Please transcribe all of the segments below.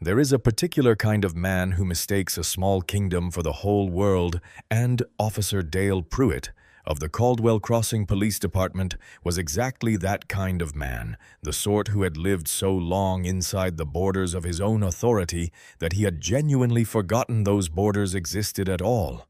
There is a particular kind of man who mistakes a small kingdom for the whole world, and Officer Dale Pruitt of the Caldwell Crossing Police Department was exactly that kind of man, the sort who had lived so long inside the borders of his own authority that he had genuinely forgotten those borders existed at all.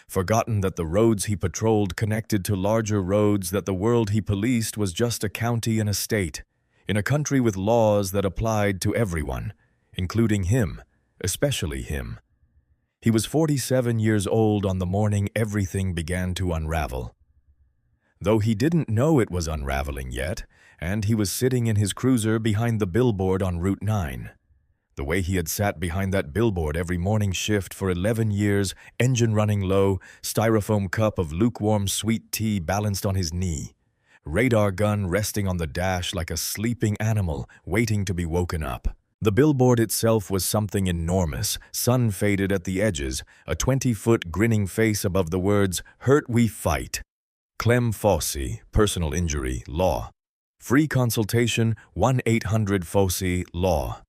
Forgotten that the roads he patrolled connected to larger roads, that the world he policed was just a county and a state, in a country with laws that applied to everyone, including him, especially him. He was 47 years old on the morning everything began to unravel. Though he didn't know it was unraveling yet, and he was sitting in his cruiser behind the billboard on Route 9. The way he had sat behind that billboard every morning shift for 11 years, engine running low, styrofoam cup of lukewarm sweet tea balanced on his knee, radar gun resting on the dash like a sleeping animal waiting to be woken up. The billboard itself was something enormous, sun-faded at the edges, a 20-foot grinning face above the words, "Hurt we fight." Clem Fossey, personal injury, law. Free consultation, 1-800-FOSSEY-LAW.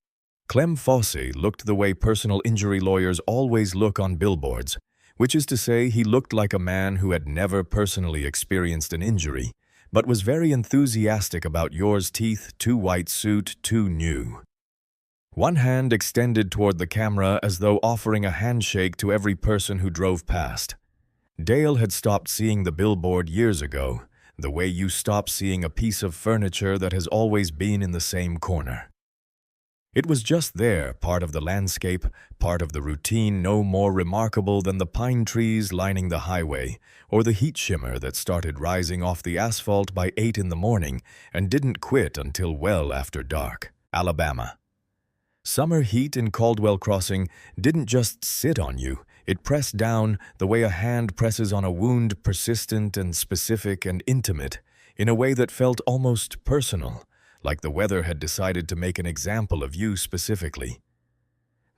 Clem Fossey looked the way personal injury lawyers always look on billboards, which is to say he looked like a man who had never personally experienced an injury, but was very enthusiastic about yours teeth, too white suit, too new. One hand extended toward the camera as though offering a handshake to every person who drove past. Dale had stopped seeing the billboard years ago, the way you stop seeing a piece of furniture that has always been in the same corner. It was just there, part of the landscape, part of the routine, no more remarkable than the pine trees lining the highway, or the heat shimmer that started rising off the asphalt by 8 in the morning and didn't quit until well after dark. Alabama. Summer heat in Caldwell Crossing didn't just sit on you, it pressed down the way a hand presses on a wound, persistent and specific and intimate, in a way that felt almost personal, like the weather had decided to make an example of you specifically.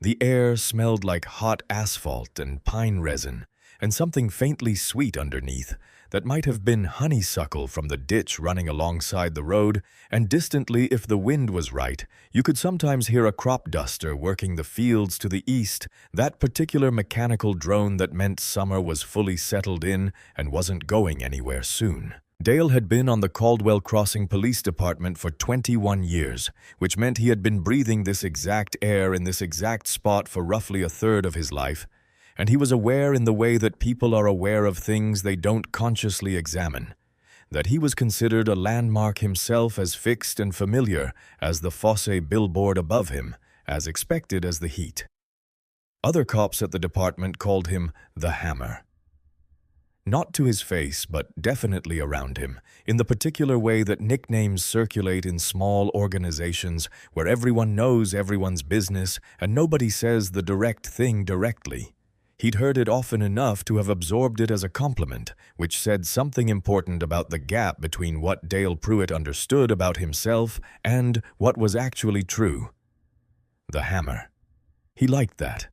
The air smelled like hot asphalt and pine resin, and something faintly sweet underneath, that might have been honeysuckle from the ditch running alongside the road, and distantly, if the wind was right, you could sometimes hear a crop duster working the fields to the east, that particular mechanical drone that meant summer was fully settled in and wasn't going anywhere soon. Dale had been on the Caldwell Crossing Police Department for 21 years, which meant he had been breathing this exact air in this exact spot for roughly a third of his life, and he was aware in the way that people are aware of things they don't consciously examine, that he was considered a landmark himself, as fixed and familiar as the Fossey billboard above him, as expected as the heat. Other cops at the department called him the Hammer. Not to his face, but definitely around him, in the particular way that nicknames circulate in small organizations where everyone knows everyone's business and nobody says the direct thing directly. He'd heard it often enough to have absorbed it as a compliment, which said something important about the gap between what Dale Pruitt understood about himself and what was actually true. The Hammer. He liked that.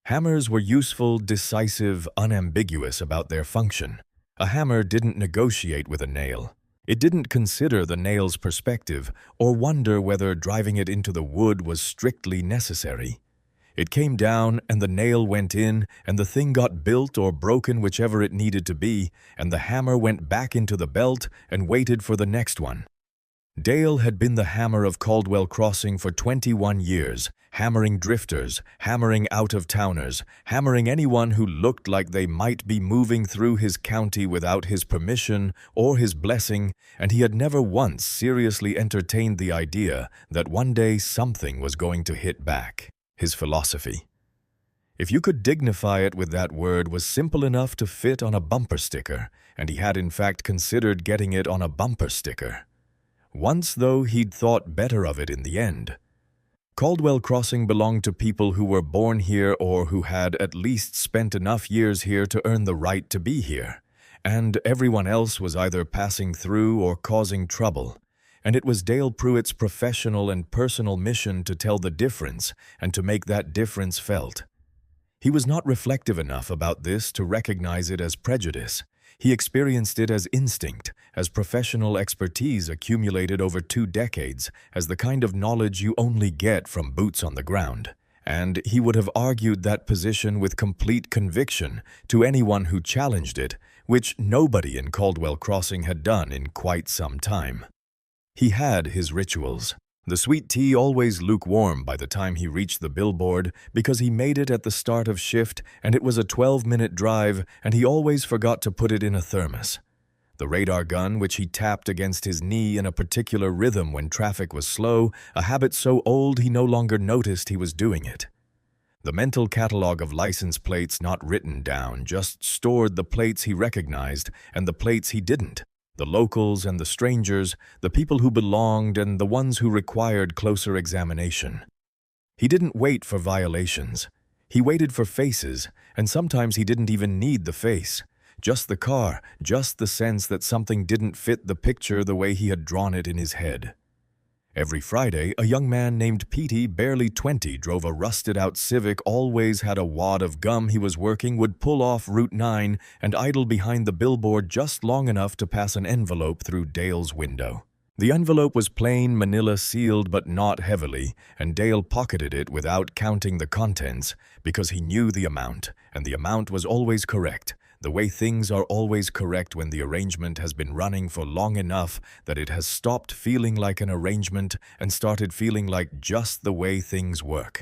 Hammers were useful, decisive, unambiguous about their function. A hammer didn't negotiate with a nail. It didn't consider the nail's perspective or wonder whether driving it into the wood was strictly necessary. It came down, and the nail went in, and the thing got built or broken, whichever it needed to be, and the hammer went back into the belt and waited for the next one. Dale had been the hammer of Caldwell Crossing for 21 years, hammering drifters, hammering out-of-towners, hammering anyone who looked like they might be moving through his county without his permission or his blessing, and he had never once seriously entertained the idea that one day something was going to hit back. His philosophy, if you could dignify it with that word, was simple enough to fit on a bumper sticker, and he had in fact considered getting it on a bumper sticker. Once, though, he'd thought better of it in the end. Caldwell Crossing belonged to people who were born here or who had at least spent enough years here to earn the right to be here, and everyone else was either passing through or causing trouble. And it was Dale Pruitt's professional and personal mission to tell the difference and to make that difference felt. He was not reflective enough about this to recognize it as prejudice. He experienced it as instinct, as professional expertise accumulated over 2 decades, as the kind of knowledge you only get from boots on the ground. And he would have argued that position with complete conviction to anyone who challenged it, which nobody in Caldwell Crossing had done in quite some time. He had his rituals. The sweet tea always lukewarm by the time he reached the billboard because he made it at the start of shift and it was a 12-minute drive and he always forgot to put it in a thermos. The radar gun, which he tapped against his knee in a particular rhythm when traffic was slow, a habit so old he no longer noticed he was doing it. The mental catalog of license plates not written down just stored the plates he recognized and the plates he didn't. The locals and the strangers, the people who belonged and the ones who required closer examination. He didn't wait for violations. He waited for faces, and sometimes he didn't even need the face. Just the car, just the sense that something didn't fit the picture the way he had drawn it in his head. Every Friday, a young man named Petey, barely 20, drove a rusted-out Civic, always had a wad of gum he was working, would pull off Route 9 and idle behind the billboard just long enough to pass an envelope through Dale's window. The envelope was plain manila sealed but not heavily, and Dale pocketed it without counting the contents because he knew the amount, and the amount was always correct. The way things are always correct when the arrangement has been running for long enough that it has stopped feeling like an arrangement and started feeling like just the way things work.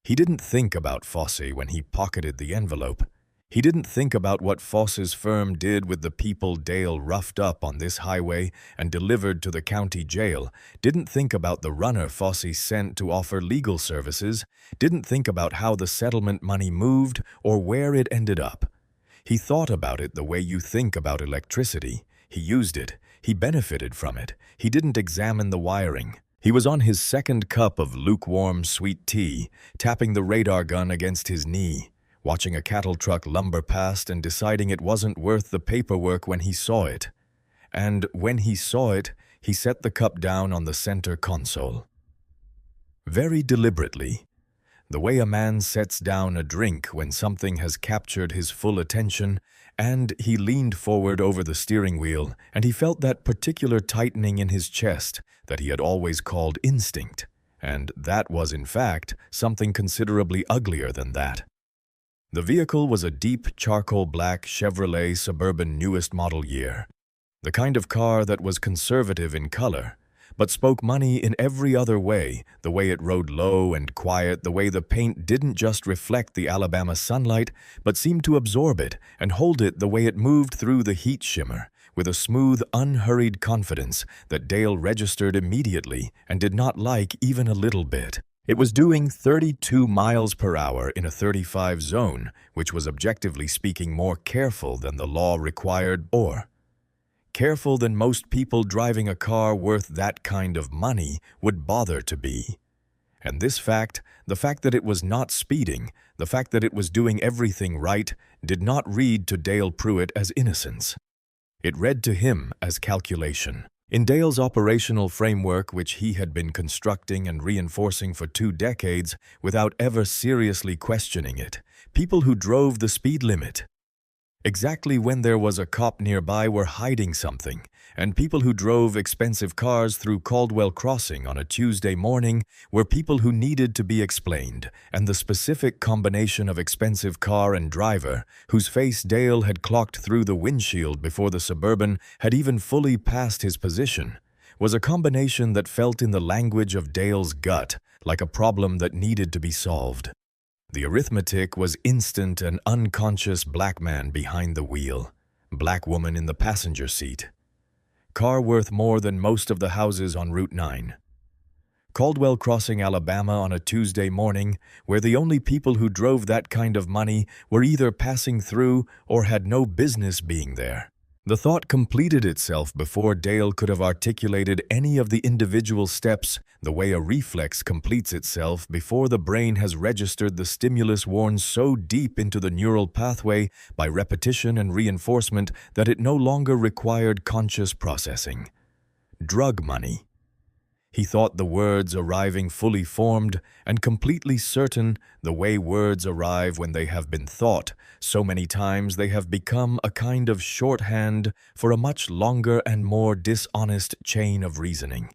He didn't think about Fosse when he pocketed the envelope. He didn't think about what Fosse's firm did with the people Dale roughed up on this highway and delivered to the county jail, didn't think about the runner Fosse sent to offer legal services, didn't think about how the settlement money moved or where it ended up. He thought about it the way you think about electricity. He used it. He benefited from it. He didn't examine the wiring. He was on his second cup of lukewarm sweet tea, tapping the radar gun against his knee, watching a cattle truck lumber past and deciding it wasn't worth the paperwork when he saw it. And when he saw it, he set the cup down on the center console. Very deliberately, the way a man sets down a drink when something has captured his full attention, and he leaned forward over the steering wheel, and he felt that particular tightening in his chest that he had always called instinct, and that was, in fact, something considerably uglier than that. The vehicle was a deep charcoal black Chevrolet Suburban newest model year, the kind of car that was conservative in color, but spoke money in every other way, the way it rode low and quiet, the way the paint didn't just reflect the Alabama sunlight, but seemed to absorb it and hold it the way it moved through the heat shimmer, with a smooth, unhurried confidence that Dale registered immediately and did not like even a little bit. It was doing 32 miles per hour in a 35 zone, which was objectively speaking more careful than the law required or careful than most people driving a car worth that kind of money would bother to be. And this fact, the fact that it was not speeding, the fact that it was doing everything right, did not read to Dale Pruitt as innocence. It read to him as calculation. In Dale's operational framework, which he had been constructing and reinforcing for 2 decades without ever seriously questioning it, people who drove the speed limit exactly when there was a cop nearby were hiding something, and people who drove expensive cars through Caldwell Crossing on a Tuesday morning were people who needed to be explained, and the specific combination of expensive car and driver, whose face Dale had clocked through the windshield before the Suburban had even fully passed his position, was a combination that felt in the language of Dale's gut like a problem that needed to be solved. The arithmetic was instant: an unconscious black man behind the wheel, black woman in the passenger seat. Car worth more than most of the houses on Route 9. Caldwell Crossing, Alabama on a Tuesday morning, where the only people who drove that kind of money were either passing through or had no business being there. The thought completed itself before Dale could have articulated any of the individual steps, the way a reflex completes itself before the brain has registered the stimulus worn so deep into the neural pathway by repetition and reinforcement that it no longer required conscious processing. Drug money. He thought the words arriving fully formed and completely certain, the way words arrive when they have been thought. So many times they have become a kind of shorthand for a much longer and more dishonest chain of reasoning.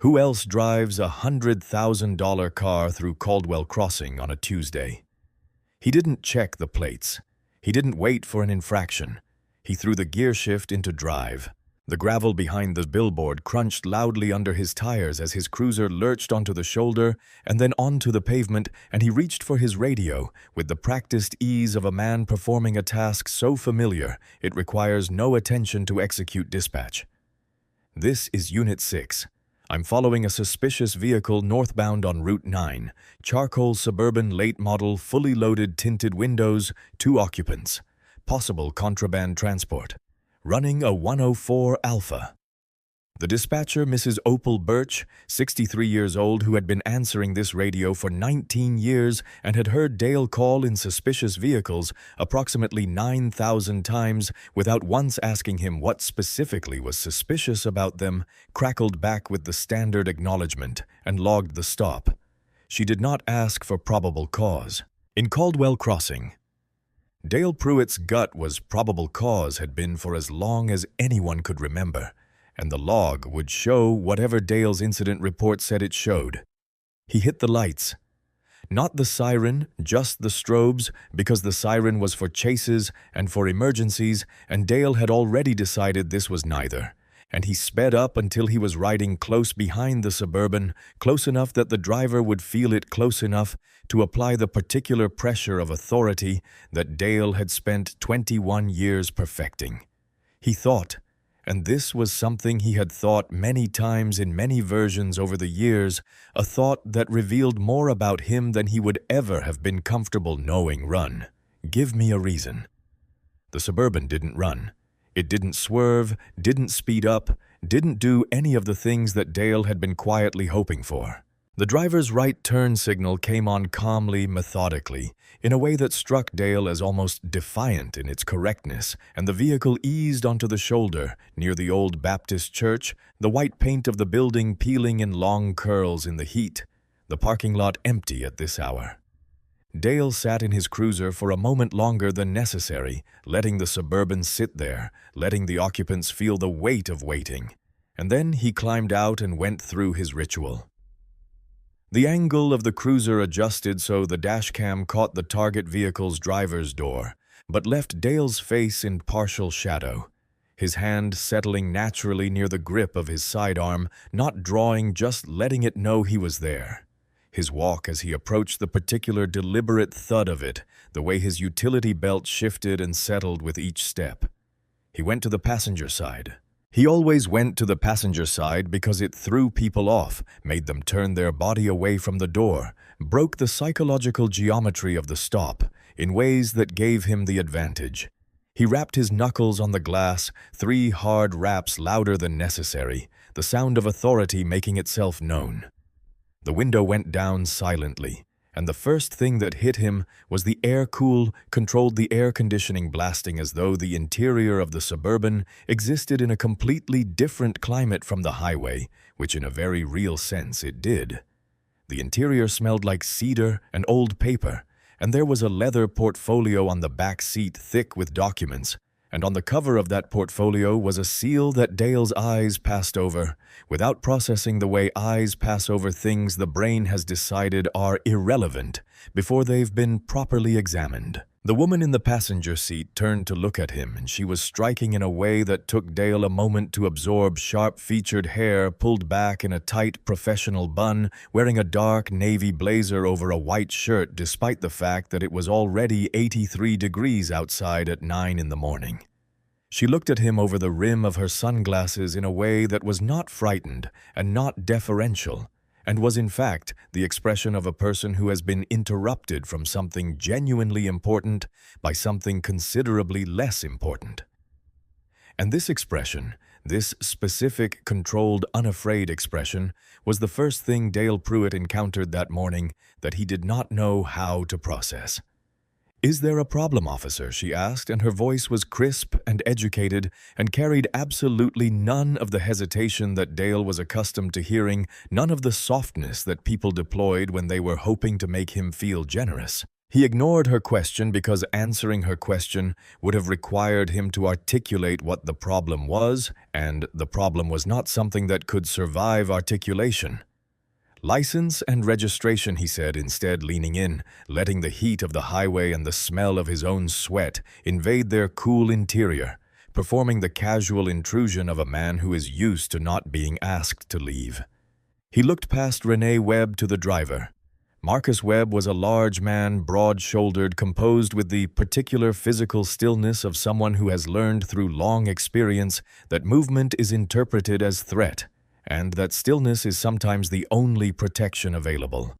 Who else drives a $100,000 car through Caldwell Crossing on a Tuesday? He didn't check the plates. He didn't wait for an infraction. He threw the gear shift into drive. The gravel behind the billboard crunched loudly under his tires as his cruiser lurched onto the shoulder and then onto the pavement, and he reached for his radio with the practiced ease of a man performing a task so familiar it requires no attention to execute dispatch. This is Unit 6. I'm following a suspicious vehicle northbound on Route 9. Charcoal Suburban late model, fully loaded, tinted windows, 2 occupants. Possible contraband transport. Running a 104 Alpha. The dispatcher, Mrs. Opal Birch, 63 years old, who had been answering this radio for 19 years and had heard Dale call in suspicious vehicles approximately 9,000 times without once asking him what specifically was suspicious about them, crackled back with the standard acknowledgement and logged the stop. She did not ask for probable cause. In Caldwell Crossing, Dale Pruitt's gut was probable cause had been for as long as anyone could remember, and the log would show whatever Dale's incident report said it showed. He hit the lights. Not the siren, just the strobes, because the siren was for chases and for emergencies, and Dale had already decided this was neither. And he sped up until he was riding close behind the Suburban, close enough that the driver would feel it close enough to apply the particular pressure of authority that Dale had spent 21 years perfecting. He thought, and this was something he had thought many times in many versions over the years, a thought that revealed more about him than he would ever have been comfortable knowing. Run. Give me a reason. The Suburban didn't run. It didn't swerve, didn't speed up, didn't do any of the things that Dale had been quietly hoping for. The driver's right turn signal came on calmly, methodically, in a way that struck Dale as almost defiant in its correctness, and the vehicle eased onto the shoulder near the old Baptist church, the white paint of the building peeling in long curls in the heat, the parking lot empty at this hour. Dale sat in his cruiser for a moment longer than necessary, letting the Suburban sit there, letting the occupants feel the weight of waiting. And then he climbed out and went through his ritual. The angle of the cruiser adjusted so the dashcam caught the target vehicle's driver's door, but left Dale's face in partial shadow, his hand settling naturally near the grip of his sidearm, not drawing, just letting it know he was there. His walk as he approached the particular deliberate thud of it, the way his utility belt shifted and settled with each step. He went to the passenger side. He always went to the passenger side because it threw people off, made them turn their body away from the door, broke the psychological geometry of the stop in ways that gave him the advantage. He rapped his knuckles on the glass, 3 hard raps louder than necessary, the sound of authority making itself known. The window went down silently, and the first thing that hit him was the air-cool, controlled the air conditioning blasting as though the interior of the Suburban existed in a completely different climate from the highway, which in a very real sense it did. The interior smelled like cedar and old paper, and there was a leather portfolio on the back seat thick with documents, and on the cover of that portfolio was a seal that Dale's eyes passed over, without processing the way eyes pass over things the brain has decided are irrelevant before they've been properly examined. The woman in the passenger seat turned to look at him, and she was striking in a way that took Dale a moment to absorb. Sharp-featured hair pulled back in a tight professional bun, wearing a dark navy blazer over a white shirt despite the fact that it was already 83 degrees outside at 9 in the morning. She looked at him over the rim of her sunglasses in a way that was not frightened and not deferential, and was in fact the expression of a person who has been interrupted from something genuinely important by something considerably less important. And this expression, this specific, controlled, unafraid expression, was the first thing Dale Pruitt encountered that morning that he did not know how to process. "Is there a problem, officer?" she asked, and her voice was crisp and educated and carried absolutely none of the hesitation that Dale was accustomed to hearing, none of the softness that people deployed when they were hoping to make him feel generous. He ignored her question because answering her question would have required him to articulate what the problem was, and the problem was not something that could survive articulation. "License and registration," he said, instead leaning in, letting the heat of the highway and the smell of his own sweat invade their cool interior, performing the casual intrusion of a man who is used to not being asked to leave. He looked past Renee Webb to the driver. Marcus Webb was a large man, broad-shouldered, composed with the particular physical stillness of someone who has learned through long experience that movement is interpreted as threat, and that stillness is sometimes the only protection available.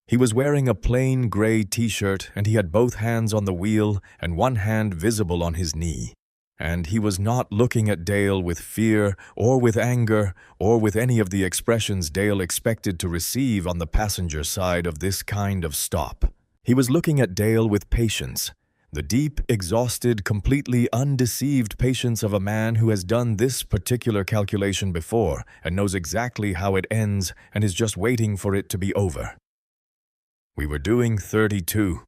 He was wearing a plain gray t-shirt, and he had both hands on the wheel and one hand visible on his knee. And he was not looking at Dale with fear or with anger or with any of the expressions Dale expected to receive on the passenger side of this kind of stop. He was looking at Dale with patience, the deep, exhausted, completely undeceived patience of a man who has done this particular calculation before and knows exactly how it ends and is just waiting for it to be over. "We were doing 32.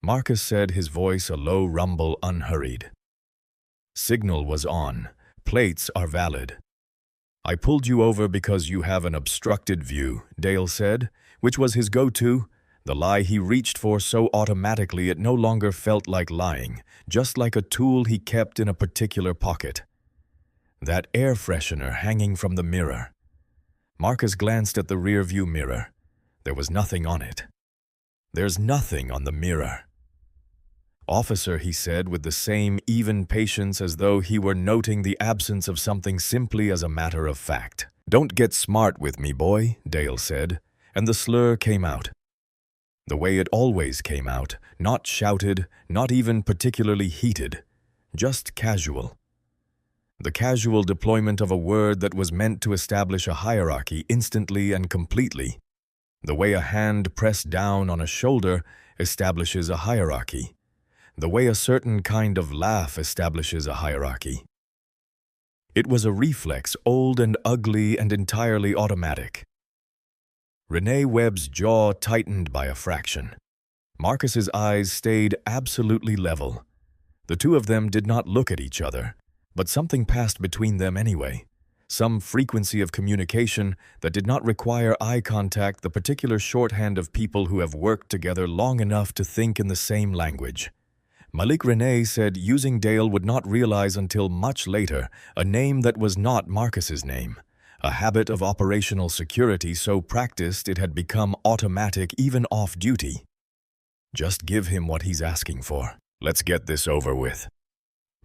Marcus said, his voice a low rumble, unhurried. "Signal was on. Plates are valid." "I pulled you over because you have an obstructed view," Dale said, which was his go-to, the lie he reached for so automatically it no longer felt like lying, just like a tool he kept in a particular pocket. That air freshener hanging from the mirror. Marcus glanced at the rear-view mirror. There was nothing on it. "There's nothing on the mirror." "Officer," he said with the same even patience as though he were noting the absence of something simply as a matter of fact. "Don't get smart with me, boy," Dale said, and the slur came out. The way it always came out, not shouted, not even particularly heated, just casual. The casual deployment of a word that was meant to establish a hierarchy instantly and completely. The way a hand pressed down on a shoulder establishes a hierarchy. The way a certain kind of laugh establishes a hierarchy. It was a reflex, old and ugly and entirely automatic. Renee Webb's jaw tightened by a fraction. Marcus's eyes stayed absolutely level. The two of them did not look at each other, but something passed between them anyway. Some frequency of communication that did not require eye contact, the particular shorthand of people who have worked together long enough to think in the same language. Malik Renee said using Dale would not realize until much later a name that was not Marcus's name, a habit of operational security so practiced it had become automatic even off-duty. Just give him what he's asking for. Let's get this over with.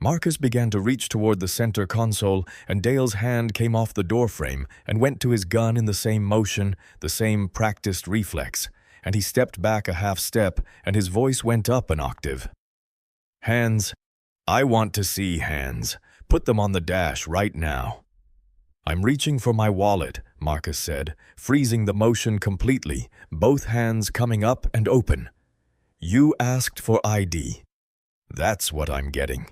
Marcus began to reach toward the center console, and Dale's hand came off the doorframe and went to his gun in the same motion, the same practiced reflex, and he stepped back a half step, and his voice went up an octave. "Hands. I want to see hands. Put them on the dash right now." "I'm reaching for my wallet," Marcus said, freezing the motion completely, both hands coming up and open. "You asked for ID. That's what I'm getting."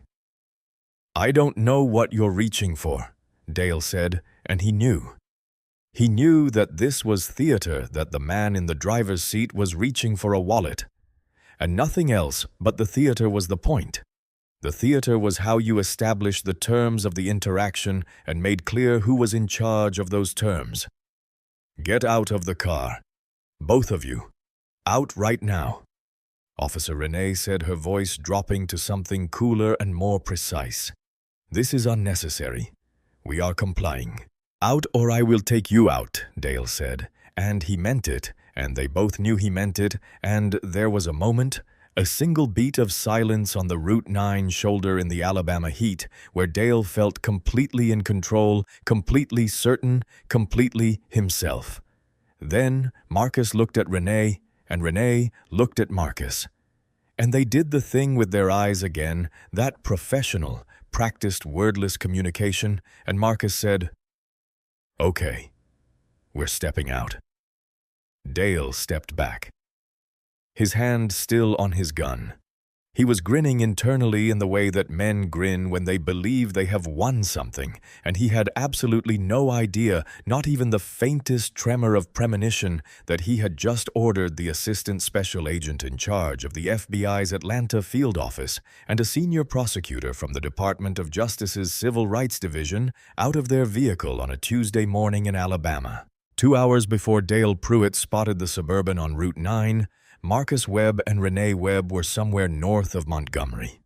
"I don't know what you're reaching for," Dale said, and he knew. He knew that this was theater, that the man in the driver's seat was reaching for a wallet. And nothing else, but the theater was the point. The theater was how you established the terms of the interaction and made clear who was in charge of those terms. "Get out of the car. Both of you. Out right now." Officer Renee said, her voice dropping to something cooler and more precise. "This is unnecessary. We are complying." "Out or I will take you out," Dale said, and he meant it, and they both knew he meant it, and there was a moment, a single beat of silence on the Route 9 shoulder in the Alabama heat, where Dale felt completely in control, completely certain, completely himself. Then Marcus looked at Renee, and Renee looked at Marcus. And they did the thing with their eyes again, that professional, practiced wordless communication, and Marcus said, "Okay, we're stepping out." Dale stepped back. his hand still on his gun. He was grinning internally in the way that men grin when they believe they have won something, and he had absolutely no idea, not even the faintest tremor of premonition, that he had just ordered the assistant special agent in charge of the FBI's Atlanta field office and a senior prosecutor from the Department of Justice's Civil Rights Division out of their vehicle on a Tuesday morning in Alabama. 2 hours before Dale Pruitt spotted the Suburban on Route 9, Marcus Webb and Renee Webb were somewhere north of Montgomery.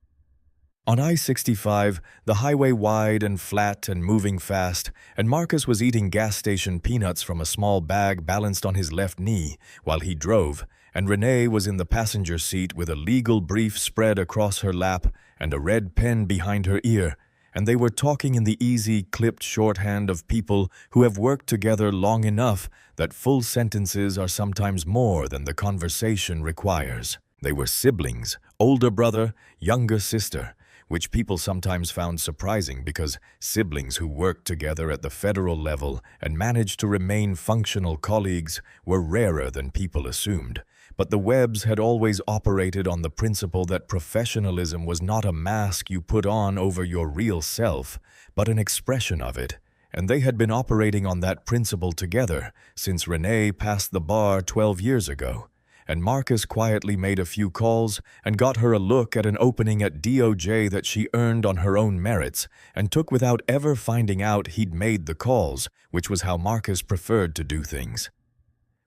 On I-65, the highway wide and flat and moving fast, and Marcus was eating gas station peanuts from a small bag balanced on his left knee while he drove, and Renee was in the passenger seat with a legal brief spread across her lap and a red pen behind her ear, and they were talking in the easy, clipped shorthand of people who have worked together long enough that full sentences are sometimes more than the conversation requires. They were siblings, older brother, younger sister, which people sometimes found surprising because siblings who worked together at the federal level and managed to remain functional colleagues were rarer than people assumed. But the Webbs had always operated on the principle that professionalism was not a mask you put on over your real self, but an expression of it, and they had been operating on that principle together since Renee passed the bar 12 years ago, and Marcus quietly made a few calls and got her a look at an opening at DOJ that she earned on her own merits and took without ever finding out he'd made the calls, which was how Marcus preferred to do things.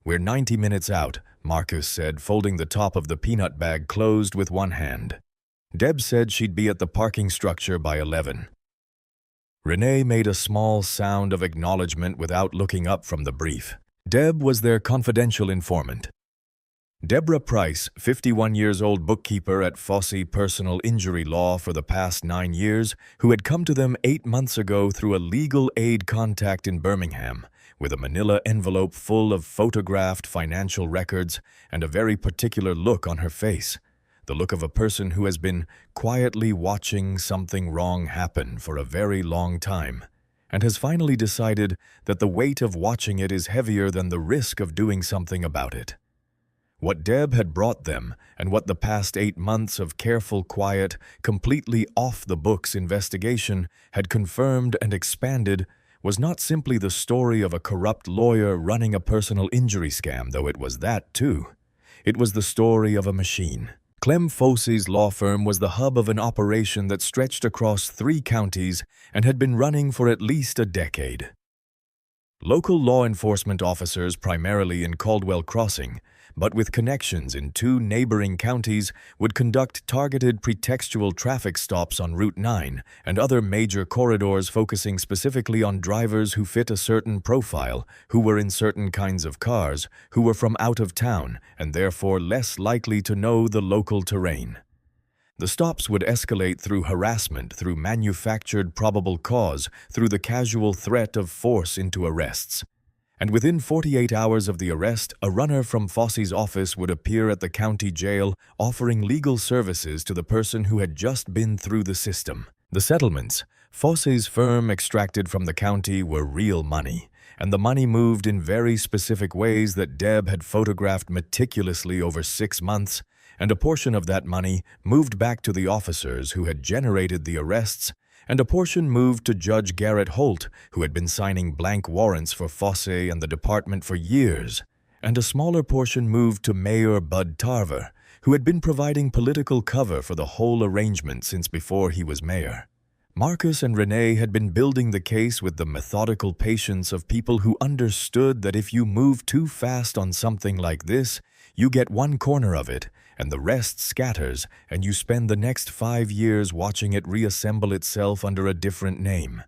"We're 90 minutes out," Marcus said, folding the top of the peanut bag closed with one hand. Deb said she'd be at the parking structure by 11. Renee made a small sound of acknowledgement without looking up from the brief. Deb was their confidential informant. Deborah Price, 51-years-old bookkeeper at Fossey Personal Injury Law for the past 9 years, who had come to them 8 months ago through a legal aid contact in Birmingham, with a manila envelope full of photographed financial records and a very particular look on her face, the look of a person who has been quietly watching something wrong happen for a very long time, and has finally decided that the weight of watching it is heavier than the risk of doing something about it. What Deb had brought them, and what the past 8 months of careful, quiet, completely off-the-books investigation had confirmed and expanded, was not simply the story of a corrupt lawyer running a personal injury scam, though it was that too. It was the story of a machine. Clem Fossey's law firm was the hub of an operation that stretched across 3 counties and had been running for at least a decade. Local law enforcement officers, primarily in Caldwell Crossing, but with connections in 2 neighboring counties, would conduct targeted pretextual traffic stops on Route 9 and other major corridors, focusing specifically on drivers who fit a certain profile, who were in certain kinds of cars, who were from out of town, and therefore less likely to know the local terrain. The stops would escalate through harassment, through manufactured probable cause, through the casual threat of force into arrests. And within 48 hours of the arrest, a runner from Fossey's office would appear at the county jail offering legal services to the person who had just been through the system. The settlements Fossey's firm extracted from the county were real money, and the money moved in very specific ways that Deb had photographed meticulously over 6 months, and a portion of that money moved back to the officers who had generated the arrests, and a portion moved to Judge Garrett Holt, who had been signing blank warrants for Fossey and the department for years, and a smaller portion moved to Mayor Bud Tarver, who had been providing political cover for the whole arrangement since before he was mayor. Marcus and Renee had been building the case with the methodical patience of people who understood that if you move too fast on something like this, you get one corner of it, and the rest scatters, and you spend the next 5 years watching it reassemble itself under a different name.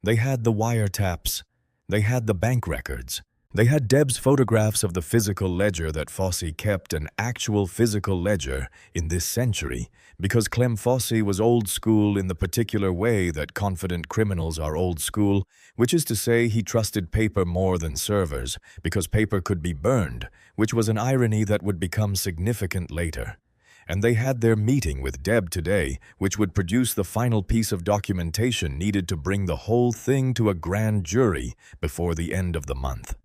They had the wiretaps. They had the bank records. They had Deb's photographs of the physical ledger that Fossey kept, an actual physical ledger in this century, because Clem Fossey was old school in the particular way that confident criminals are old school, which is to say he trusted paper more than servers, because paper could be burned, which was an irony that would become significant later. And they had their meeting with Deb today, which would produce the final piece of documentation needed to bring the whole thing to a grand jury before the end of the month.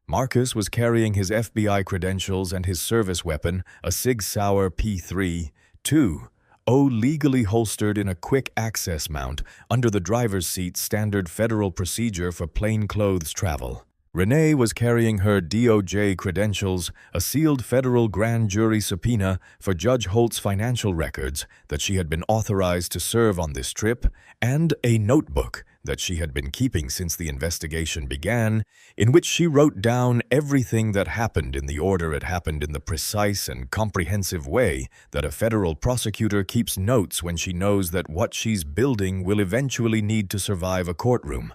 Marcus was carrying his FBI credentials and his service weapon, a Sig Sauer P3-2, legally holstered in a quick access mount under the driver's seat, standard federal procedure for plainclothes travel. Renee was carrying her DOJ credentials, a sealed federal grand jury subpoena for Judge Holt's financial records that she had been authorized to serve on this trip, and a notebook that she had been keeping since the investigation began, in which she wrote down everything that happened in the order it happened, in the precise and comprehensive way that a federal prosecutor keeps notes when she knows that what she's building will eventually need to survive a courtroom.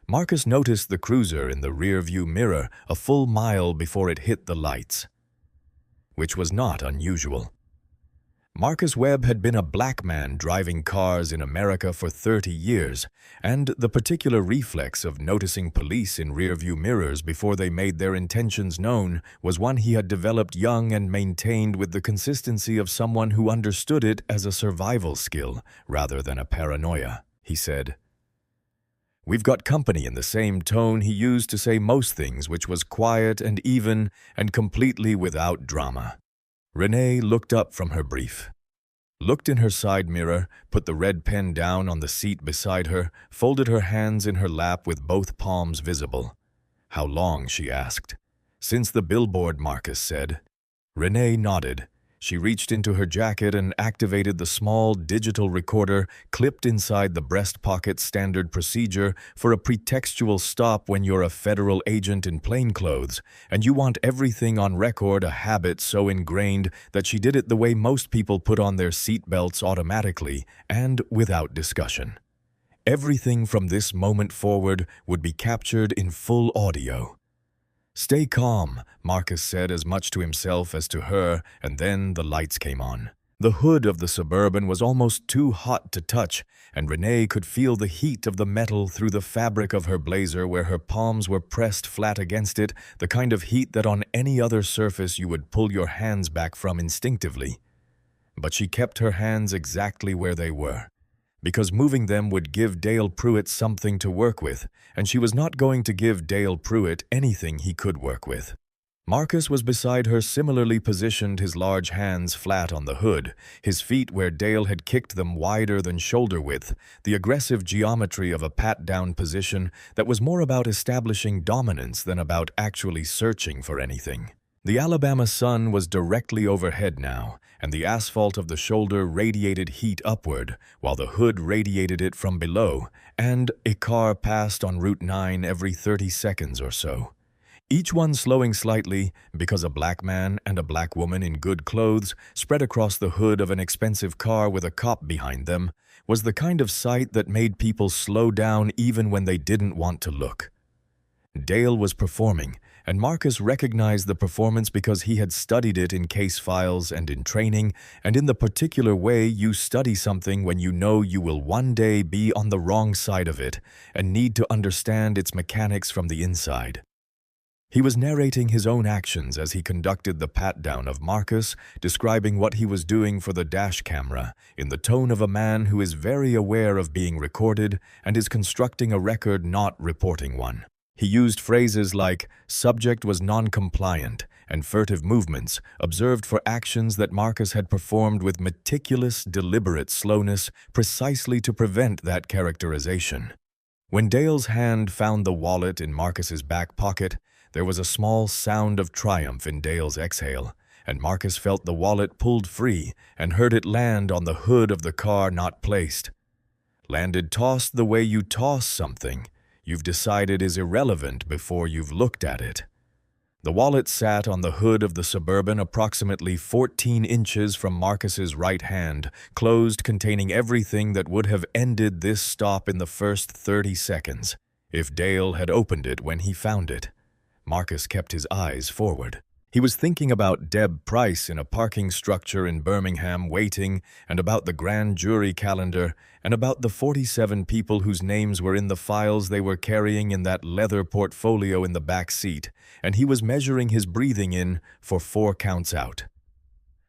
Marcus noticed the cruiser in the rear-view mirror a full mile before it hit the lights, which was not unusual. Marcus Webb had been a black man driving cars in America for 30 years, and the particular reflex of noticing police in rear-view mirrors before they made their intentions known was one he had developed young and maintained with the consistency of someone who understood it as a survival skill rather than a paranoia. He said, "We've got company," in the same tone he used to say most things, which was quiet and even and completely without drama. Renee looked up from her brief, looked in her side mirror, put the red pen down on the seat beside her, folded her hands in her lap with both palms visible. "How long?" she asked. "Since the billboard," Marcus said. Renee nodded. She reached into her jacket and activated the small digital recorder clipped inside the breast pocket, standard procedure for a pretextual stop when you're a federal agent in plainclothes and you want everything on record, a habit so ingrained that she did it the way most people put on their seatbelts, automatically and without discussion. Everything from this moment forward would be captured in full audio. "Stay calm," Marcus said, as much to himself as to her, and then the lights came on. The hood of the Suburban was almost too hot to touch, and Renee could feel the heat of the metal through the fabric of her blazer where her palms were pressed flat against it, the kind of heat that on any other surface you would pull your hands back from instinctively. But she kept her hands exactly where they were, because moving them would give Dale Pruitt something to work with, and she was not going to give Dale Pruitt anything he could work with. Marcus was beside her, similarly positioned, his large hands flat on the hood, his feet where Dale had kicked them wider than shoulder width, the aggressive geometry of a pat-down position that was more about establishing dominance than about actually searching for anything. The Alabama sun was directly overhead now, and the asphalt of the shoulder radiated heat upward, while the hood radiated it from below, and a car passed on Route 9 every 30 seconds or so. Each one slowing slightly because a black man and a black woman in good clothes spread across the hood of an expensive car with a cop behind them was the kind of sight that made people slow down even when they didn't want to look. Dale was performing, and Marcus recognized the performance because he had studied it in case files and in training, and in the particular way you study something when you know you will one day be on the wrong side of it and need to understand its mechanics from the inside. He was narrating his own actions as he conducted the pat-down of Marcus, describing what he was doing for the dash camera in the tone of a man who is very aware of being recorded and is constructing a record, not reporting one. He used phrases like "subject was non-compliant" and "furtive movements" observed for actions that Marcus had performed with meticulous, deliberate slowness precisely to prevent that characterization. When Dale's hand found the wallet in Marcus's back pocket, there was a small sound of triumph in Dale's exhale, and Marcus felt the wallet pulled free and heard it land on the hood of the car not placed. Landed tossed the way you toss something you've decided is irrelevant before you've looked at it. The wallet sat on the hood of the Suburban approximately 14 inches from Marcus's right hand, closed, containing everything that would have ended this stop in the first 30 seconds, if Dale had opened it when he found it. Marcus kept his eyes forward. He was thinking about Deb Price in a parking structure in Birmingham waiting, and about the grand jury calendar, and about the 47 people whose names were in the files they were carrying in that leather portfolio in the back seat, and he was measuring his breathing in for 4 counts out.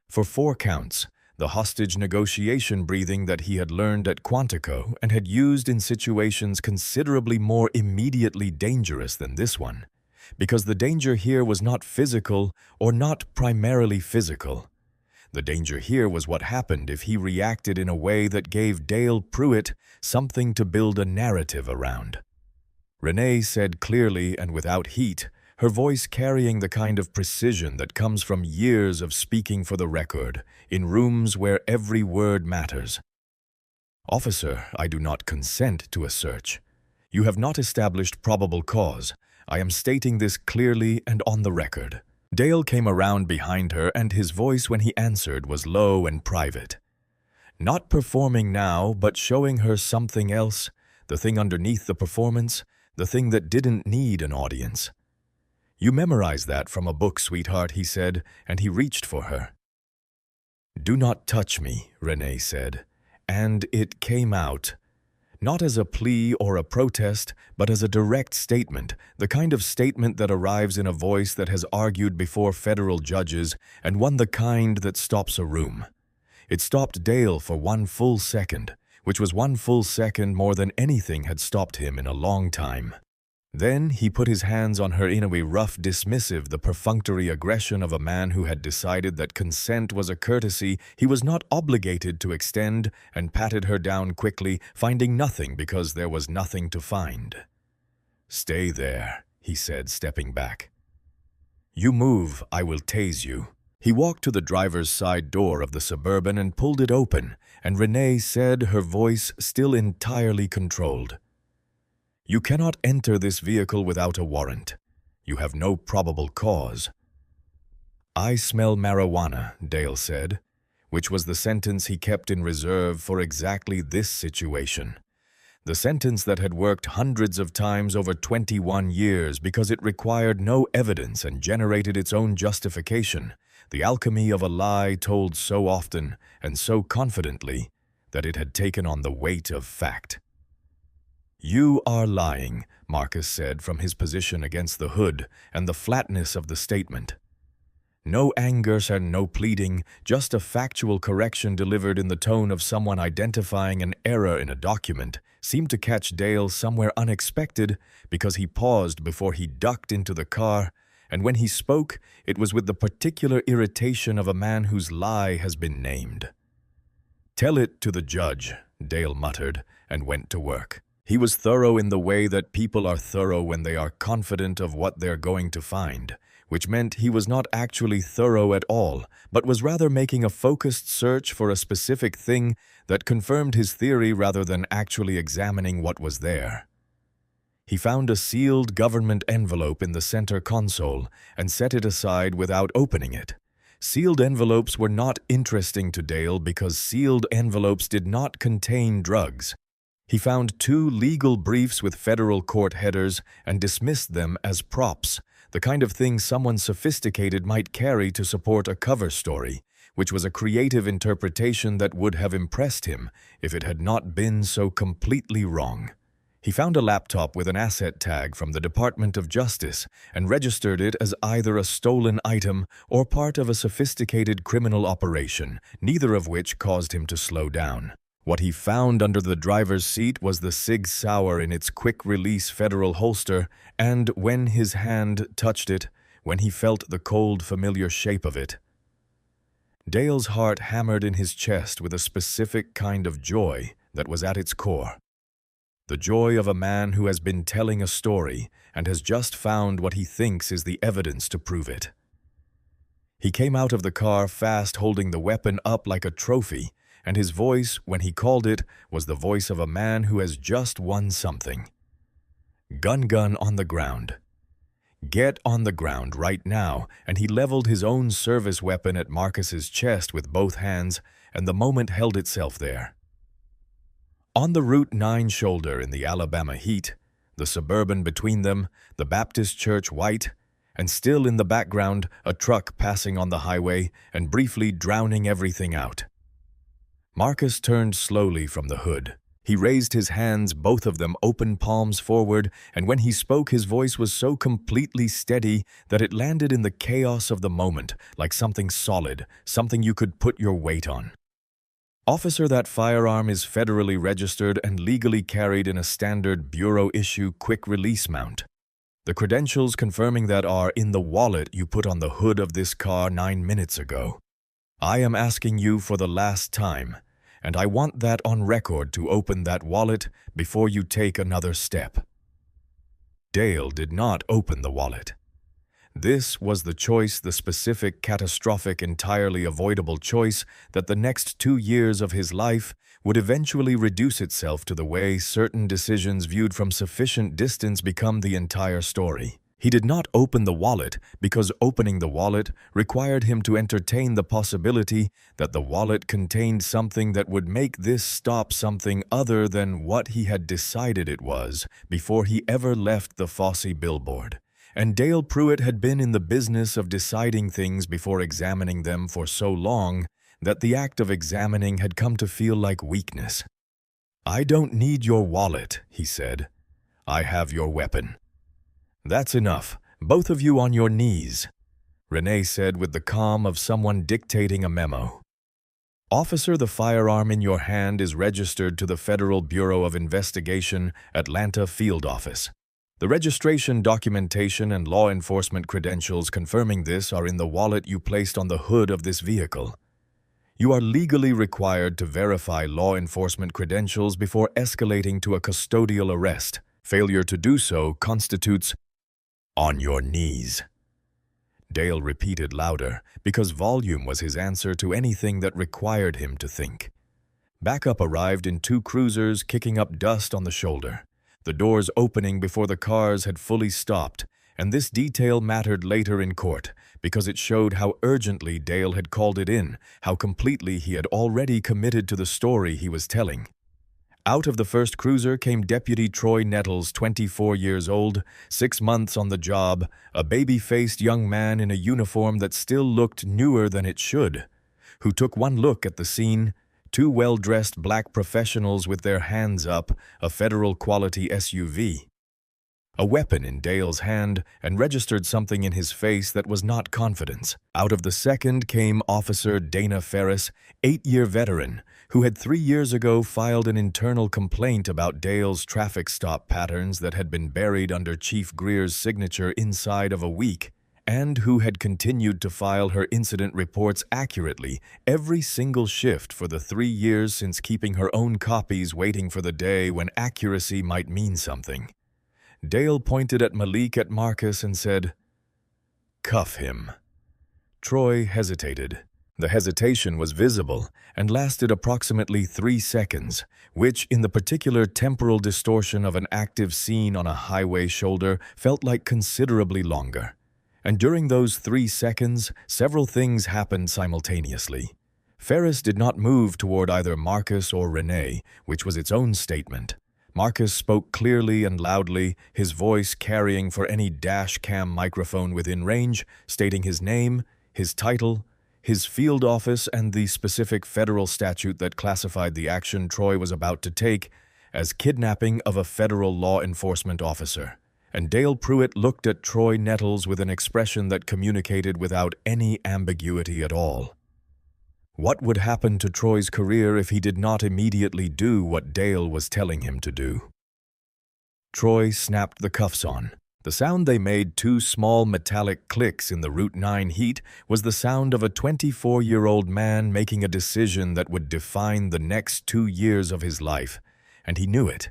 For 4 counts, the hostage negotiation breathing that he had learned at Quantico and had used in situations considerably more immediately dangerous than this one. because the danger here was not physical or not primarily physical. The danger here was what happened if he reacted in a way that gave Dale Pruitt something to build a narrative around. Renee said clearly and without heat, her voice carrying the kind of precision that comes from years of speaking for the record, in rooms where every word matters. "Officer, I do not consent to a search. You have not established probable cause. I am stating this clearly and on the record." Dale came around behind her, and his voice when he answered was low and private. Not performing now, but showing her something else, the thing underneath the performance, the thing that didn't need an audience. "You memorized that from a book, sweetheart," he said, and he reached for her. "Do not touch me," Renee said, and it came out. Not as a plea or a protest, but as a direct statement, the kind of statement that arrives in a voice that has argued before federal judges and won the kind that stops a room. It stopped Dale for 1 full second, which was 1 full second more than anything had stopped him in a long time. Then he put his hands on her in a way rough, dismissive, the perfunctory aggression of a man who had decided that consent was a courtesy he was not obligated to extend, and patted her down quickly, finding nothing because there was nothing to find. "Stay there," he said, stepping back. "You move, I will tase you." He walked to the driver's side door of the Suburban and pulled it open, and Renee said, her voice still entirely controlled, "You cannot enter this vehicle without a warrant. You have no probable cause." "I smell marijuana," Dale said, which was the sentence he kept in reserve for exactly this situation. The sentence that had worked hundreds of times over 21 years because it required no evidence and generated its own justification, the alchemy of a lie told so often and so confidently that it had taken on the weight of fact. "You are lying," Marcus said from his position against the hood and the flatness of the statement. No anger and no pleading, just a factual correction delivered in the tone of someone identifying an error in a document, seemed to catch Dale somewhere unexpected because he paused before he ducked into the car, and when he spoke, it was with the particular irritation of a man whose lie has been named. "Tell it to the judge," Dale muttered, and went to work. He was thorough in the way that people are thorough when they are confident of what they're going to find, which meant he was not actually thorough at all, but was rather making a focused search for a specific thing that confirmed his theory rather than actually examining what was there. He found a sealed government envelope in the center console and set it aside without opening it. Sealed envelopes were not interesting to Dale because sealed envelopes did not contain drugs. He found 2 legal briefs with federal court headers and dismissed them as props, the kind of thing someone sophisticated might carry to support a cover story, which was a creative interpretation that would have impressed him if it had not been so completely wrong. He found a laptop with an asset tag from the Department of Justice and registered it as either a stolen item or part of a sophisticated criminal operation, neither of which caused him to slow down. What he found under the driver's seat was the Sig Sauer in its quick-release federal holster, and when his hand touched it, when he felt the cold, familiar shape of it, Dale's heart hammered in his chest with a specific kind of joy that was at its core. The joy of a man who has been telling a story and has just found what he thinks is the evidence to prove it. He came out of the car fast, holding the weapon up like a trophy, and his voice, when he called it, was the voice of a man who has just won something. Gun on the ground. Get on the ground right now, and he leveled his own service weapon at Marcus's chest with both hands, and the moment held itself there. On the Route 9 shoulder in the Alabama heat, the Suburban between them, the Baptist church white, and still in the background, a truck passing on the highway and briefly drowning everything out. Marcus turned slowly from the hood. He raised his hands, both of them open palms forward, and when he spoke his voice was so completely steady that it landed in the chaos of the moment, like something solid, something you could put your weight on. "Officer, that firearm is federally registered and legally carried in a standard bureau-issue quick-release mount." The credentials confirming that are in the wallet you put on the hood of this car 9 minutes ago. I am asking you for the last time, and I want that on record to open that wallet before you take another step." Dale did not open the wallet. This was the choice, the specific, catastrophic, entirely avoidable choice that the next 2 years of his life would eventually reduce itself to the way certain decisions viewed from sufficient distance become the entire story. He did not open the wallet because opening the wallet required him to entertain the possibility that the wallet contained something that would make this stop something other than what he had decided it was before he ever left the Fosse billboard. And Dale Pruitt had been in the business of deciding things before examining them for so long that the act of examining had come to feel like weakness. "I don't need your wallet," he said. "I have your weapon." "That's enough. Both of you on your knees," Renee said with the calm of someone dictating a memo. "Officer, the firearm in your hand is registered to the Federal Bureau of Investigation, Atlanta Field Office. The registration, documentation, and law enforcement credentials confirming this are in the wallet you placed on the hood of this vehicle. You are legally required to verify law enforcement credentials before escalating to a custodial arrest. Failure to do so constitutes on your knees." Dale repeated louder, because volume was his answer to anything that required him to think. Backup arrived in 2 cruisers, kicking up dust on the shoulder, the doors opening before the cars had fully stopped, and this detail mattered later in court because it showed how urgently Dale had called it in, how completely he had already committed to the story he was telling. Out of the first cruiser came Deputy Troy Nettles, 24 years old, 6 months on the job, a baby-faced young man in a uniform that still looked newer than it should, who took one look at the scene, 2 well-dressed black professionals with their hands up, a federal quality SUV. A weapon in Dale's hand, and registered something in his face that was not confidence. Out of the second came Officer Dana Ferris, 8-year veteran, who had 3 years ago filed an internal complaint about Dale's traffic stop patterns that had been buried under Chief Greer's signature inside of a week, and who had continued to file her incident reports accurately every single shift for the 3 years since, keeping her own copies waiting for the day when accuracy might mean something. Dale pointed at Marcus and said, "Cuff him." Troy hesitated. The hesitation was visible and lasted approximately 3 seconds, which, in the particular temporal distortion of an active scene on a highway shoulder, felt like considerably longer. And during those 3 seconds, several things happened simultaneously. Ferris did not move toward either Marcus or Renee, which was its own statement. Marcus spoke clearly and loudly, his voice carrying for any dash cam microphone within range, stating his name, his title, his field office, and the specific federal statute that classified the action Troy was about to take as kidnapping of a federal law enforcement officer. And Dale Pruitt looked at Troy Nettles with an expression that communicated without any ambiguity at all. What would happen to Troy's career if he did not immediately do what Dale was telling him to do? Troy snapped the cuffs on. The sound they made, 2 small metallic clicks in the Route 9 heat, was the sound of a 24-year-old man making a decision that would define the next 2 years of his life, and he knew it.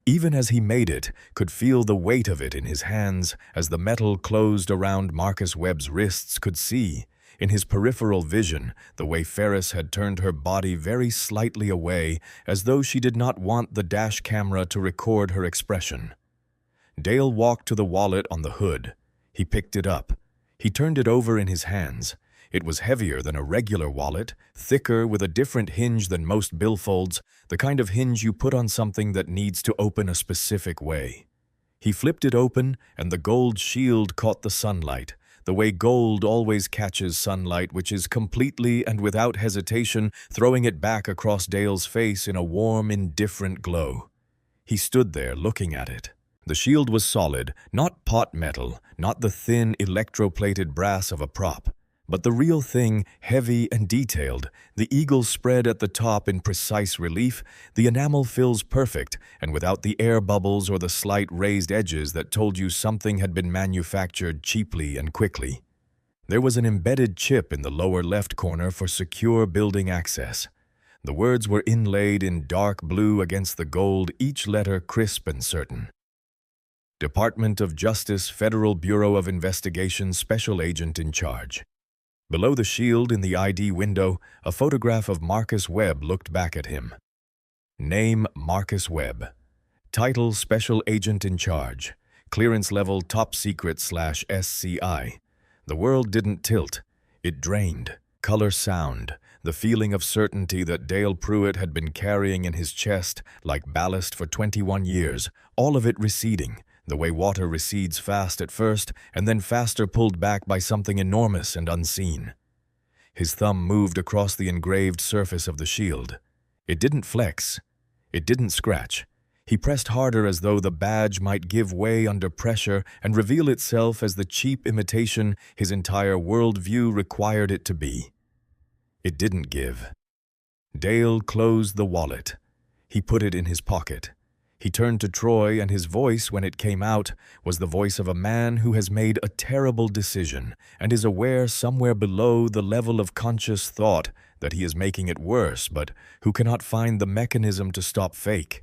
Even as he made it, could feel the weight of it in his hands as the metal closed around Marcus Webb's wrists, could see, in his peripheral vision, the way Ferris had turned her body very slightly away, as though she did not want the dash camera to record her expression. Dale walked to the wallet on the hood. He picked it up. He turned it over in his hands. It was heavier than a regular wallet, thicker with a different hinge than most billfolds, the kind of hinge you put on something that needs to open a specific way. He flipped it open, and the gold shield caught the sunlight, the way gold always catches sunlight, which is completely and without hesitation throwing it back across Dale's face in a warm, indifferent glow. He stood there looking at it. The shield was solid, not pot metal, not the thin, electroplated brass of a prop, But the real thing, heavy and detailed, the eagle spread at the top in precise relief, the enamel fills perfect and without the air bubbles or the slight raised edges that told you something had been manufactured cheaply and quickly. There was an embedded chip in the lower left corner for secure building access. The words were inlaid in dark blue against the gold, each letter crisp and certain. Department of Justice, Federal Bureau of Investigation, Special Agent in Charge. Below the shield in the ID window, a photograph of Marcus Webb looked back at him. Name Marcus Webb. Title Special Agent in Charge. Clearance level Top Secret/SCI. The world didn't tilt. It drained. Color sound. The feeling of certainty that Dale Pruitt had been carrying in his chest like ballast for 21 years, all of it receding, the way water recedes fast at first and then faster pulled back by something enormous and unseen. His thumb moved across the engraved surface of the shield. It didn't flex. It didn't scratch. He pressed harder as though the badge might give way under pressure and reveal itself as the cheap imitation his entire worldview required it to be. It didn't give. Dale closed the wallet. He put it in his pocket. He turned to Troy, and his voice, when it came out, was the voice of a man who has made a terrible decision and is aware somewhere below the level of conscious thought that he is making it worse, but who cannot find the mechanism to stop fake.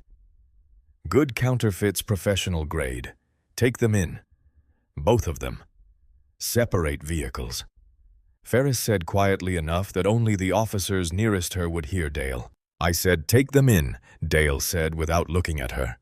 Good counterfeits, professional grade. Take them in. Both of them. Separate vehicles. Ferris said quietly enough that only the officers nearest her would hear Dale. I said, take them in, Dale said without looking at her.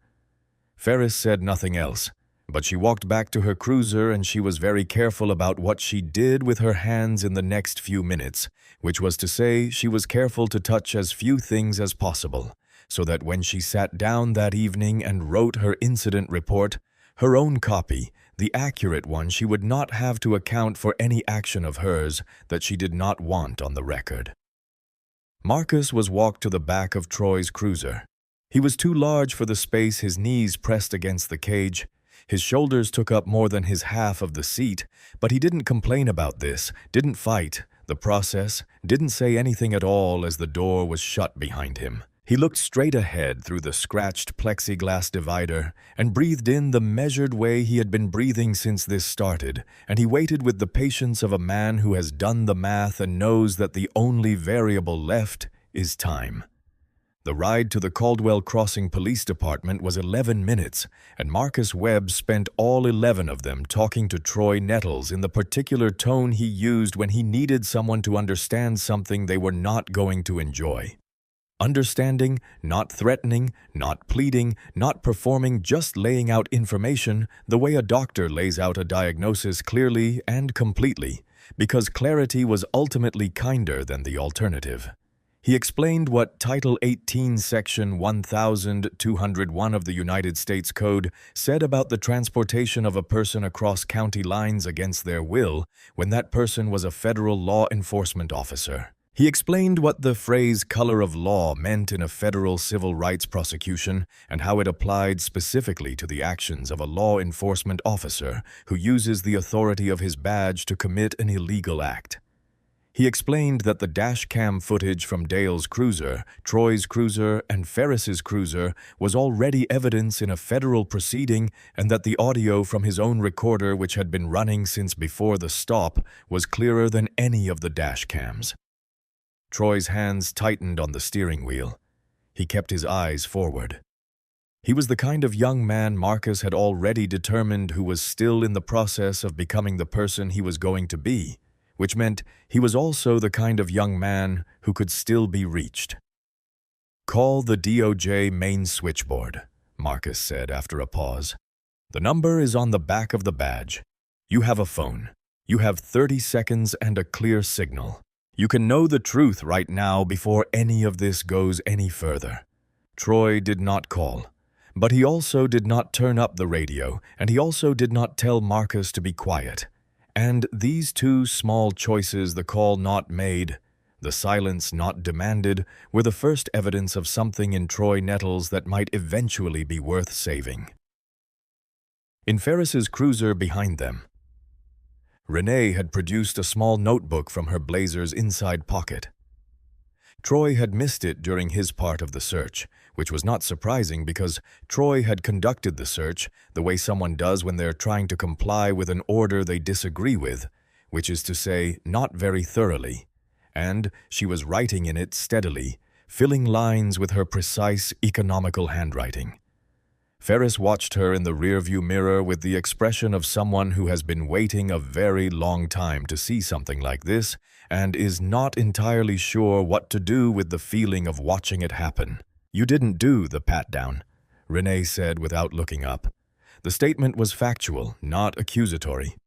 Ferris said nothing else, but she walked back to her cruiser and she was very careful about what she did with her hands in the next few minutes, which was to say she was careful to touch as few things as possible, so that when she sat down that evening and wrote her incident report, her own copy, the accurate one, she would not have to account for any action of hers that she did not want on the record. Marcus was walked to the back of Troy's cruiser. He was too large for the space his knees pressed against the cage. His shoulders took up more than his half of the seat, but he didn't complain about this, didn't fight the process, didn't say anything at all as the door was shut behind him. He looked straight ahead through the scratched plexiglass divider and breathed in the measured way he had been breathing since this started, and he waited with the patience of a man who has done the math and knows that the only variable left is time. The ride to the Caldwell Crossing Police Department was 11 minutes, and Marcus Webb spent all 11 of them talking to Troy Nettles in the particular tone he used when he needed someone to understand something they were not going to enjoy. Understanding, not threatening, not pleading, not performing, just laying out information the way a doctor lays out a diagnosis clearly and completely, because clarity was ultimately kinder than the alternative. He explained what Title 18, Section 1201 of the United States Code said about the transportation of a person across county lines against their will when that person was a federal law enforcement officer. He explained what the phrase color of law meant in a federal civil rights prosecution and how it applied specifically to the actions of a law enforcement officer who uses the authority of his badge to commit an illegal act. He explained that the dash cam footage from Dale's cruiser, Troy's cruiser, and Ferris's cruiser was already evidence in a federal proceeding and that the audio from his own recorder, which had been running since before the stop, was clearer than any of the dash cams. Troy's hands tightened on the steering wheel. He kept his eyes forward. He was the kind of young man Marcus had already determined who was still in the process of becoming the person he was going to be, which meant he was also the kind of young man who could still be reached. "Call the DOJ main switchboard," Marcus said after a pause. "The number is on the back of the badge. You have a phone. You have 30 seconds and a clear signal. You can know the truth right now before any of this goes any further." Troy did not call, but he also did not turn up the radio, and he also did not tell Marcus to be quiet. And these two small choices, the call not made, the silence not demanded, were the first evidence of something in Troy Nettles that might eventually be worth saving. In Ferris's cruiser behind them, Renee had produced a small notebook from her blazer's inside pocket. Troy had missed it during his part of the search, which was not surprising because Troy had conducted the search the way someone does when they're trying to comply with an order they disagree with, which is to say, not very thoroughly, and she was writing in it steadily, filling lines with her precise, economical handwriting. Ferris watched her in the rearview mirror with the expression of someone who has been waiting a very long time to see something like this and is not entirely sure what to do with the feeling of watching it happen. "You didn't do the pat-down," Renee said without looking up. The statement was factual, not accusatory.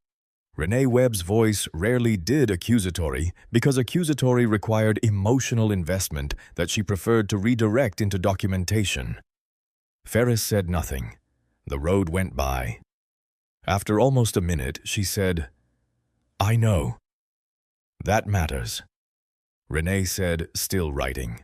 Renee Webb's voice rarely did accusatory because accusatory required emotional investment that she preferred to redirect into documentation. Ferris said nothing. The road went by. After almost a minute, she said, "I know." "That matters," Renee said, still writing.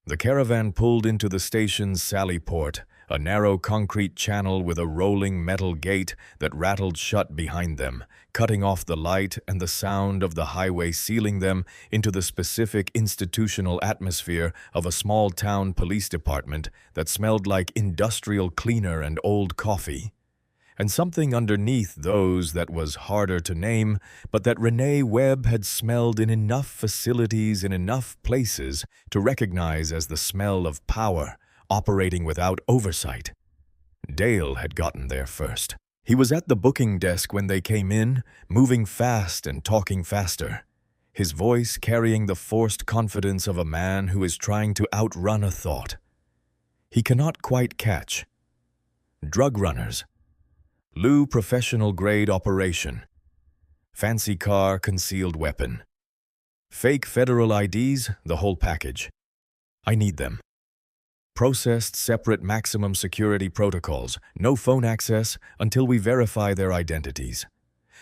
The caravan pulled into the station's Sally Port, a narrow concrete channel with a rolling metal gate that rattled shut behind them, cutting off the light and the sound of the highway, sealing them into the specific institutional atmosphere of a small-town police department that smelled like industrial cleaner and old coffee. And something underneath those that was harder to name, but that Renee Webb had smelled in enough facilities in enough places to recognize as the smell of power, operating without oversight. Dale had gotten there first. He was at the booking desk when they came in, moving fast and talking faster, his voice carrying the forced confidence of a man who is trying to outrun a thought. He cannot quite catch. Drug runners. Lou professional-grade operation. Fancy car, concealed weapon. Fake federal IDs, the whole package. I need them. Processed separate maximum security protocols, no phone access until we verify their identities.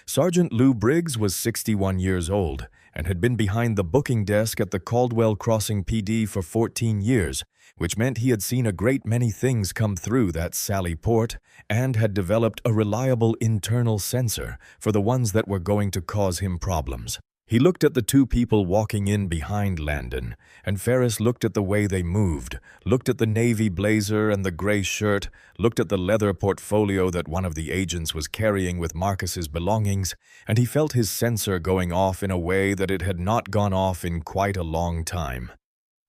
Sergeant Lou Briggs was 61 years old and had been behind the booking desk at the Caldwell Crossing PD for 14 years, which meant he had seen a great many things come through that Sally Port and had developed a reliable internal sensor for the ones that were going to cause him problems. He looked at the two people walking in behind Landon, and Ferris looked at the way they moved, looked at the navy blazer and the gray shirt, looked at the leather portfolio that one of the agents was carrying with Marcus's belongings, and he felt his sensor going off in a way that it had not gone off in quite a long time.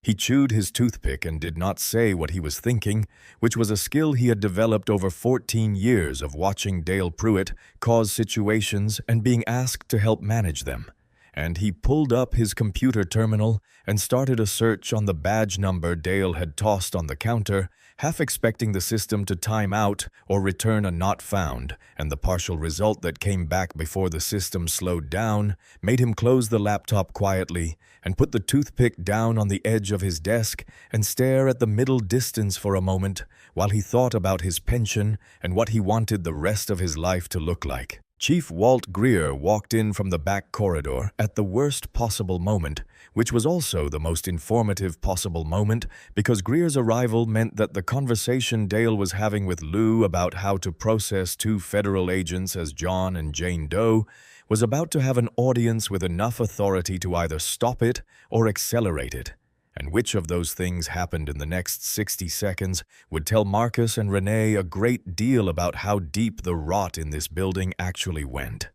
He chewed his toothpick and did not say what he was thinking, which was a skill he had developed over 14 years of watching Dale Pruitt cause situations and being asked to help manage them. And he pulled up his computer terminal and started a search on the badge number Dale had tossed on the counter, half expecting the system to time out or return a not found, and the partial result that came back before the system slowed down made him close the laptop quietly and put the toothpick down on the edge of his desk and stare at the middle distance for a moment while he thought about his pension and what he wanted the rest of his life to look like. Chief Walt Greer walked in from the back corridor at the worst possible moment, which was also the most informative possible moment because Greer's arrival meant that the conversation Dale was having with Lou about how to process two federal agents as John and Jane Doe was about to have an audience with enough authority to either stop it or accelerate it. And which of those things happened in the next 60 seconds would tell Marcus and Renee a great deal about how deep the rot in this building actually went.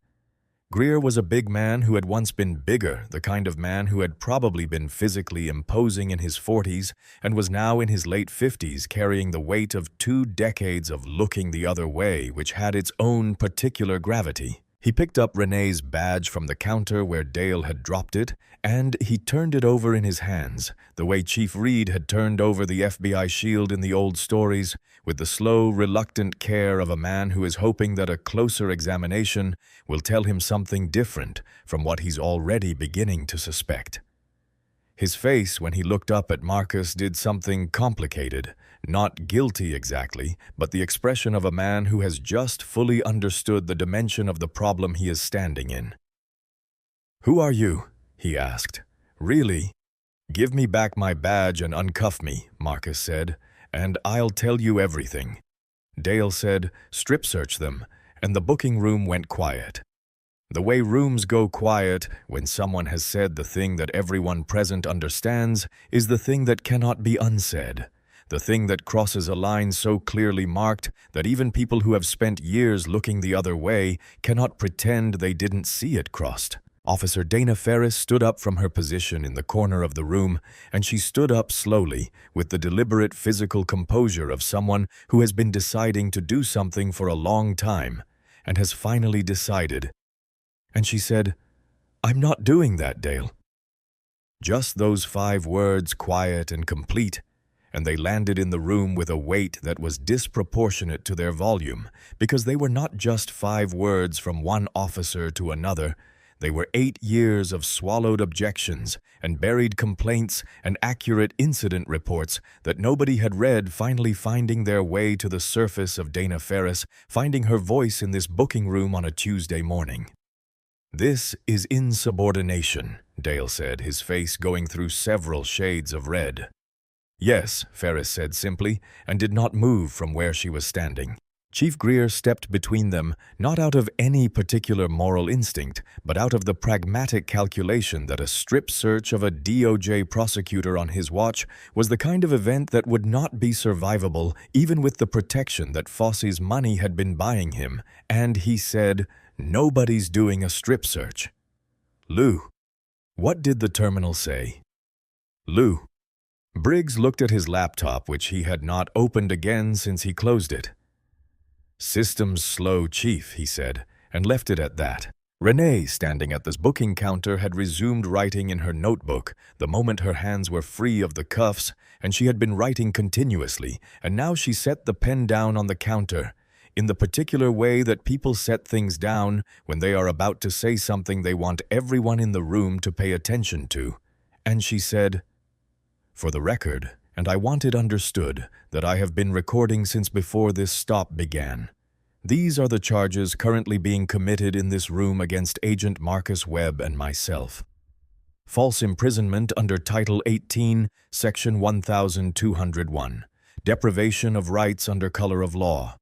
Greer was a big man who had once been bigger, the kind of man who had probably been physically imposing in his 40s and was now in his late 50s carrying the weight of 2 decades of looking the other way, which had its own particular gravity. He picked up Renee's badge from the counter where Dale had dropped it, and he turned it over in his hands, the way Chief Reed had turned over the FBI shield in the old stories, with the slow, reluctant care of a man who is hoping that a closer examination will tell him something different from what he's already beginning to suspect. His face, when he looked up at Marcus, did something complicated, not guilty exactly, but the expression of a man who has just fully understood the dimension of the problem he is standing in. "Who are you?" he asked. "Really? Give me back my badge and uncuff me," Marcus said, "and I'll tell you everything." Dale said, "Strip search them," and the booking room went quiet. The way rooms go quiet when someone has said the thing that everyone present understands is the thing that cannot be unsaid. The thing that crosses a line so clearly marked that even people who have spent years looking the other way cannot pretend they didn't see it crossed. Officer Dana Ferris stood up from her position in the corner of the room, and she stood up slowly with the deliberate physical composure of someone who has been deciding to do something for a long time and has finally decided. And she said, "I'm not doing that, Dale." Just those 5 words, quiet and complete, and they landed in the room with a weight that was disproportionate to their volume, because they were not just 5 words from one officer to another. They were 8 years of swallowed objections and buried complaints and accurate incident reports that nobody had read finally finding their way to the surface of Dana Ferris, finding her voice in this booking room on a Tuesday morning. "This is insubordination," Dale said, his face going through several shades of red. "Yes," Ferris said simply, and did not move from where she was standing. Chief Greer stepped between them, not out of any particular moral instinct, but out of the pragmatic calculation that a strip search of a DOJ prosecutor on his watch was the kind of event that would not be survivable even with the protection that Fosse's money had been buying him, and he said, "Nobody's doing a strip search." "Lou." "What did the terminal say?" "Lou." Briggs looked at his laptop, which he had not opened again since he closed it. "System's slow, Chief," he said, and left it at that. Renee, standing at the booking counter, had resumed writing in her notebook the moment her hands were free of the cuffs, and she had been writing continuously, and now she set the pen down on the counter, in the particular way that people set things down when they are about to say something they want everyone in the room to pay attention to. And she said, "For the record, and I want it understood, that I have been recording since before this stop began. These are the charges currently being committed in this room against Agent Marcus Webb and myself. False imprisonment under Title 18, Section 1201. Deprivation of rights under color of law.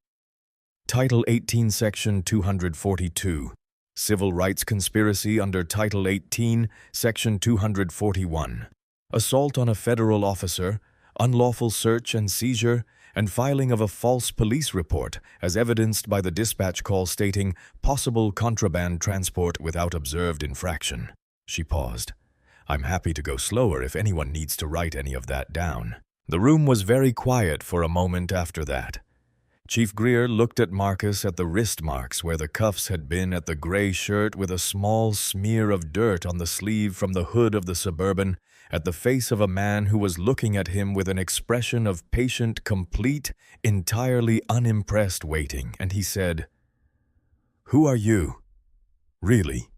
Title 18, Section 242. Civil rights conspiracy under Title 18, Section 241. Assault on a federal officer, unlawful search and seizure, and filing of a false police report as evidenced by the dispatch call stating possible contraband transport without observed infraction." She paused. "I'm happy to go slower if anyone needs to write any of that down." The room was very quiet for a moment after that. Chief Greer looked at Marcus at the wrist marks where the cuffs had been at the gray shirt with a small smear of dirt on the sleeve from the hood of the Suburban, at the face of a man who was looking at him with an expression of patient, complete, entirely unimpressed waiting, and he said, "Who are you? Really?"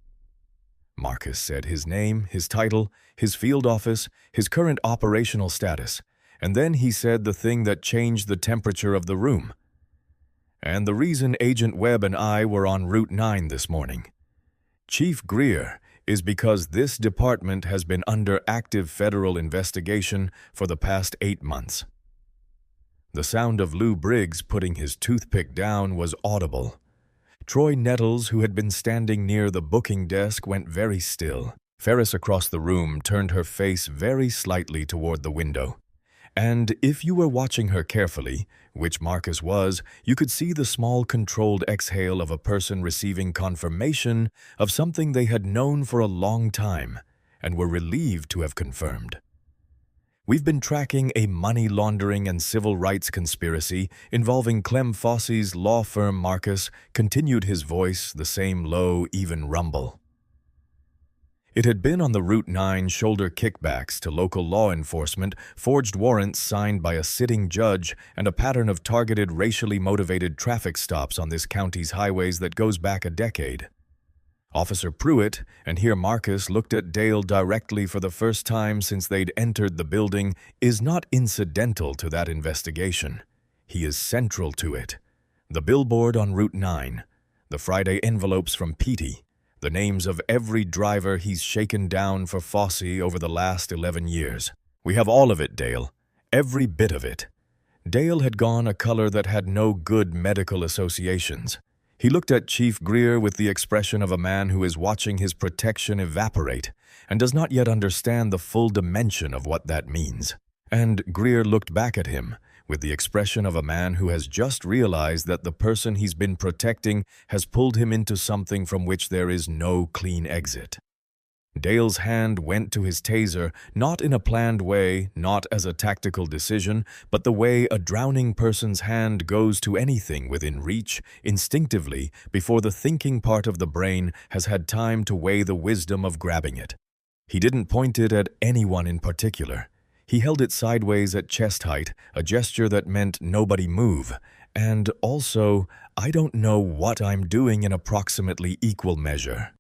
Marcus said his name, his title, his field office, his current operational status, and then he said the thing that changed the temperature of the room. "And the reason Agent Webb and I were on Route 9 this morning. Chief Greer, is because this department has been under active federal investigation for the past 8 months." The sound of Lou Briggs putting his toothpick down was audible. Troy Nettles, who had been standing near the booking desk, went very still. Ferris across the room turned her face very slightly toward the window. And if you were watching her carefully, which Marcus was, you could see the small controlled exhale of a person receiving confirmation of something they had known for a long time and were relieved to have confirmed. "We've been tracking a money laundering and civil rights conspiracy involving Clem Fosse's law firm." Marcus continued, his voice the same low, even rumble. It had been on the Route 9 shoulder kickbacks to local law enforcement, forged warrants signed by a sitting judge, and a pattern of targeted racially motivated traffic stops on this county's highways that goes back a decade. Officer Pruitt, and here Marcus looked at Dale directly for the first time since they'd entered the building, is not incidental to that investigation. He is central to it. The billboard on Route 9, the Friday envelopes from Petey, the names of every driver he's shaken down for Fosse over the last 11 years. We have all of it, Dale. Every bit of it. Dale had gone a color that had no good medical associations. He looked at Chief Greer with the expression of a man who is watching his protection evaporate and does not yet understand the full dimension of what that means. And Greer looked back at him with the expression of a man who has just realized that the person he's been protecting has pulled him into something from which there is no clean exit. Dale's hand went to his taser, not in a planned way, not as a tactical decision, but the way a drowning person's hand goes to anything within reach, instinctively, before the thinking part of the brain has had time to weigh the wisdom of grabbing it. He didn't point it at anyone in particular. He held it sideways at chest height, a gesture that meant nobody move, and also, I don't know what I'm doing in approximately equal measure.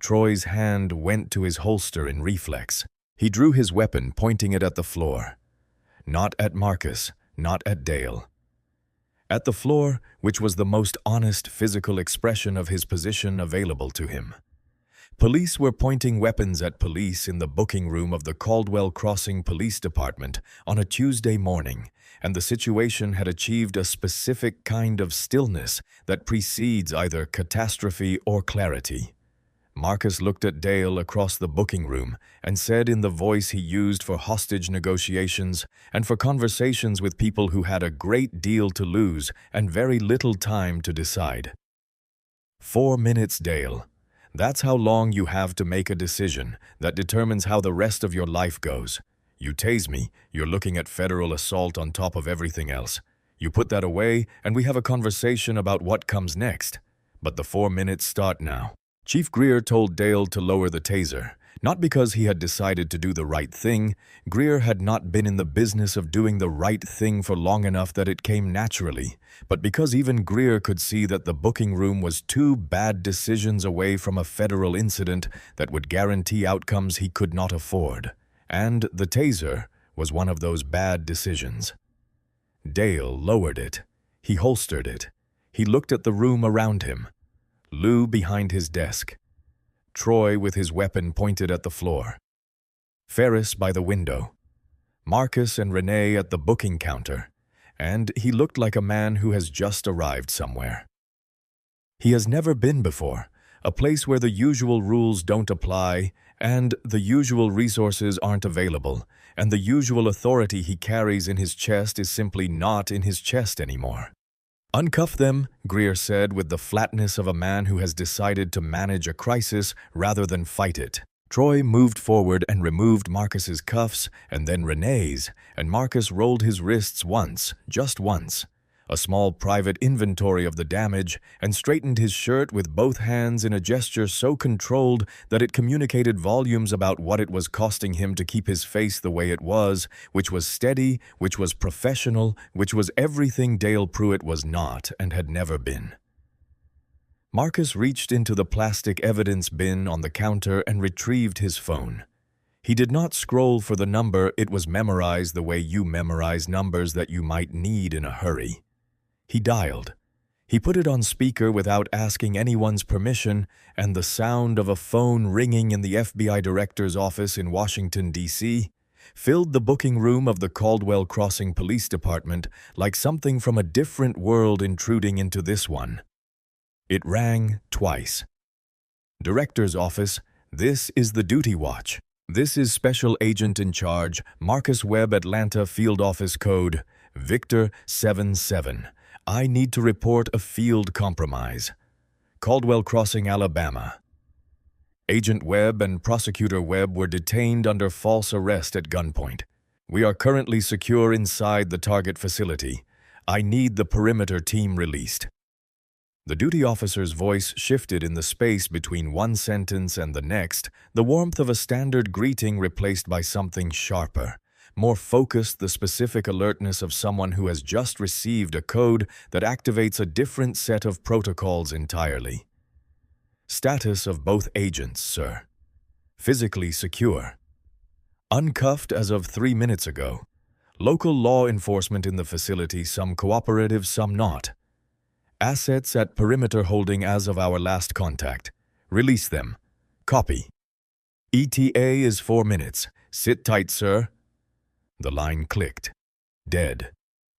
Troy's hand went to his holster in reflex. He drew his weapon, pointing it at the floor. Not at Marcus, not at Dale. At the floor, which was the most honest physical expression of his position available to him. Police were pointing weapons at police in the booking room of the Caldwell Crossing Police Department on a Tuesday morning, and the situation had achieved a specific kind of stillness that precedes either catastrophe or clarity. Marcus looked at Dale across the booking room and said in the voice he used for hostage negotiations and for conversations with people who had a great deal to lose and very little time to decide. 4 minutes, Dale. That's how long you have to make a decision that determines how the rest of your life goes. You tase me, you're looking at federal assault on top of everything else. You put that away and we have a conversation about what comes next. But the 4 minutes start now. Chief Greer told Dale to lower the taser, not because he had decided to do the right thing. Greer had not been in the business of doing the right thing for long enough that it came naturally, but because even Greer could see that the booking room was 2 bad decisions away from a federal incident that would guarantee outcomes he could not afford. And the taser was one of those bad decisions. Dale lowered it. He holstered it. He looked at the room around him. Lou behind his desk. Troy with his weapon pointed at the floor. Ferris by the window. Marcus and Renee at the booking counter. And he looked like a man who has just arrived somewhere. He has never been before, a place where the usual rules don't apply, and the usual resources aren't available, and the usual authority he carries in his chest is simply not in his chest anymore. Uncuff them, Greer said with the flatness of a man who has decided to manage a crisis rather than fight it. Troy moved forward and removed Marcus's cuffs and then Renee's, and Marcus rolled his wrists once, just once, a small private inventory of the damage, and straightened his shirt with both hands in a gesture so controlled that it communicated volumes about what it was costing him to keep his face the way it was, which was steady, which was professional, which was everything Dale Pruitt was not and had never been. Marcus reached into the plastic evidence bin on the counter and retrieved his phone. He did not scroll for the number, it was memorized the way you memorize numbers that you might need in a hurry. He dialed. He put it on speaker without asking anyone's permission, and the sound of a phone ringing in the FBI director's office in Washington, D.C., filled the booking room of the Caldwell Crossing Police Department like something from a different world intruding into this one. It rang twice. Director's office, this is the duty watch. This is Special Agent in Charge, Marcus Webb, Atlanta Field Office Code, Victor 77. I need to report a field compromise. Caldwell Crossing, Alabama. Agent Webb and Prosecutor Webb were detained under false arrest at gunpoint. We are currently secure inside the target facility. I need the perimeter team released. The duty officer's voice shifted in the space between one sentence and the next, the warmth of a standard greeting replaced by something sharper. More focused, the specific alertness of someone who has just received a code that activates a different set of protocols entirely. Status of both agents, sir. Physically secure. Uncuffed as of 3 minutes ago. Local law enforcement in the facility, some cooperative, some not. Assets at perimeter holding as of our last contact. Release them. Copy. ETA is 4 minutes. Sit tight, sir. The line clicked. Dead.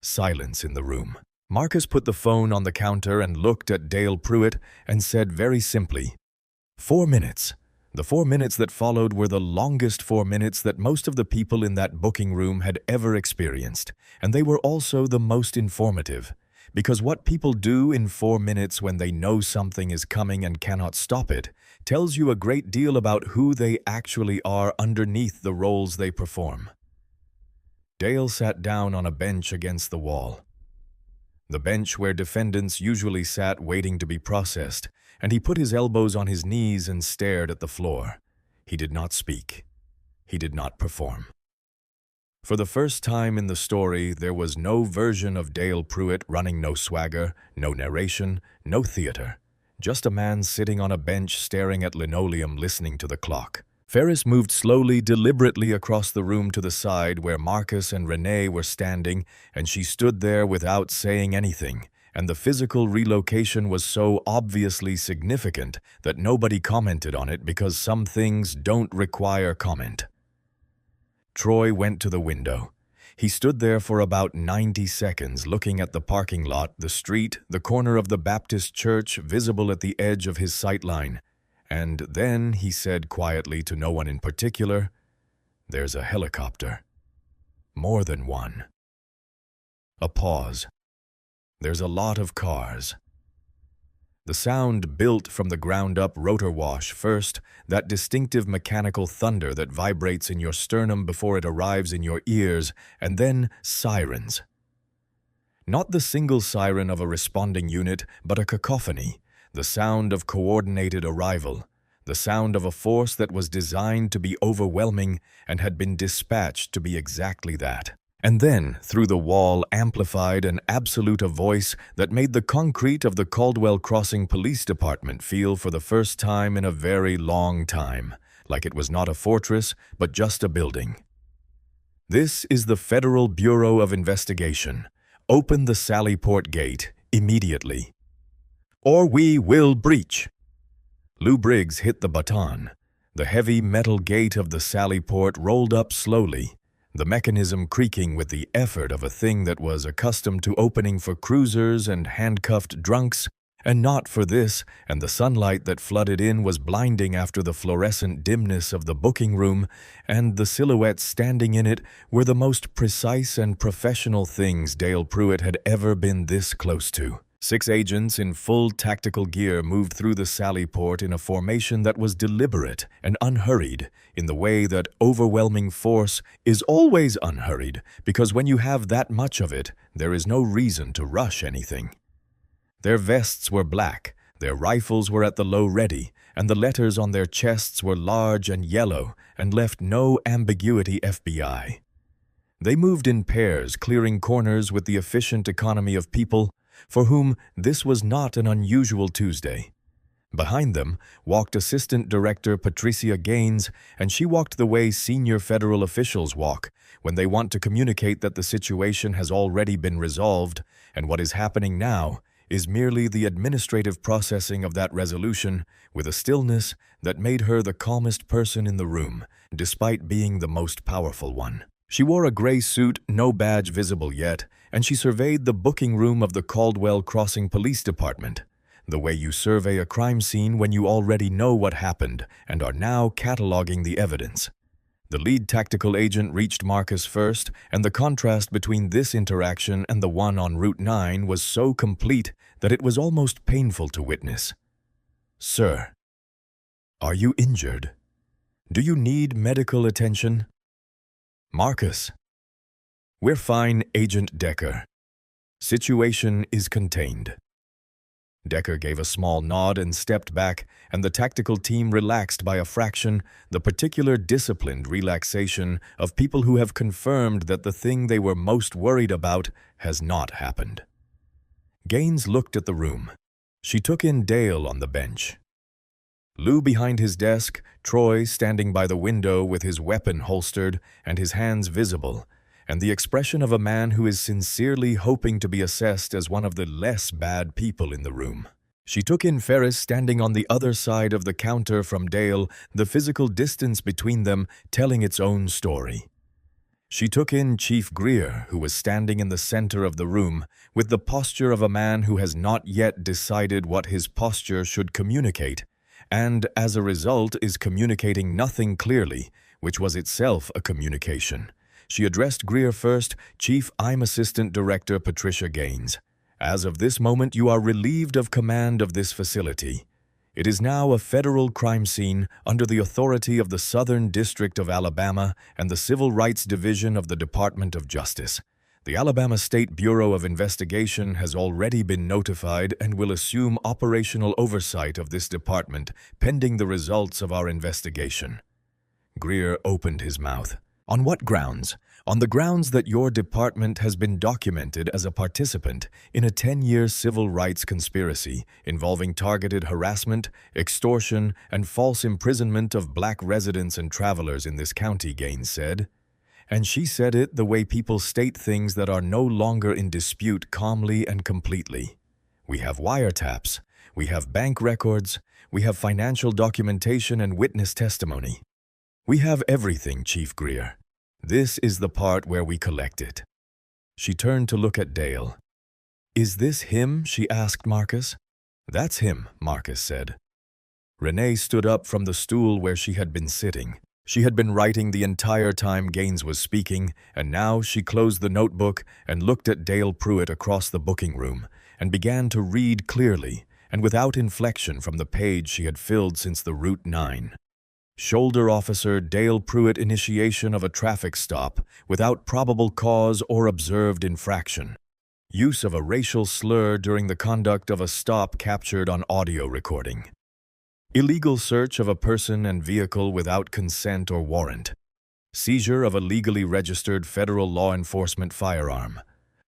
Silence in the room. Marcus put the phone on the counter and looked at Dale Pruitt and said very simply, 4 minutes. The 4 minutes that followed were the longest 4 minutes that most of the people in that booking room had ever experienced, and they were also the most informative. Because what people do in 4 minutes when they know something is coming and cannot stop it tells you a great deal about who they actually are underneath the roles they perform. Dale sat down on a bench against the wall. The bench where defendants usually sat waiting to be processed, and he put his elbows on his knees and stared at the floor. He did not speak. He did not perform. For the first time in the story, there was no version of Dale Pruitt running no swagger, no narration, no theater. Just a man sitting on a bench staring at linoleum listening to the clock. Ferris moved slowly, deliberately across the room to the side where Marcus and Renee were standing, and she stood there without saying anything, and the physical relocation was so obviously significant that nobody commented on it because some things don't require comment. Troy went to the window. He stood there for about 90 seconds looking at the parking lot, the street, the corner of the Baptist church visible at the edge of his sightline. And then he said quietly to no one in particular, "There's a helicopter. More than one." A pause. "There's a lot of cars." The sound built from the ground-up rotor wash first, that distinctive mechanical thunder that vibrates in your sternum before it arrives in your ears, and then sirens. Not the single siren of a responding unit, but a cacophony, the sound of coordinated arrival, the sound of a force that was designed to be overwhelming and had been dispatched to be exactly that. And then, through the wall, amplified and absolute a voice that made the concrete of the Caldwell Crossing Police Department feel for the first time in a very long time, like it was not a fortress, but just a building. "This is the Federal Bureau of Investigation. Open the Sallyport gate immediately, or we will breach." Lou Briggs hit the baton. The heavy metal gate of the Sallyport rolled up slowly, the mechanism creaking with the effort of a thing that was accustomed to opening for cruisers and handcuffed drunks, and not for this, and the sunlight that flooded in was blinding after the fluorescent dimness of the booking room, and the silhouettes standing in it were the most precise and professional things Dale Pruitt had ever been this close to. 6 agents in full tactical gear moved through the Sallyport in a formation that was deliberate and unhurried, in the way that overwhelming force is always unhurried, because when you have that much of it, there is no reason to rush anything. Their vests were black, their rifles were at the low ready, and the letters on their chests were large and yellow and left no ambiguity FBI. They moved in pairs, clearing corners with the efficient economy of people for whom this was not an unusual Tuesday. Behind them walked Assistant Director Patricia Gaines, and she walked the way senior federal officials walk when they want to communicate that the situation has already been resolved, and what is happening now is merely the administrative processing of that resolution with a stillness that made her the calmest person in the room, despite being the most powerful one. She wore a gray suit, no badge visible yet, and she surveyed the booking room of the Caldwell Crossing Police Department, the way you survey a crime scene when you already know what happened and are now cataloging the evidence. The lead tactical agent reached Marcus first, and the contrast between this interaction and the one on Route 9 was so complete that it was almost painful to witness. "Sir, are you injured? Do you need medical attention?" "Marcus." "We're fine, Agent Decker. Situation is contained." Decker gave a small nod and stepped back, and the tactical team relaxed by a fraction, the particular disciplined relaxation of people who have confirmed that the thing they were most worried about has not happened. Gaines looked at the room. She took in Dale on the bench. Lou behind his desk, Troy standing by the window with his weapon holstered and his hands visible, and the expression of a man who is sincerely hoping to be assessed as one of the less bad people in the room. She took in Ferris standing on the other side of the counter from Dale, the physical distance between them telling its own story. She took in Chief Greer, who was standing in the center of the room, with the posture of a man who has not yet decided what his posture should communicate, and as a result is communicating nothing clearly, which was itself a communication. She addressed Greer first. "Chief, I'm Assistant Director Patricia Gaines. As of this moment, you are relieved of command of this facility. It is now a federal crime scene under the authority of the Southern District of Alabama and the Civil Rights Division of the Department of Justice. The Alabama State Bureau of Investigation has already been notified and will assume operational oversight of this department pending the results of our investigation." Greer opened his mouth. "On what grounds?" "On the grounds that your department has been documented as a participant in a 10-year civil rights conspiracy involving targeted harassment, extortion, and false imprisonment of black residents and travelers in this county," Gaines said. And she said it the way people state things that are no longer in dispute, calmly and completely. "We have wiretaps, we have bank records, we have financial documentation and witness testimony. We have everything, Chief Greer. This is the part where we collect it." She turned to look at Dale. "Is this him?" she asked Marcus. "That's him," Marcus said. Renee stood up from the stool where she had been sitting. She had been writing the entire time Gaines was speaking, and now she closed the notebook and looked at Dale Pruitt across the booking room and began to read clearly and without inflection from the page she had filled since the Route 9. "Shoulder Officer Dale Pruitt, initiation of a traffic stop without probable cause or observed infraction. Use of a racial slur during the conduct of a stop captured on audio recording. Illegal search of a person and vehicle without consent or warrant. Seizure of a legally registered federal law enforcement firearm.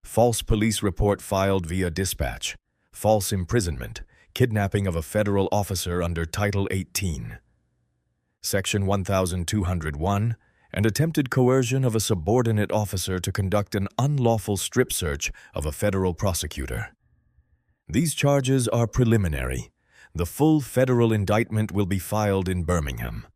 False police report filed via dispatch. False imprisonment. Kidnapping of a federal officer under Title 18. Section 1201, and attempted coercion of a subordinate officer to conduct an unlawful strip search of a federal prosecutor. These charges are preliminary. The full federal indictment will be filed in Birmingham."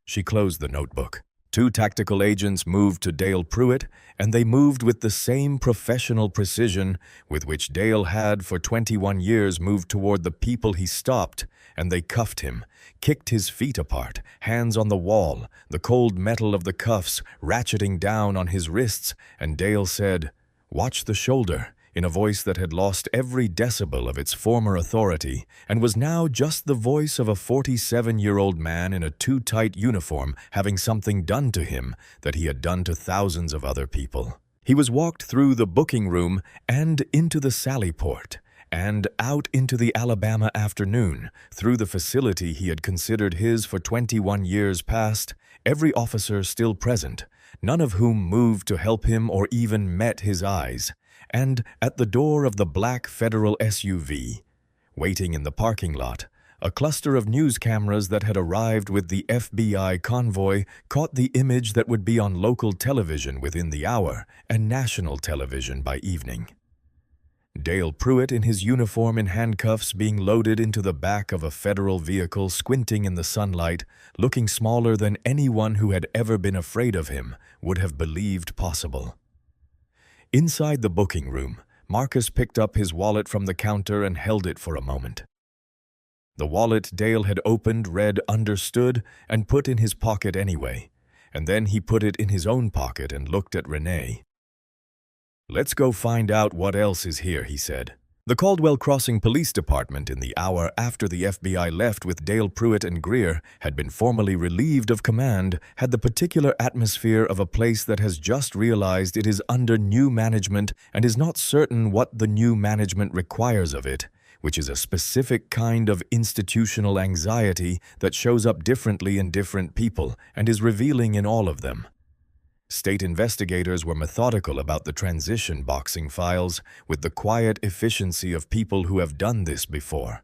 She closed the notebook. Two tactical agents moved to Dale Pruitt, and they moved with the same professional precision with which Dale had for 21 years moved toward the people he stopped, and they cuffed him, kicked his feet apart, hands on the wall, the cold metal of the cuffs ratcheting down on his wrists, and Dale said, "Watch the shoulder," in a voice that had lost every decibel of its former authority and was now just the voice of a 47-year-old man in a too-tight uniform having something done to him that he had done to thousands of other people. He was walked through the booking room and into the sally port, and out into the Alabama afternoon, through the facility he had considered his for 21 years past, every officer still present, none of whom moved to help him or even met his eyes, and at the door of the black federal SUV, waiting in the parking lot, a cluster of news cameras that had arrived with the FBI convoy caught the image that would be on local television within the hour and national television by evening. Dale Pruitt in his uniform and handcuffs being loaded into the back of a federal vehicle, squinting in the sunlight, looking smaller than anyone who had ever been afraid of him would have believed possible. Inside the booking room, Marcus picked up his wallet from the counter and held it for a moment. The wallet Dale had opened, read, understood, and put in his pocket anyway, and then he put it in his own pocket and looked at Renee. "Let's go find out what else is here," he said. The Caldwell Crossing Police Department, in the hour after the FBI left with Dale Pruitt and Greer, had been formally relieved of command, had the particular atmosphere of a place that has just realized it is under new management and is not certain what the new management requires of it, which is a specific kind of institutional anxiety that shows up differently in different people and is revealing in all of them. State investigators were methodical about the transition boxing files with the quiet efficiency of people who have done this before.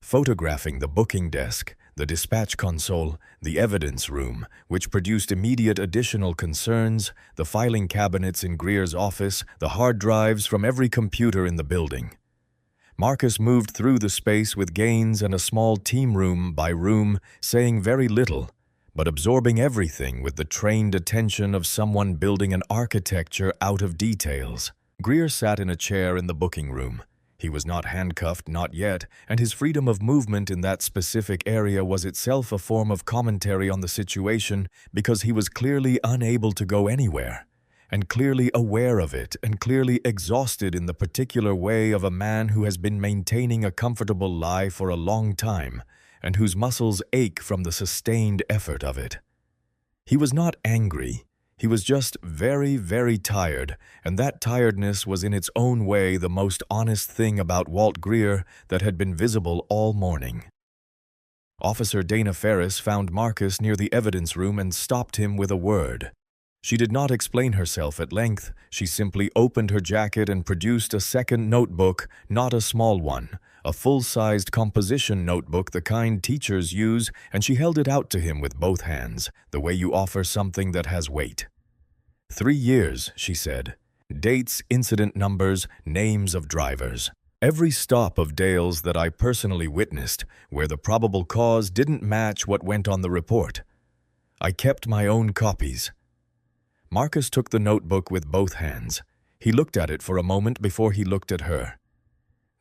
Photographing the booking desk, the dispatch console, the evidence room, which produced immediate additional concerns, the filing cabinets in Greer's office, the hard drives from every computer in the building. Marcus moved through the space with Gaines and a small team room by room, saying very little, but absorbing everything with the trained attention of someone building an architecture out of details. Greer sat in a chair in the booking room. He was not handcuffed, not yet, and his freedom of movement in that specific area was itself a form of commentary on the situation because he was clearly unable to go anywhere, and clearly aware of it, and clearly exhausted in the particular way of a man who has been maintaining a comfortable lie for a long time, and whose muscles ache from the sustained effort of it. He was not angry. He was just very, very tired, and that tiredness was in its own way the most honest thing about Walt Greer that had been visible all morning. Officer Dana Ferris found Marcus near the evidence room and stopped him with a word. She did not explain herself at length. She simply opened her jacket and produced a second notebook, not a small one, a full-sized composition notebook, the kind teachers use, and she held it out to him with both hands, the way you offer something that has weight. 3 years, she said. Dates, incident numbers, names of drivers. Every stop of Dale's that I personally witnessed, where the probable cause didn't match what went on the report. I kept my own copies. Marcus took the notebook with both hands. He looked at it for a moment before he looked at her.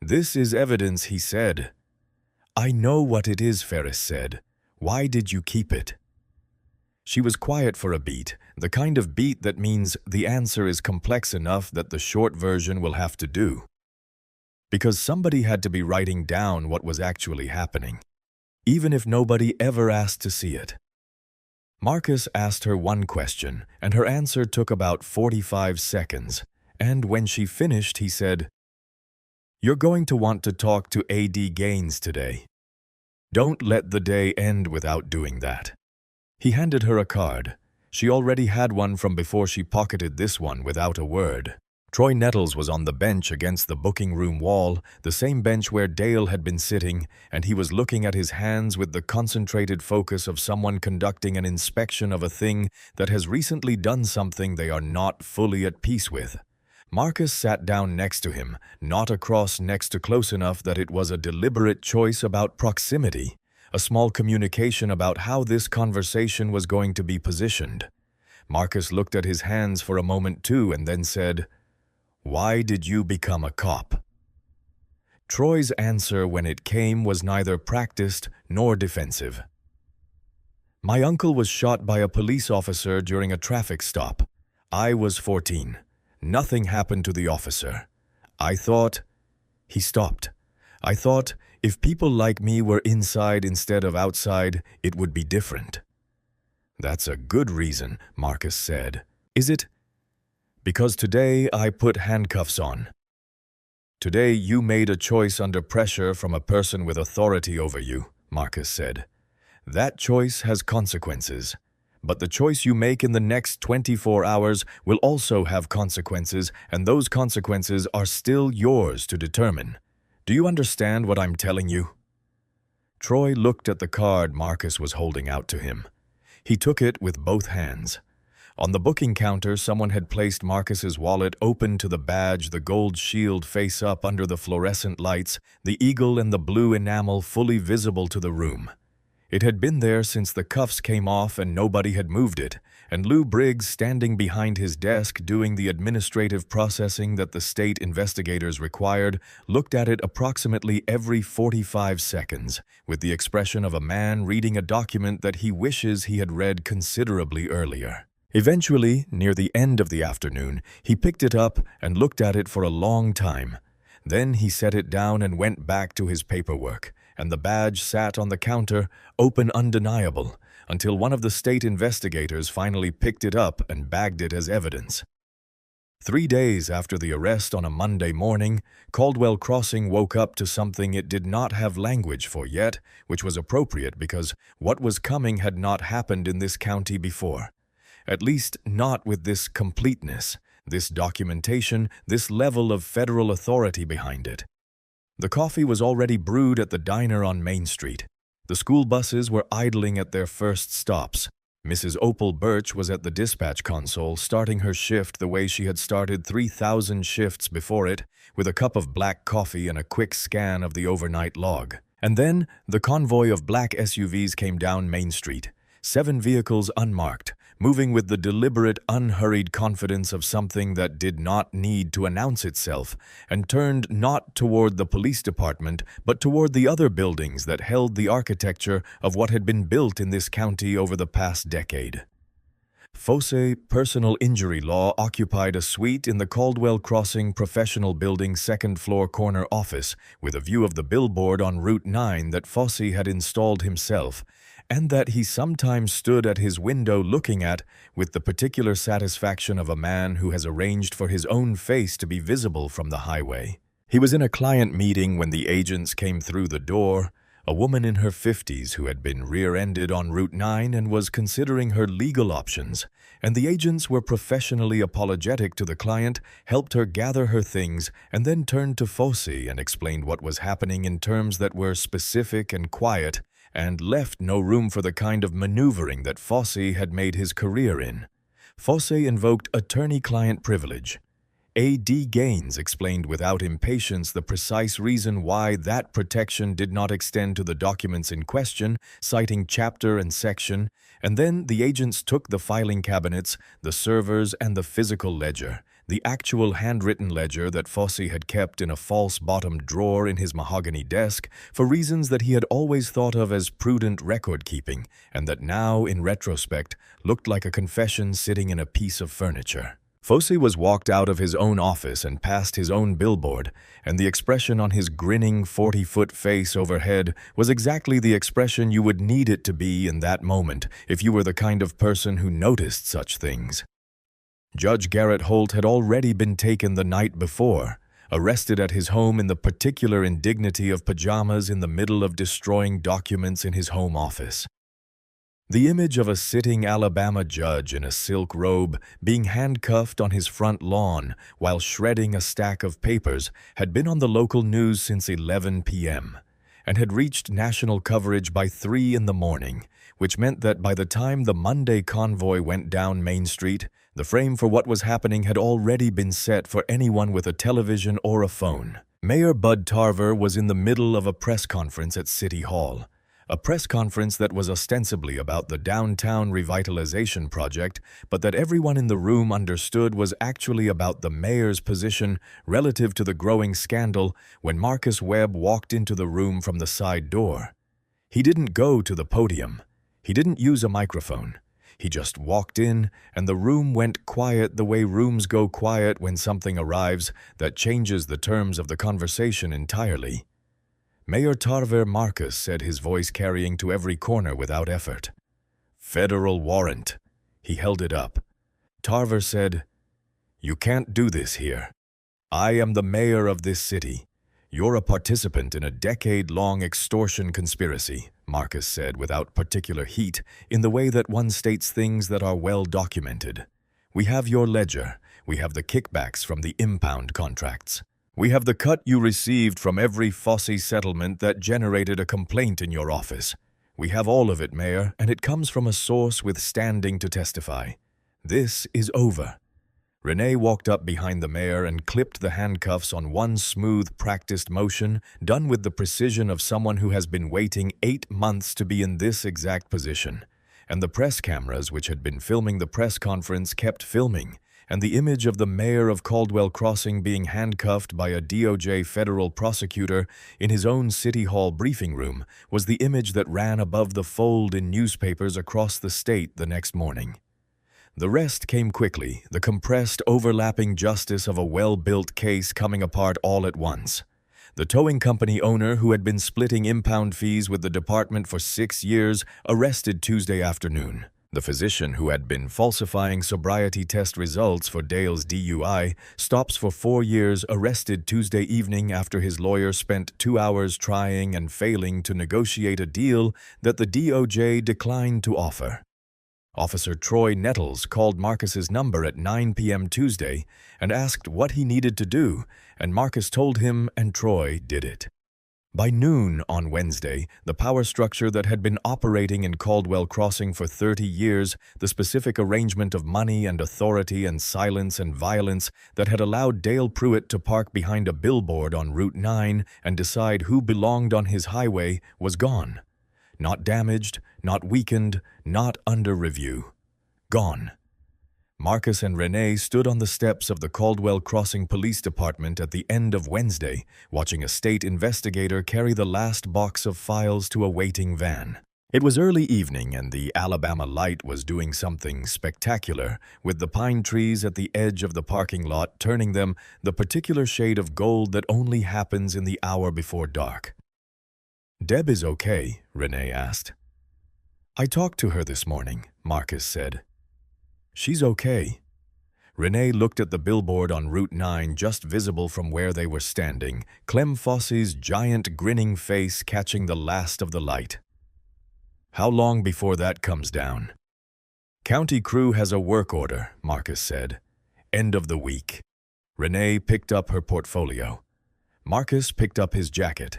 "This is evidence," he said. "I know what it is," Ferris said. "Why did you keep it?" She was quiet for a beat, the kind of beat that means the answer is complex enough that the short version will have to do. Because somebody had to be writing down what was actually happening, even if nobody ever asked to see it. Marcus asked her one question, and her answer took about 45 seconds, and when she finished, he said, "You're going to want to talk to A.D. Gaines today. Don't let the day end without doing that." He handed her a card. She already had one from before she pocketed this one without a word. Troy Nettles was on the bench against the booking room wall, the same bench where Dale had been sitting, and he was looking at his hands with the concentrated focus of someone conducting an inspection of a thing that has recently done something they are not fully at peace with. Marcus sat down next to him, not across next to close enough that it was a deliberate choice about proximity, a small communication about how this conversation was going to be positioned. Marcus looked at his hands for a moment too and then said, "Why did you become a cop?" Troy's answer when it came was neither practiced nor defensive. "My uncle was shot by a police officer during a traffic stop. I was 14. Nothing happened to the officer. I thought..." He stopped. "I thought if people like me were inside instead of outside, it would be different." "That's a good reason," Marcus said. "Is it?" "Because today I put handcuffs on. Today you made a choice under pressure from a person with authority over you," Marcus said. "That choice has consequences. But the choice you make in the next 24 hours will also have consequences, and those consequences are still yours to determine. Do you understand what I'm telling you?" Troy looked at the card Marcus was holding out to him. He took it with both hands. On the booking counter, someone had placed Marcus's wallet open to the badge, the gold shield face up under the fluorescent lights, the eagle and the blue enamel fully visible to the room. It had been there since the cuffs came off and nobody had moved it, and Lou Briggs, standing behind his desk doing the administrative processing that the state investigators required, looked at it approximately every 45 seconds, with the expression of a man reading a document that he wishes he had read considerably earlier. Eventually, near the end of the afternoon, he picked it up and looked at it for a long time. Then he set it down and went back to his paperwork, and the badge sat on the counter, open undeniable, until one of the state investigators finally picked it up and bagged it as evidence. 3 days after the arrest on a Monday morning, Caldwell Crossing woke up to something it did not have language for yet, which was appropriate because what was coming had not happened in this county before. At least not with this completeness, this documentation, this level of federal authority behind it. The coffee was already brewed at the diner on Main Street. The school buses were idling at their first stops. Mrs. Opal Birch was at the dispatch console, starting her shift the way she had started 3,000 shifts before it, with a cup of black coffee and a quick scan of the overnight log. And then the convoy of black SUVs came down Main Street. 7 vehicles unmarked, moving with the deliberate, unhurried confidence of something that did not need to announce itself, and turned not toward the police department, but toward the other buildings that held the architecture of what had been built in this county over the past decade. Fosse Personal Injury Law occupied a suite in the Caldwell Crossing Professional Building's second-floor corner office with a view of the billboard on Route 9 that Fosse had installed himself, and that he sometimes stood at his window looking at with the particular satisfaction of a man who has arranged for his own face to be visible from the highway. He was in a client meeting when the agents came through the door, a woman in her 50s who had been rear-ended on Route 9 and was considering her legal options, and the agents were professionally apologetic to the client, helped her gather her things, and then turned to Fosse and explained what was happening in terms that were specific and quiet, and left no room for the kind of maneuvering that Fosse had made his career in. Fosse invoked attorney-client privilege. A.D. Gaines explained without impatience the precise reason why that protection did not extend to the documents in question, citing chapter and section, and then the agents took the filing cabinets, the servers, and the physical ledger, the actual handwritten ledger that Fosse had kept in a false-bottomed drawer in his mahogany desk for reasons that he had always thought of as prudent record-keeping, and that now, in retrospect, looked like a confession sitting in a piece of furniture. Fosse was walked out of his own office and past his own billboard, and the expression on his grinning 40-foot face overhead was exactly the expression you would need it to be in that moment if you were the kind of person who noticed such things. Judge Garrett Holt had already been taken the night before, arrested at his home in the particular indignity of pajamas in the middle of destroying documents in his home office. The image of a sitting Alabama judge in a silk robe being handcuffed on his front lawn while shredding a stack of papers had been on the local news since 11 p.m. and had reached national coverage by 3 in the morning, which meant that by the time the Monday convoy went down Main Street, the frame for what was happening had already been set for anyone with a television or a phone. Mayor Bud Tarver was in the middle of a press conference at City Hall. A press conference that was ostensibly about the downtown revitalization project, but that everyone in the room understood was actually about the mayor's position relative to the growing scandal when Marcus Webb walked into the room from the side door. He didn't go to the podium. He didn't use a microphone. He just walked in, and the room went quiet the way rooms go quiet when something arrives that changes the terms of the conversation entirely. Mayor Tarver Marcus said, his voice carrying to every corner without effort. "Federal warrant." He held it up. Tarver said, "You can't do this here. I am the mayor of this city. You're a participant in a decade-long extortion conspiracy," Marcus said without particular heat, in the way that one states things that are well documented. "We have your ledger. We have the kickbacks from the impound contracts. We have the cut you received from every Fosse settlement that generated a complaint in your office. We have all of it, Mayor, and it comes from a source with standing to testify. This is over." Renee walked up behind the mayor and clipped the handcuffs on one smooth, practiced motion, done with the precision of someone who has been waiting 8 months to be in this exact position. And the press cameras which had been filming the press conference kept filming, and the image of the mayor of Caldwell Crossing being handcuffed by a DOJ federal prosecutor in his own City Hall briefing room was the image that ran above the fold in newspapers across the state the next morning. The rest came quickly, the compressed, overlapping justice of a well-built case coming apart all at once. The towing company owner, who had been splitting impound fees with the department for 6 years, arrested Tuesday afternoon. The physician who had been falsifying sobriety test results for Dale's DUI stops for 4 years, arrested Tuesday evening after his lawyer spent 2 hours trying and failing to negotiate a deal that the DOJ declined to offer. Officer Troy Nettles called Marcus's number at 9 p.m. Tuesday and asked what he needed to do, and Marcus told him, and Troy did it. By noon on Wednesday, the power structure that had been operating in Caldwell Crossing for 30 years, the specific arrangement of money and authority and silence and violence that had allowed Dale Pruitt to park behind a billboard on Route 9 and decide who belonged on his highway, was gone. Not damaged, not weakened, not under review. Gone. Marcus and Renee stood on the steps of the Caldwell Crossing Police Department at the end of Wednesday, watching a state investigator carry the last box of files to a waiting van. It was early evening and the Alabama light was doing something spectacular, with the pine trees at the edge of the parking lot turning them the particular shade of gold that only happens in the hour before dark. "Deb is okay," Renee asked. "I talked to her this morning," Marcus said. "She's okay." Renee looked at the billboard on Route 9 just visible from where they were standing, Clem Fossey's giant grinning face catching the last of the light. "How long before that comes down?" "County crew has a work order," Marcus said. "End of the week." Renee picked up her portfolio. Marcus picked up his jacket.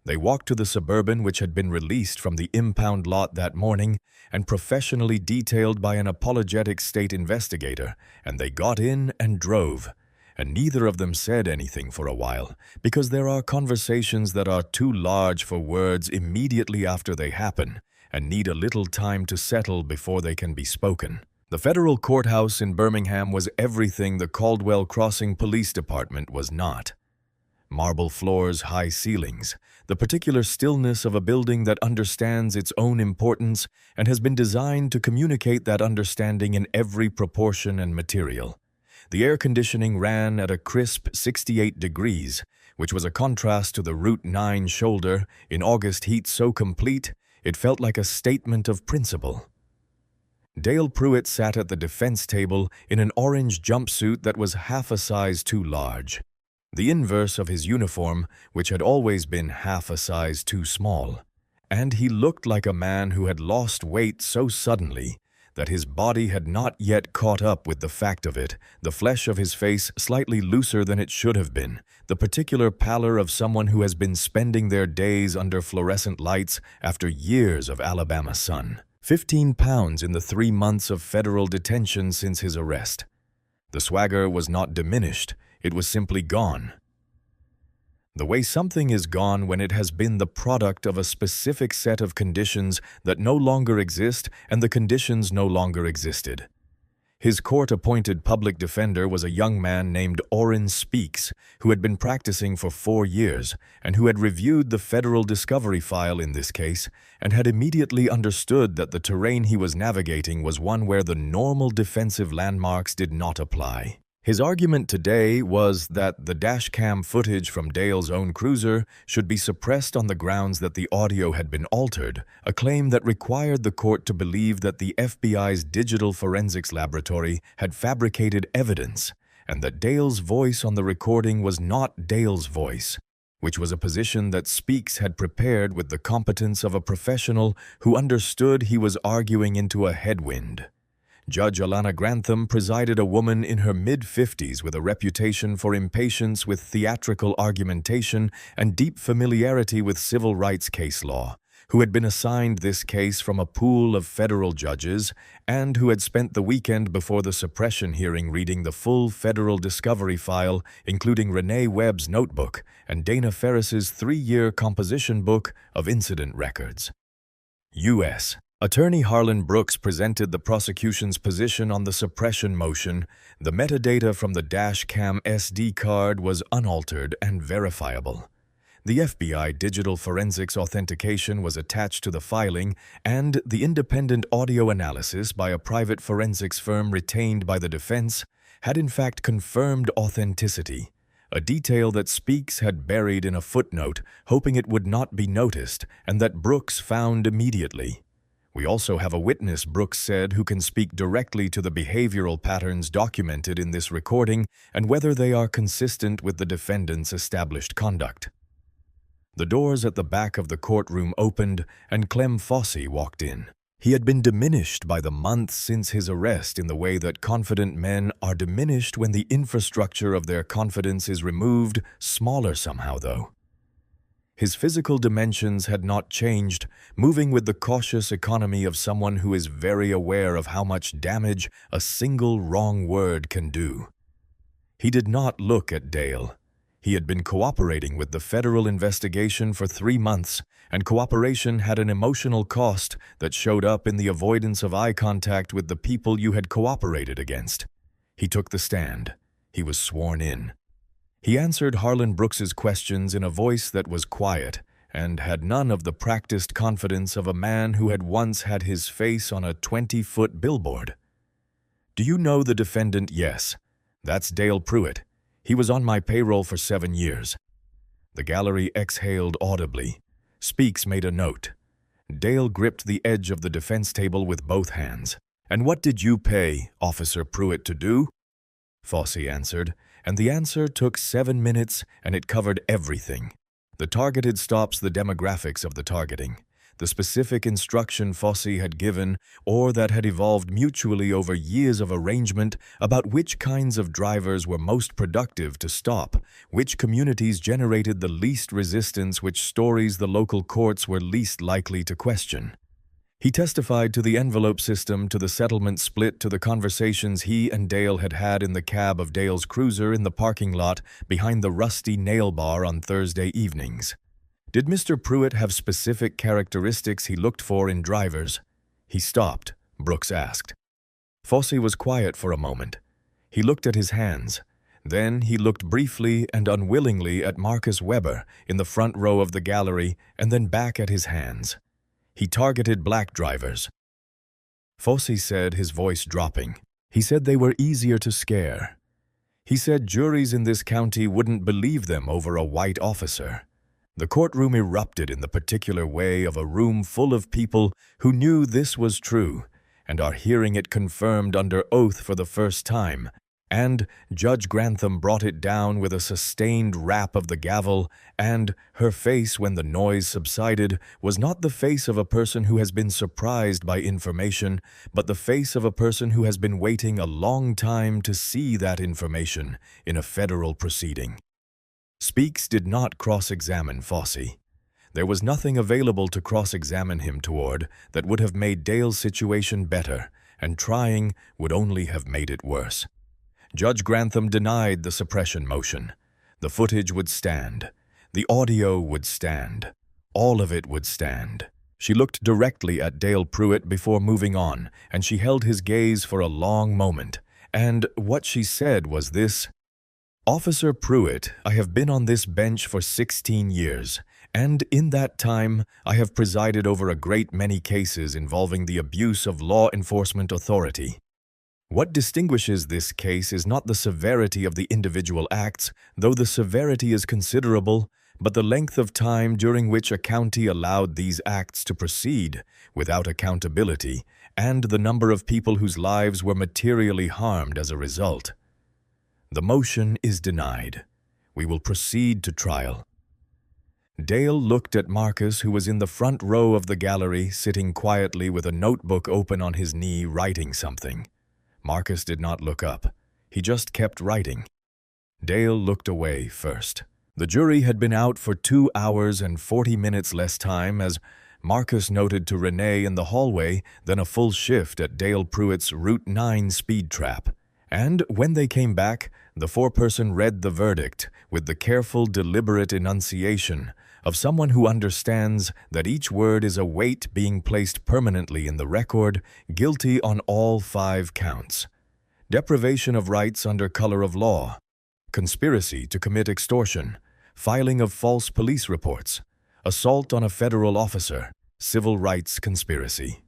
They walked to the Suburban, which had been released from the impound lot that morning and professionally detailed by an apologetic state investigator, and they got in and drove. And neither of them said anything for a while, because there are conversations that are too large for words immediately after they happen and need a little time to settle before they can be spoken. The federal courthouse in Birmingham was everything the Caldwell Crossing Police Department was not. Marble floors, high ceilings, the particular stillness of a building that understands its own importance and has been designed to communicate that understanding in every proportion and material. The air conditioning ran at a crisp 68 degrees, which was a contrast to the Route 9 shoulder in August heat so complete it felt like a statement of principle. Dale Pruitt sat at the defense table in an orange jumpsuit that was half a size too large. The inverse of his uniform, which had always been half a size too small. And he looked like a man who had lost weight so suddenly that his body had not yet caught up with the fact of it, the flesh of his face slightly looser than it should have been, the particular pallor of someone who has been spending their days under fluorescent lights after years of Alabama sun. 15 pounds in the 3 months of federal detention since his arrest. The swagger was not diminished. It was simply gone. The way something is gone when it has been the product of a specific set of conditions that no longer exist and the conditions no longer existed. His court-appointed public defender was a young man named Orrin Speaks, who had been practicing for 4 years and who had reviewed the federal discovery file in this case and had immediately understood that the terrain he was navigating was one where the normal defensive landmarks did not apply. His argument today was that the dashcam footage from Dale's own cruiser should be suppressed on the grounds that the audio had been altered, a claim that required the court to believe that the FBI's digital forensics laboratory had fabricated evidence and that Dale's voice on the recording was not Dale's voice, which was a position that Speaks had prepared with the competence of a professional who understood he was arguing into a headwind. Judge Alana Grantham presided, a woman in her mid-50s with a reputation for impatience with theatrical argumentation and deep familiarity with civil rights case law, who had been assigned this case from a pool of federal judges and who had spent the weekend before the suppression hearing reading the full federal discovery file, including Renee Webb's notebook and Dana Ferris's 3-year composition book of incident records. U.S. Attorney Harlan Brooks presented the prosecution's position on the suppression motion. The metadata from the dashcam SD card was unaltered and verifiable. The FBI digital forensics authentication was attached to the filing, and the independent audio analysis by a private forensics firm retained by the defense had in fact confirmed authenticity, a detail that Speaks had buried in a footnote, hoping it would not be noticed, and that Brooks found immediately. "We also have a witness," Brooks said, "who can speak directly to the behavioral patterns documented in this recording and whether they are consistent with the defendant's established conduct." The doors at the back of the courtroom opened and Clem Fossey walked in. He had been diminished by the months since his arrest in the way that confident men are diminished when the infrastructure of their confidence is removed, smaller somehow though. His physical dimensions had not changed, moving with the cautious economy of someone who is very aware of how much damage a single wrong word can do. He did not look at Dale. He had been cooperating with the federal investigation for 3 months, and cooperation had an emotional cost that showed up in the avoidance of eye contact with the people you had cooperated against. He took the stand. He was sworn in. He answered Harlan Brooks's questions in a voice that was quiet and had none of the practiced confidence of a man who had once had his face on a 20-foot billboard. "Do you know the defendant?" "Yes. That's Dale Pruitt. He was on my payroll for 7 years. The gallery exhaled audibly. Speaks made a note. Dale gripped the edge of the defense table with both hands. "And what did you pay Officer Pruitt to do?" Fossey answered, and the answer took 7 minutes, and it covered everything. The targeted stops, the demographics of the targeting, the specific instruction Fossey had given or that had evolved mutually over years of arrangement about which kinds of drivers were most productive to stop, which communities generated the least resistance, which stories the local courts were least likely to question. He testified to the envelope system, to the settlement split, to the conversations he and Dale had had in the cab of Dale's cruiser in the parking lot behind the rusty nail bar on Thursday evenings. Did Mr. Pruitt have specific characteristics he looked for in drivers? He stopped, Brooks asked. Fossey was quiet for a moment. He looked at his hands. Then he looked briefly and unwillingly at Marcus Weber in the front row of the gallery and then back at his hands. He targeted black drivers. Fossey said, his voice dropping. He said they were easier to scare. He said juries in this county wouldn't believe them over a white officer. The courtroom erupted in the particular way of a room full of people who knew this was true and are hearing it confirmed under oath for the first time. And Judge Grantham brought it down with a sustained rap of the gavel, and her face, when the noise subsided, was not the face of a person who has been surprised by information, but the face of a person who has been waiting a long time to see that information in a federal proceeding. Speaks did not cross-examine Fossey. There was nothing available to cross-examine him toward that would have made Dale's situation better, and trying would only have made it worse. Judge Grantham denied the suppression motion. The footage would stand. The audio would stand. All of it would stand. She looked directly at Dale Pruitt before moving on, and she held his gaze for a long moment. And what she said was this: "Officer Pruitt, I have been on this bench for 16 years, and in that time I have presided over a great many cases involving the abuse of law enforcement authority. What distinguishes this case is not the severity of the individual acts, though the severity is considerable, but the length of time during which a county allowed these acts to proceed without accountability, and the number of people whose lives were materially harmed as a result. The motion is denied. We will proceed to trial." Dale looked at Marcus, who was in the front row of the gallery, sitting quietly with a notebook open on his knee, writing something. Marcus did not look up. He just kept writing. Dale looked away first. The jury had been out for 2 hours and 40 minutes less time, as Marcus noted to Renee in the hallway, than a full shift at Dale Pruitt's Route 9 speed trap. And when they came back, the foreperson read the verdict with the careful, deliberate enunciation of someone who understands that each word is a weight being placed permanently in the record, guilty on all 5 counts. Deprivation of rights under color of law, conspiracy to commit extortion, filing of false police reports, assault on a federal officer, civil rights conspiracy.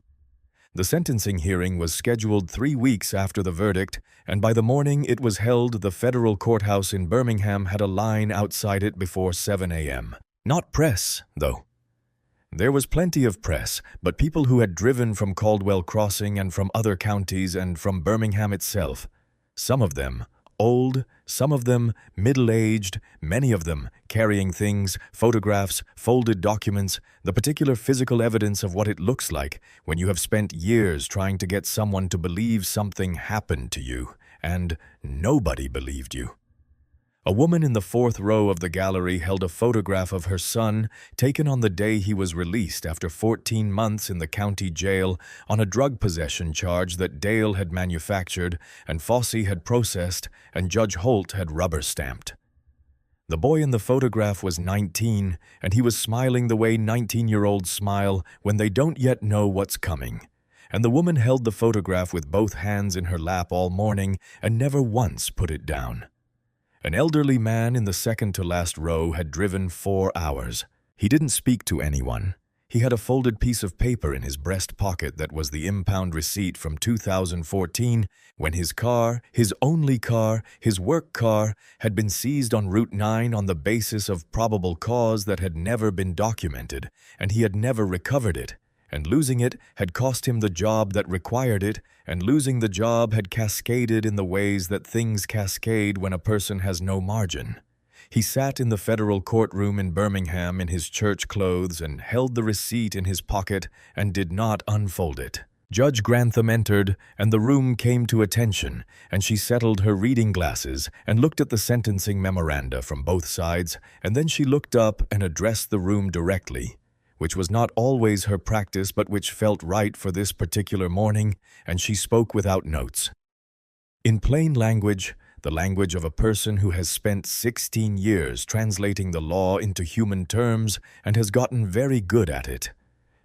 The sentencing hearing was scheduled 3 weeks after the verdict, and by the morning it was held, the federal courthouse in Birmingham had a line outside it before 7 a.m. Not press, though. There was plenty of press, but people who had driven from Caldwell Crossing and from other counties and from Birmingham itself. Some of them old, some of them middle-aged, many of them carrying things, photographs, folded documents, the particular physical evidence of what it looks like when you have spent years trying to get someone to believe something happened to you, and nobody believed you. A woman in the 4th row of the gallery held a photograph of her son taken on the day he was released after 14 months in the county jail on a drug possession charge that Dale had manufactured and Fossey had processed and Judge Holt had rubber-stamped. The boy in the photograph was 19, and he was smiling the way 19-year-olds smile when they don't yet know what's coming. And the woman held the photograph with both hands in her lap all morning and never once put it down. An elderly man in the second-to-last row had driven 4 hours. He didn't speak to anyone. He had a folded piece of paper in his breast pocket that was the impound receipt from 2014 when his car, his only car, his work car, had been seized on Route 9 on the basis of probable cause that had never been documented, and he had never recovered it. And losing it had cost him the job that required it, and losing the job had cascaded in the ways that things cascade when a person has no margin. He sat in the federal courtroom in Birmingham in his church clothes and held the receipt in his pocket and did not unfold it. Judge Grantham entered, and the room came to attention, and she settled her reading glasses and looked at the sentencing memoranda from both sides, and then she looked up and addressed the room directly, which was not always her practice but which felt right for this particular morning, and she spoke without notes. In plain language, the language of a person who has spent 16 years translating the law into human terms and has gotten very good at it.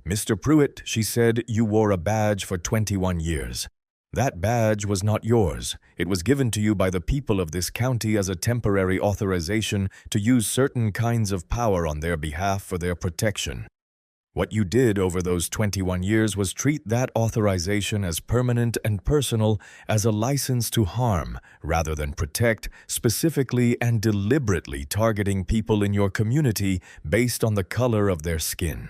"Mr. Pruitt," she said, "you wore a badge for 21 years. That badge was not yours. It was given to you by the people of this county as a temporary authorization to use certain kinds of power on their behalf for their protection. What you did over those 21 years was treat that authorization as permanent and personal as a license to harm rather than protect, specifically and deliberately targeting people in your community based on the color of their skin.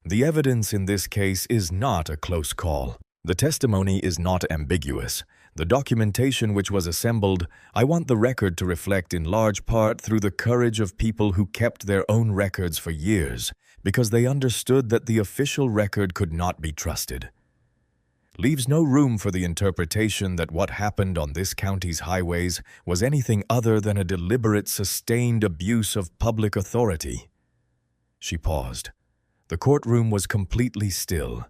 The evidence in this case is not a close call. The testimony is not ambiguous. The documentation which was assembled, I want the record to reflect in large part through the courage of people who kept their own records for years, because they understood that the official record could not be trusted. Leaves no room for the interpretation that what happened on this county's highways was anything other than a deliberate, sustained abuse of public authority." She paused. The courtroom was completely still.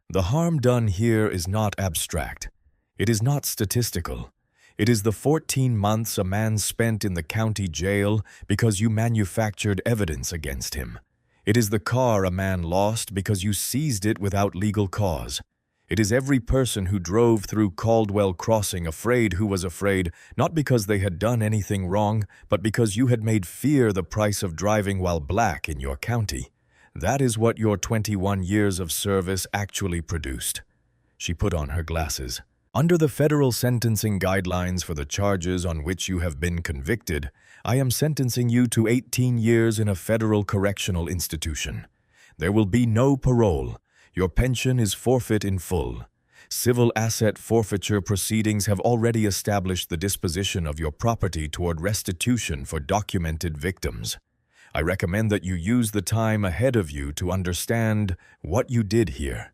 "The harm done here is not abstract. It is not statistical. It is the 14 months a man spent in the county jail because you manufactured evidence against him. It is the car a man lost because you seized it without legal cause. It is every person who drove through Caldwell Crossing afraid who was afraid, not because they had done anything wrong, but because you had made fear the price of driving while black in your county. That is what your 21 years of service actually produced." She put on her glasses. "Under the federal sentencing guidelines for the charges on which you have been convicted, I am sentencing you to 18 years in a federal correctional institution. There will be no parole. Your pension is forfeit in full. Civil asset forfeiture proceedings have already established the disposition of your property toward restitution for documented victims. I recommend that you use the time ahead of you to understand what you did here.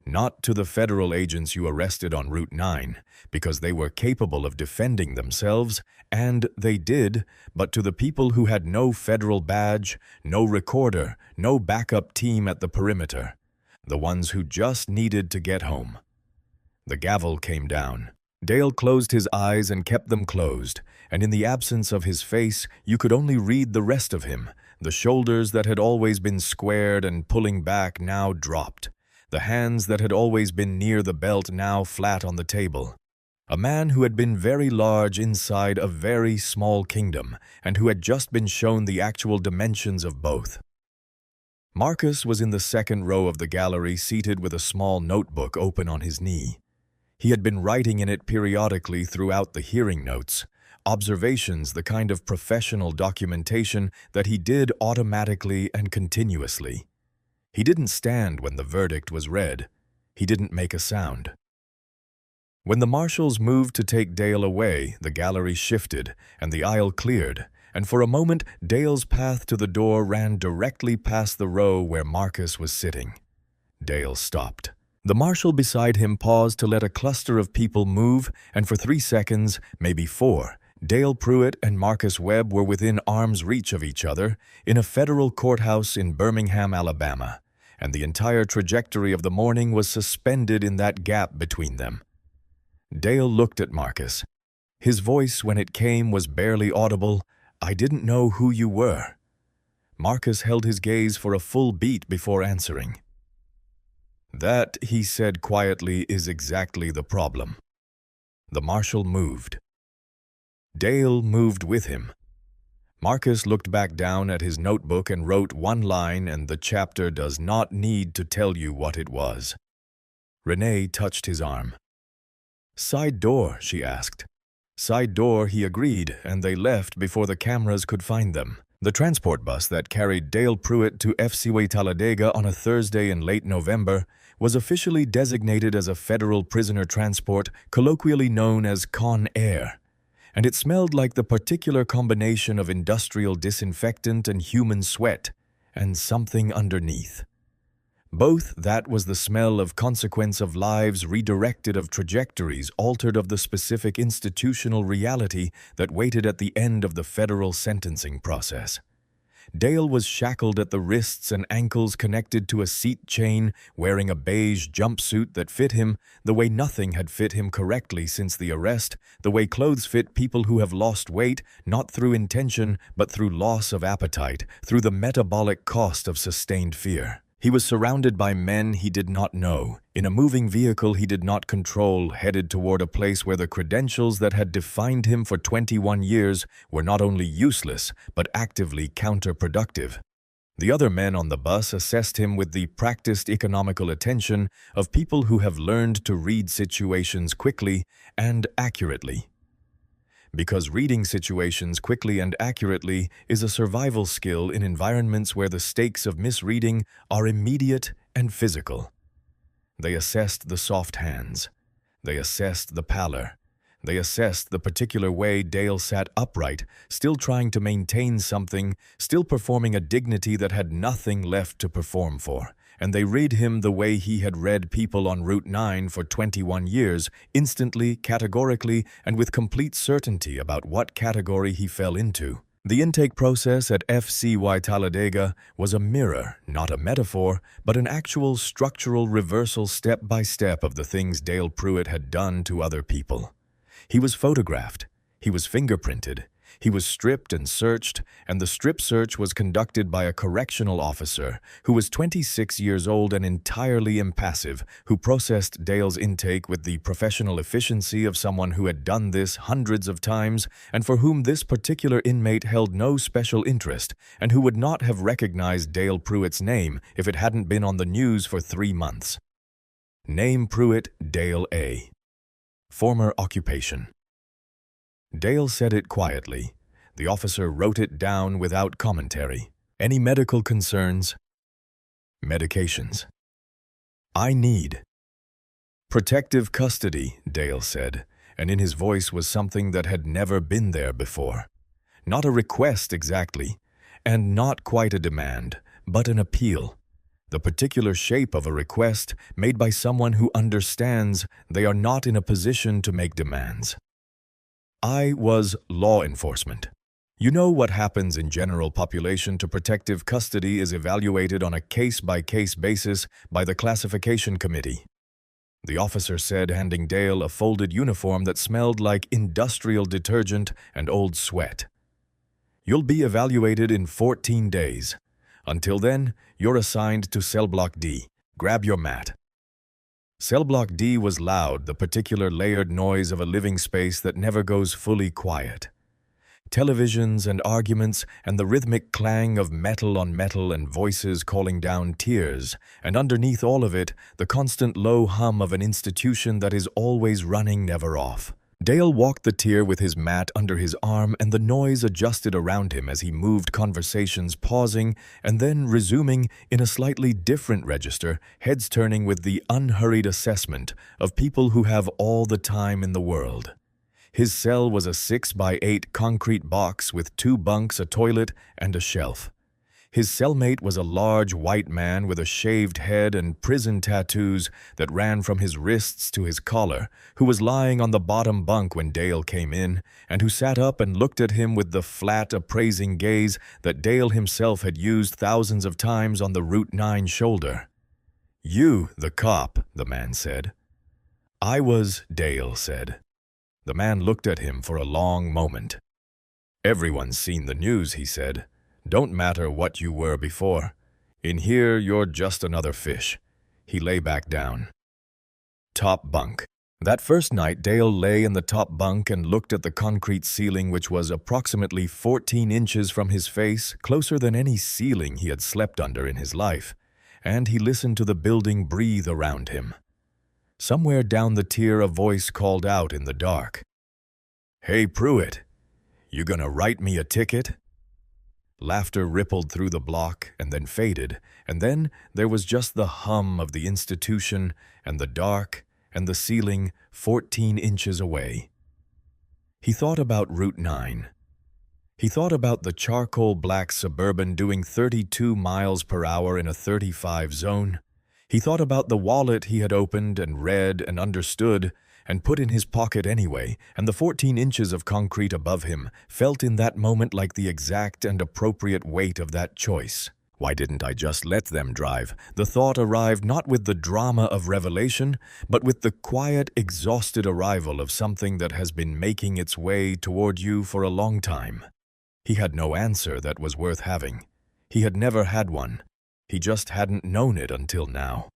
Not to the federal agents you arrested on Route 9, because they were capable of defending themselves, and they did, but to the people who had no federal badge, no recorder, no backup team at the perimeter, the ones who just needed to get home." The gavel came down. Dale closed his eyes and kept them closed, and in the absence of his face, you could only read the rest of him. The shoulders that had always been squared and pulling back now dropped. The hands that had always been near the belt now flat on the table. A man who had been very large inside a very small kingdom, and who had just been shown the actual dimensions of both. Marcus was in the second row of the gallery, seated with a small notebook open on his knee. He had been writing in it periodically throughout the hearing notes, observations, the kind of professional documentation that he did automatically and continuously. He didn't stand when the verdict was read. He didn't make a sound. When the marshals moved to take Dale away, the gallery shifted and the aisle cleared, and for a moment Dale's path to the door ran directly past the row where Marcus was sitting. Dale stopped. The marshal beside him paused to let a cluster of people move, and for 3 seconds, maybe 4, Dale Pruitt and Marcus Webb were within arm's reach of each other in a federal courthouse in Birmingham, Alabama, and the entire trajectory of the morning was suspended in that gap between them. Dale looked at Marcus. His voice, when it came, was barely audible. I didn't know who you were." Marcus held his gaze for a full beat before answering. "That," he said quietly, "is exactly the problem." The marshal moved. Dale moved with him. Marcus looked back down at his notebook and wrote one line, and the chapter does not need to tell you what it was. Renee touched his arm. "Side door," she asked. "Side door," he agreed, and they left before the cameras could find them. The transport bus that carried Dale Pruitt to FCY Talladega on a Thursday in late November was officially designated as a federal prisoner transport, colloquially known as Con Air, and it smelled like the particular combination of industrial disinfectant and human sweat, and something underneath. Both that was the smell of consequence of lives redirected, of trajectories altered, of the specific institutional reality that waited at the end of the federal sentencing process. Dale was shackled at the wrists and ankles, connected to a seat chain, wearing a beige jumpsuit that fit him the way nothing had fit him correctly since the arrest, the way clothes fit people who have lost weight, not through intention, but through loss of appetite, through the metabolic cost of sustained fear. He was surrounded by men he did not know, in a moving vehicle he did not control, headed toward a place where the credentials that had defined him for 21 years were not only useless, but actively counterproductive. The other men on the bus assessed him with the practiced economical attention of people who have learned to read situations quickly and accurately. Because reading situations quickly and accurately is a survival skill in environments where the stakes of misreading are immediate and physical. They assessed the soft hands. They assessed the pallor. They assessed the particular way Dale sat upright, still trying to maintain something, still performing a dignity that had nothing left to perform for. And they read him the way he had read people on Route 9 for 21 years, instantly, categorically, and with complete certainty about what category he fell into. The intake process at FCY Talladega was a mirror, not a metaphor, but an actual structural reversal step by step of the things Dale Pruitt had done to other people. He was photographed. He was fingerprinted. He was stripped and searched, and the strip search was conducted by a correctional officer who was 26 years old and entirely impassive, who processed Dale's intake with the professional efficiency of someone who had done this hundreds of times and for whom this particular inmate held no special interest, and who would not have recognized Dale Pruitt's name if it hadn't been on the news for 3 months. Name Pruitt, Dale A. Former occupation. Dale said it quietly. The officer wrote it down without commentary. Any medical concerns? Medications. I need. Protective custody, Dale said, and in his voice was something that had never been there before. Not a request exactly, and not quite a demand, but an appeal. The particular shape of a request made by someone who understands they are not in a position to make demands. I was law enforcement. You know what happens in general population to protective custody is evaluated on a case-by-case basis by the classification committee. The officer said, handing Dale a folded uniform that smelled like industrial detergent and old sweat. You'll be evaluated in 14 days. Until then, you're assigned to cell block D. Grab your mat. Cell block D was loud, the particular layered noise of a living space that never goes fully quiet. Televisions and arguments and the rhythmic clang of metal on metal and voices calling down tears, and underneath all of it, the constant low hum of an institution that is always running, never off. Dale walked the tier with his mat under his arm, and the noise adjusted around him as he moved conversations, pausing and then resuming in a slightly different register, heads turning with the unhurried assessment of people who have all the time in the world. His cell was a 6x8 concrete box with 2 bunks, a toilet, and a shelf. His cellmate was a large white man with a shaved head and prison tattoos that ran from his wrists to his collar, who was lying on the bottom bunk when Dale came in, and who sat up and looked at him with the flat, appraising gaze that Dale himself had used thousands of times on the Route 9 shoulder. "You, the cop," the man said. "I was," Dale said. The man looked at him for a long moment. "Everyone's seen the news," he said. "Don't matter what you were before. In here, you're just another fish." He lay back down. Top bunk. That first night, Dale lay in the top bunk and looked at the concrete ceiling, which was approximately 14 inches from his face, closer than any ceiling he had slept under in his life, and he listened to the building breathe around him. Somewhere down the tier, a voice called out in the dark. "Hey, Pruitt, you gonna write me a ticket?" Laughter rippled through the block and then faded, and then there was just the hum of the institution and the dark and the ceiling 14 inches away. He thought about Route 9. He thought about the charcoal black Suburban doing 32 miles per hour in a 35 zone. He thought about the wallet he had opened and read and understood and put in his pocket anyway, and the 14 inches of concrete above him felt in that moment like the exact and appropriate weight of that choice. Why didn't I just let them drive? The thought arrived not with the drama of revelation, but with the quiet, exhausted arrival of something that has been making its way toward you for a long time. He had no answer that was worth having. He had never had one. He just hadn't known it until now.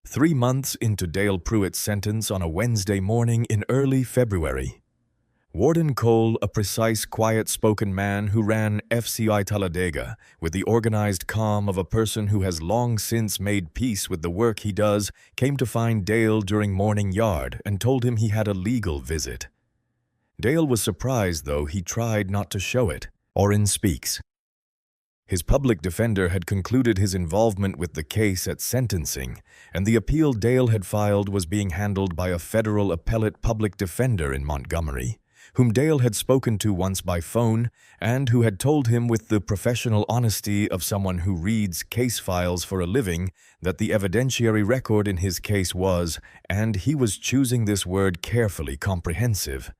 3 months into Dale Pruitt's sentence on a Wednesday morning in early February, Warden Cole, a precise, quiet-spoken man who ran FCI Talladega with the organized calm of a person who has long since made peace with the work he does, came to find Dale during morning yard and told him he had a legal visit. Dale was surprised, though he tried not to show it. Oren speaks. His public defender had concluded his involvement with the case at sentencing, and the appeal Dale had filed was being handled by a federal appellate public defender in Montgomery, whom Dale had spoken to once by phone and who had told him with the professional honesty of someone who reads case files for a living that the evidentiary record in his case was, and he was choosing this word carefully, comprehensive.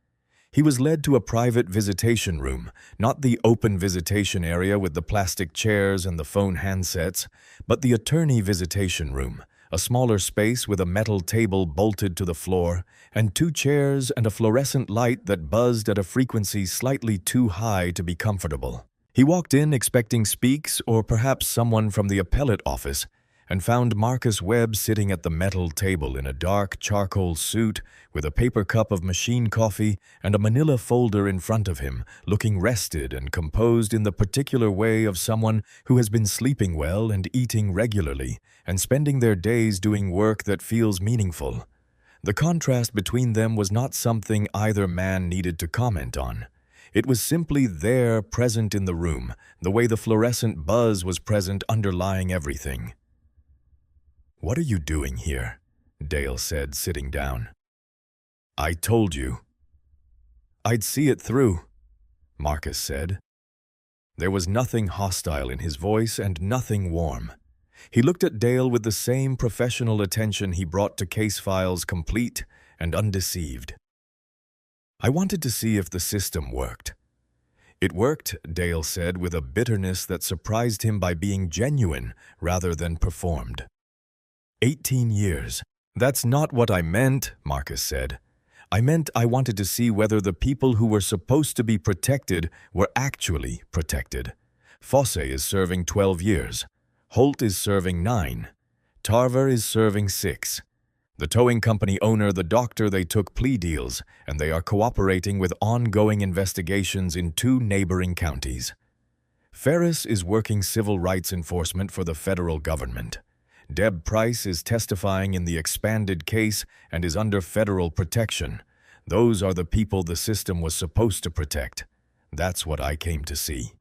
He was led to a private visitation room, not the open visitation area with the plastic chairs and the phone handsets, but the attorney visitation room, a smaller space with a metal table bolted to the floor, and 2 chairs and a fluorescent light that buzzed at a frequency slightly too high to be comfortable. He walked in expecting Speaks or perhaps someone from the appellate office, and found Marcus Webb sitting at the metal table in a dark charcoal suit with a paper cup of machine coffee and a manila folder in front of him, looking rested and composed in the particular way of someone who has been sleeping well and eating regularly and spending their days doing work that feels meaningful. The contrast between them was not something either man needed to comment on. It was simply there, present in the room, the way the fluorescent buzz was present underlying everything. "What are you doing here?" Dale said, sitting down. "I told you." "I'd see it through," Marcus said. There was nothing hostile in his voice and nothing warm. He looked at Dale with the same professional attention he brought to case files, complete and undeceived. "I wanted to see if the system worked." "It worked," Dale said with a bitterness that surprised him by being genuine rather than performed. 18 years. "That's not what I meant," Marcus said. "I meant I wanted to see whether the people who were supposed to be protected were actually protected. Fosse is serving 12 years. Holt is serving 9. Tarver is serving 6. The towing company owner, the doctor, they took plea deals, and they are cooperating with ongoing investigations in 2 neighboring counties. Ferris is working civil rights enforcement for the federal government. Deb Price is testifying in the expanded case and is under federal protection. Those are the people the system was supposed to protect. That's what I came to see."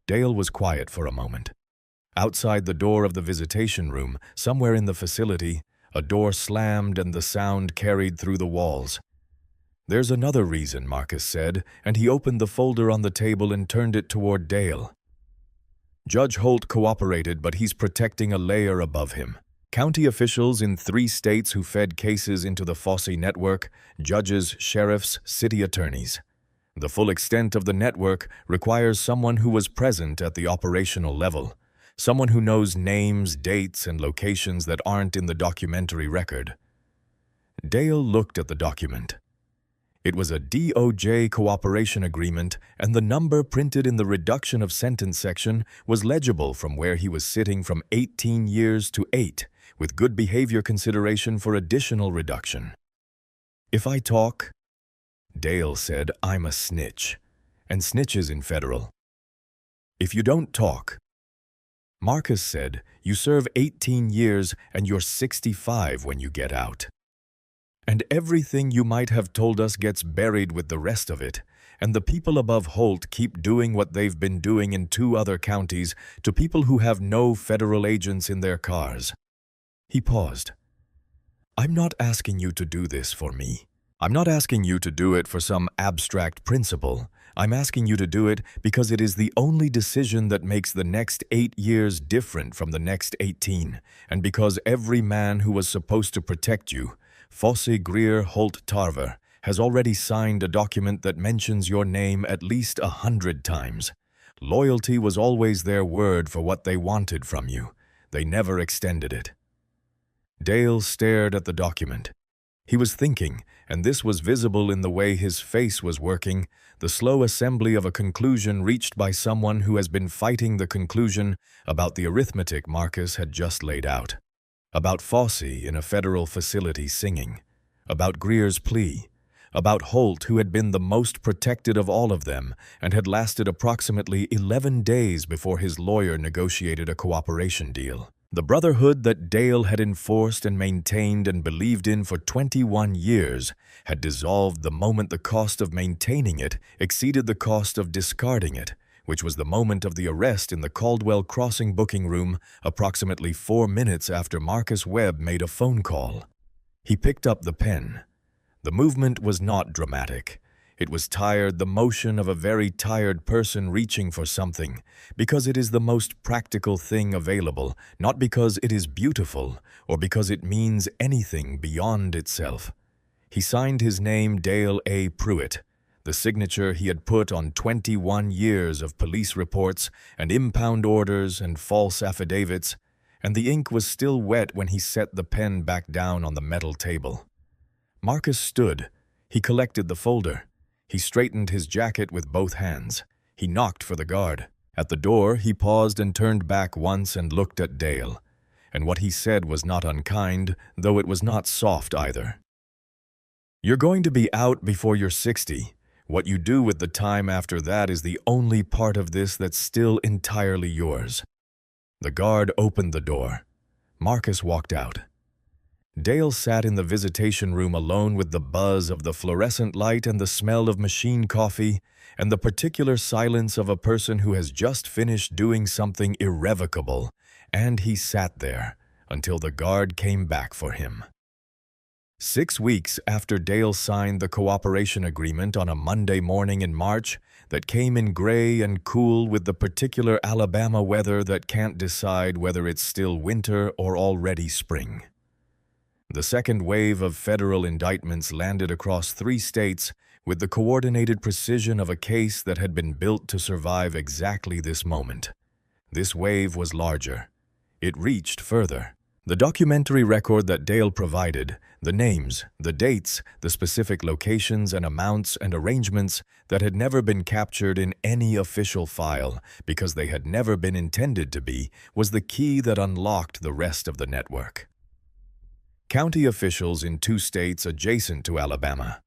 Dale was quiet for a moment. Outside the door of the visitation room, somewhere in the facility, a door slammed and the sound carried through the walls. "There's another reason," Marcus said, and he opened the folder on the table and turned it toward Dale. "Judge Holt cooperated, but he's protecting a layer above him. County officials in 3 states who fed cases into the Fosse network, judges, sheriffs, city attorneys. The full extent of the network requires someone who was present at the operational level, someone who knows names, dates, and locations that aren't in the documentary record." Dale looked at the document. It was a DOJ cooperation agreement, and the number printed in the reduction of sentence section was legible from where he was sitting from 18 years to 8, with good behavior consideration for additional reduction. "If I talk," Dale said, "I'm a snitch, and snitches in federal. If you don't talk," Marcus said, "you serve 18 years and you're 65 when you get out. And everything you might have told us gets buried with the rest of it, and the people above Holt keep doing what they've been doing in 2 other counties to people who have no federal agents in their cars." He paused. "I'm not asking you to do this for me. I'm not asking you to do it for some abstract principle. I'm asking you to do it because it is the only decision that makes the next 8 years different from the next 18, and because every man who was supposed to protect you, Fosse Greer Holt Tarver, has already signed a document that mentions your name at least 100 times. Loyalty was always their word for what they wanted from you. They never extended it." Dale stared at the document. He was thinking, and this was visible in the way his face was working, the slow assembly of a conclusion reached by someone who has been fighting the conclusion about the arithmetic Marcus had just laid out. About Fosse in a federal facility singing. About Greer's plea. About Holt, who had been the most protected of all of them and had lasted approximately 11 days before his lawyer negotiated a cooperation deal. The brotherhood that Dale had enforced and maintained and believed in for 21 years had dissolved the moment the cost of maintaining it exceeded the cost of discarding it, which was the moment of the arrest in the Caldwell Crossing booking room approximately 4 minutes after Marcus Webb made a phone call. He picked up the pen. The movement was not dramatic. It was tired, the motion of a very tired person reaching for something, because it is the most practical thing available, not because it is beautiful or because it means anything beyond itself. He signed his name Dale A. Pruitt, the signature he had put on 21 years of police reports and impound orders and false affidavits, and the ink was still wet when he set the pen back down on the metal table. Marcus stood. He collected the folder. He straightened his jacket with both hands. He knocked for the guard. At the door, he paused and turned back once and looked at Dale. And what he said was not unkind, though it was not soft either. "You're going to be out before you're 60. What you do with the time after that is the only part of this that's still entirely yours." The guard opened the door. Marcus walked out. Dale sat in the visitation room alone with the buzz of the fluorescent light and the smell of machine coffee and the particular silence of a person who has just finished doing something irrevocable, and he sat there until the guard came back for him. 6 weeks after Dale signed the cooperation agreement on a Monday morning in March that came in gray and cool with the particular Alabama weather that can't decide whether it's still winter or already spring. The second wave of federal indictments landed across 3 states with the coordinated precision of a case that had been built to survive exactly this moment. This wave was larger. It reached further. The documentary record that Dale provided, the names, the dates, the specific locations and amounts and arrangements that had never been captured in any official file because they had never been intended to be, was the key that unlocked the rest of the network. County officials in 2 states adjacent to Alabama,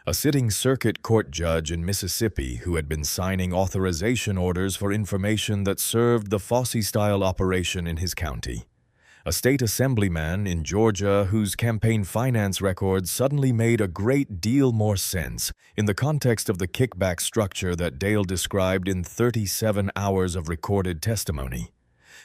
a sitting circuit court judge in Mississippi who had been signing authorization orders for information that served the Fosse-style operation in his county, a state assemblyman in Georgia whose campaign finance records suddenly made a great deal more sense in the context of the kickback structure that Dale described in 37 hours of recorded testimony.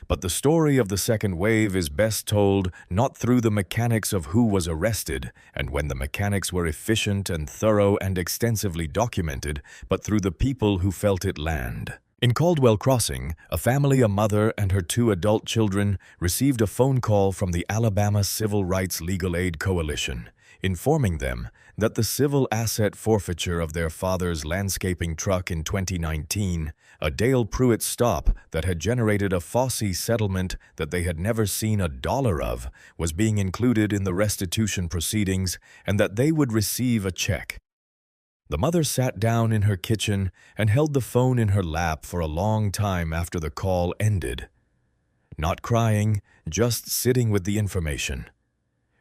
But the story of the second wave is best told not through the mechanics of who was arrested and when the mechanics were efficient and thorough and extensively documented, but through the people who felt it land. In Caldwell Crossing, a family, a mother and her 2 adult children, received a phone call from the Alabama Civil Rights Legal Aid Coalition, informing them that the civil asset forfeiture of their father's landscaping truck in 2019, a Dale Pruitt stop that had generated a Fosse settlement that they had never seen a dollar of, was being included in the restitution proceedings and that they would receive a check. The mother sat down in her kitchen and held the phone in her lap for a long time after the call ended. Not crying, just sitting with the information.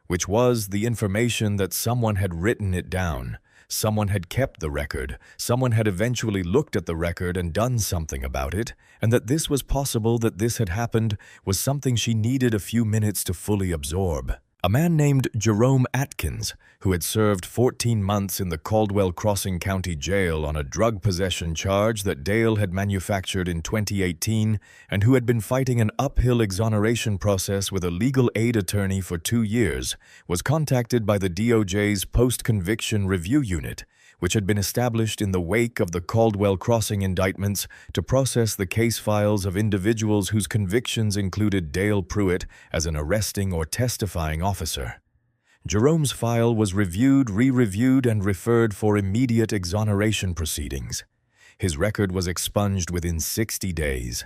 Which was the information that someone had written it down, someone had kept the record, someone had eventually looked at the record and done something about it, and that this was possible, that this had happened, was something she needed a few minutes to fully absorb. A man named Jerome Atkins, who had served 14 months in the Caldwell Crossing County Jail on a drug possession charge that Dale had manufactured in 2018 and who had been fighting an uphill exoneration process with a legal aid attorney for 2 years, was contacted by the DOJ's Post-Conviction Review Unit, which had been established in the wake of the Caldwell Crossing indictments to process the case files of individuals whose convictions included Dale Pruitt as an arresting or testifying officer. Jerome's file was reviewed, re-reviewed, and referred for immediate exoneration proceedings. His record was expunged within 60 days.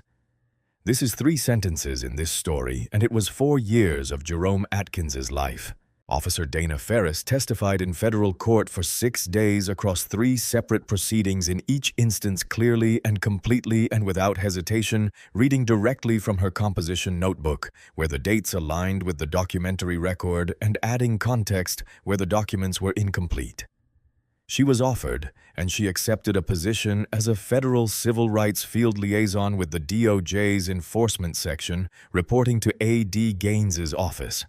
This is 3 sentences in this story, and it was 4 years of Jerome Atkins's life. Officer Dana Ferris testified in federal court for 6 days across 3 separate proceedings, in each instance clearly and completely and without hesitation, reading directly from her composition notebook, where the dates aligned with the documentary record, and adding context where the documents were incomplete. She was offered, and she accepted a position as a federal civil rights field liaison with the DOJ's enforcement section, reporting to A.D. Gaines's office.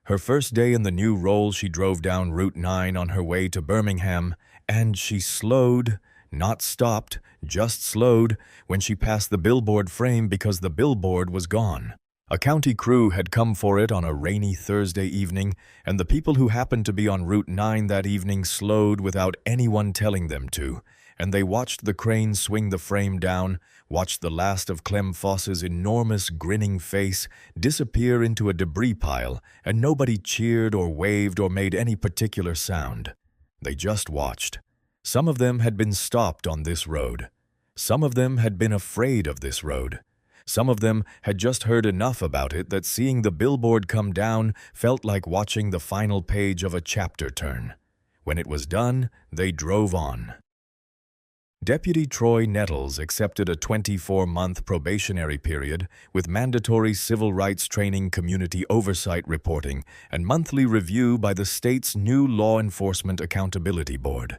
Her first day in the new role, she drove down Route 9 on her way to Birmingham, and she slowed, not stopped, just slowed, when she passed the billboard frame because the billboard was gone. A county crew had come for it on a rainy Thursday evening, and the people who happened to be on Route 9 that evening slowed without anyone telling them to, and they watched the crane swing the frame down, watched the last of Clem Foss's enormous grinning face disappear into a debris pile, and nobody cheered or waved or made any particular sound. They just watched. Some of them had been stopped on this road. Some of them had been afraid of this road. Some of them had just heard enough about it that seeing the billboard come down felt like watching the final page of a chapter turn. When it was done, they drove on. Deputy Troy Nettles accepted a 24-month probationary period with mandatory civil rights training, community oversight reporting, and monthly review by the state's new Law Enforcement Accountability Board.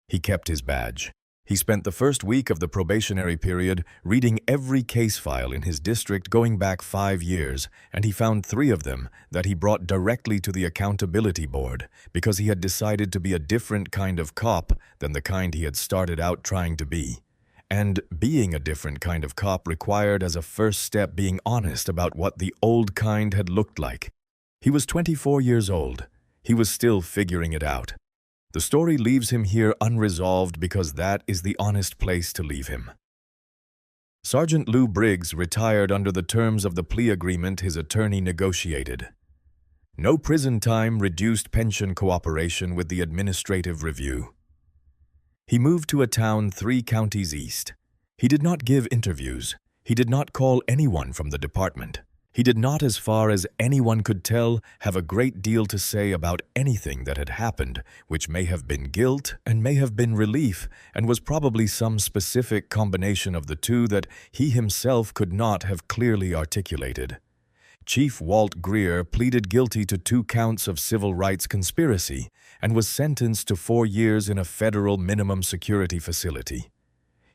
He kept his badge. He spent the first week of the probationary period reading every case file in his district going back 5 years, and he found 3 of them that he brought directly to the accountability board because he had decided to be a different kind of cop than the kind he had started out trying to be. And being a different kind of cop required as a first step being honest about what the old kind had looked like. He was 24 years old. He was still figuring it out. The story leaves him here unresolved because that is the honest place to leave him. Sergeant Lou Briggs retired under the terms of the plea agreement his attorney negotiated. No prison time, reduced pension cooperation with the administrative review. He moved to a town 3 counties east. He did not give interviews. He did not call anyone from the department. He did not, as far as anyone could tell, have a great deal to say about anything that had happened, which may have been guilt and may have been relief, and was probably some specific combination of the two that he himself could not have clearly articulated. Chief Walt Greer pleaded guilty to 2 counts of civil rights conspiracy and was sentenced to 4 years in a federal minimum security facility.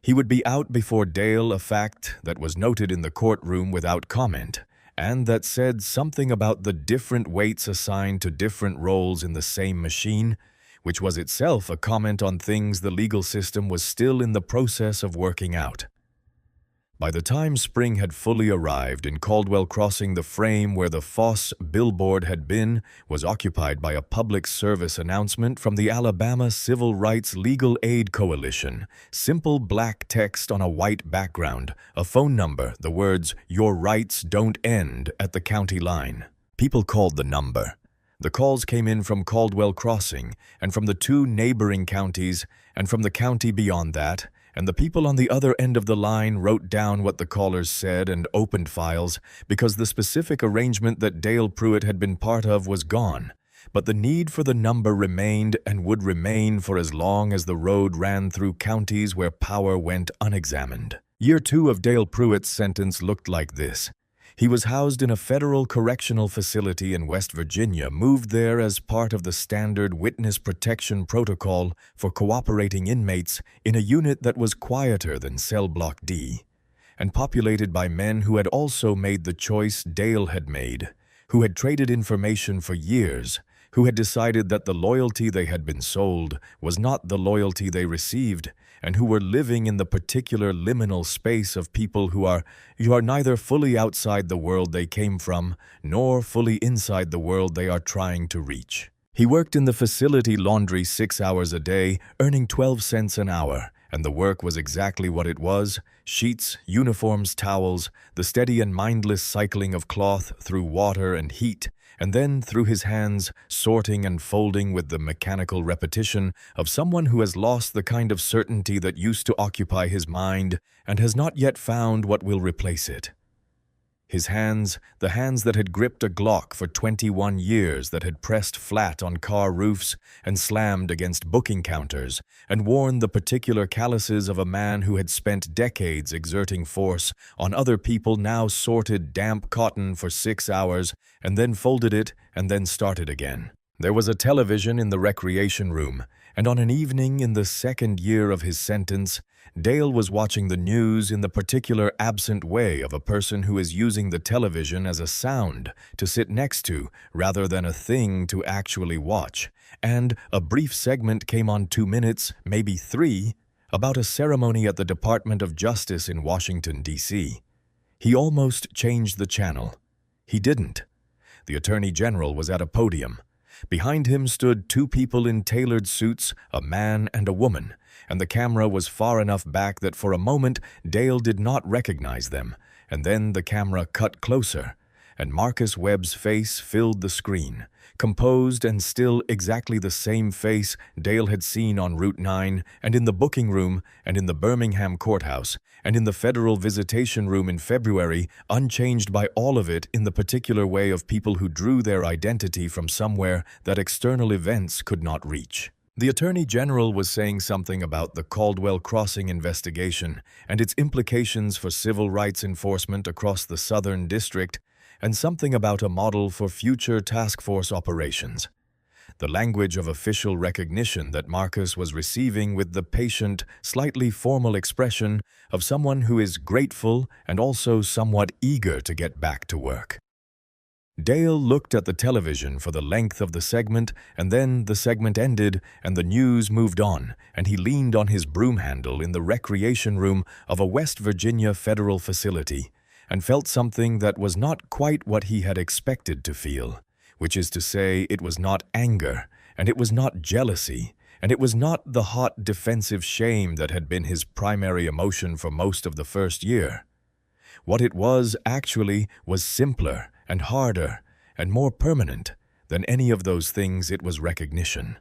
He would be out before Dale, a fact that was noted in the courtroom without comment, and that said something about the different weights assigned to different roles in the same machine, which was itself a comment on things the legal system was still in the process of working out. By the time spring had fully arrived in Caldwell Crossing, the frame where the Foss billboard had been was occupied by a public service announcement from the Alabama Civil Rights Legal Aid Coalition, simple black text on a white background, a phone number, the words, "Your rights don't end at the county line." People called the number. The calls came in from Caldwell Crossing and from the 2 neighboring counties and from the county beyond that, and the people on the other end of the line wrote down what the callers said and opened files because the specific arrangement that Dale Pruitt had been part of was gone, but the need for the number remained and would remain for as long as the road ran through counties where power went unexamined. Year 2 of Dale Pruitt's sentence looked like this. He was housed in a federal correctional facility in West Virginia, moved there as part of the standard witness protection protocol for cooperating inmates in a unit that was quieter than Cell Block D, and populated by men who had also made the choice Dale had made, who had traded information for years, who had decided that the loyalty they had been sold was not the loyalty they received, and who were living in the particular liminal space of people who are neither fully outside the world they came from, nor fully inside the world they are trying to reach. He worked in the facility laundry 6 hours a day, earning 12 cents an hour, and the work was exactly what it was: sheets, uniforms, towels, the steady and mindless cycling of cloth through water and heat, and then through his hands, sorting and folding with the mechanical repetition of someone who has lost the kind of certainty that used to occupy his mind and has not yet found what will replace it. His hands, the hands that had gripped a Glock for 21 years, that had pressed flat on car roofs and slammed against booking counters, and worn the particular calluses of a man who had spent decades exerting force on other people, now sorted damp cotton for 6 hours, and then folded it, and then started again. There was a television in the recreation room, and on an evening in the second year of his sentence, Dale was watching the news in the particular absent way of a person who is using the television as a sound to sit next to rather than a thing to actually watch, and a brief segment came on 2 minutes, maybe 3, about a ceremony at the Department of Justice in Washington, D.C. He almost changed the channel. He didn't. The Attorney General was at a podium. Behind him stood 2 people in tailored suits, a man and a woman, and the camera was far enough back that for a moment Dale did not recognize them, and then the camera cut closer, and Marcus Webb's face filled the screen, composed and still exactly the same face Dale had seen on Route 9 and in the booking room and in the Birmingham courthouse and in the federal visitation room in February, unchanged by all of it in the particular way of people who drew their identity from somewhere that external events could not reach. The Attorney General was saying something about the Caldwell Crossing investigation and its implications for civil rights enforcement across the Southern District, and something about a model for future task force operations. The language of official recognition that Marcus was receiving with the patient, slightly formal expression of someone who is grateful and also somewhat eager to get back to work. Dale looked at the television for the length of the segment, and then the segment ended and the news moved on, and he leaned on his broom handle in the recreation room of a West Virginia federal facility and felt something that was not quite what he had expected to feel, which is to say, it was not anger, and it was not jealousy, and it was not the hot defensive shame that had been his primary emotion for most of the first year. What it was actually was simpler and harder and more permanent than any of those things. It was recognition.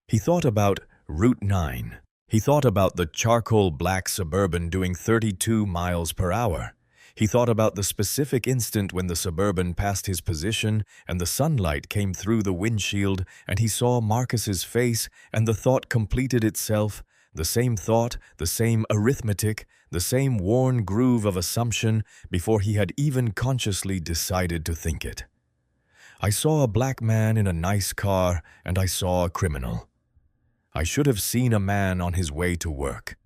He thought about Route 9. He thought about the charcoal black Suburban doing 32 miles per hour. He thought about the specific instant when the Suburban passed his position and the sunlight came through the windshield and he saw Marcus's face, and the thought completed itself, the same thought, the same arithmetic, the same worn groove of assumption before he had even consciously decided to think it. I saw a black man in a nice car, and I saw a criminal. I should have seen a man on his way to work.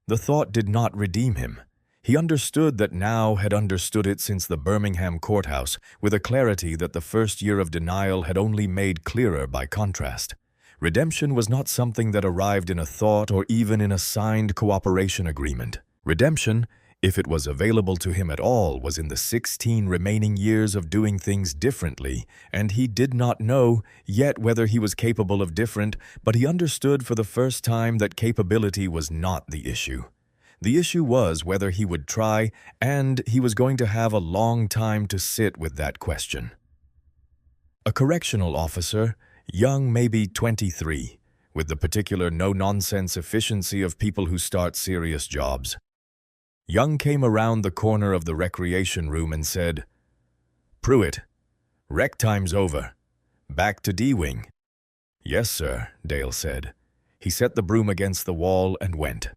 The thought did not redeem him. He understood that now, had understood it since the Birmingham courthouse, with a clarity that the first year of denial had only made clearer by contrast. Redemption was not something that arrived in a thought or even in a signed cooperation agreement. Redemption, if it was available to him at all, was in the 16 remaining years of doing things differently, and he did not know yet whether he was capable of different, but he understood for the first time that capability was not the issue. The issue was whether he would try, and he was going to have a long time to sit with that question. A correctional officer, young, maybe 23, with the particular no-nonsense efficiency of people who start serious jobs. Young came around the corner of the recreation room and said, "Pruitt, rec time's over. Back to D-Wing." "Yes, sir," Dale said. He set the broom against the wall and went.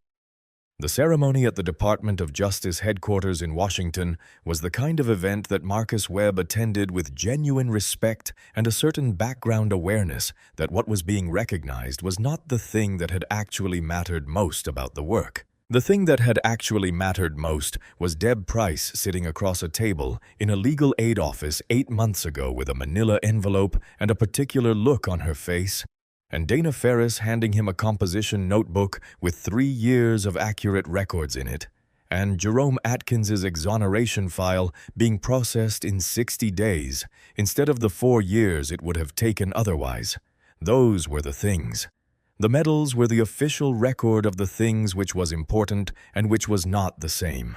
The ceremony at the Department of Justice headquarters in Washington was the kind of event that Marcus Webb attended with genuine respect and a certain background awareness that what was being recognized was not the thing that had actually mattered most about the work. The thing that had actually mattered most was Deb Price sitting across a table in a legal aid office 8 months ago with a manila envelope and a particular look on her face, and Dana Ferris handing him a composition notebook with 3 years of accurate records in it, and Jerome Atkins's exoneration file being processed in 60 days instead of the 4 years it would have taken otherwise. Those were the things. The medals were the official record of the things which was important and which was not the same.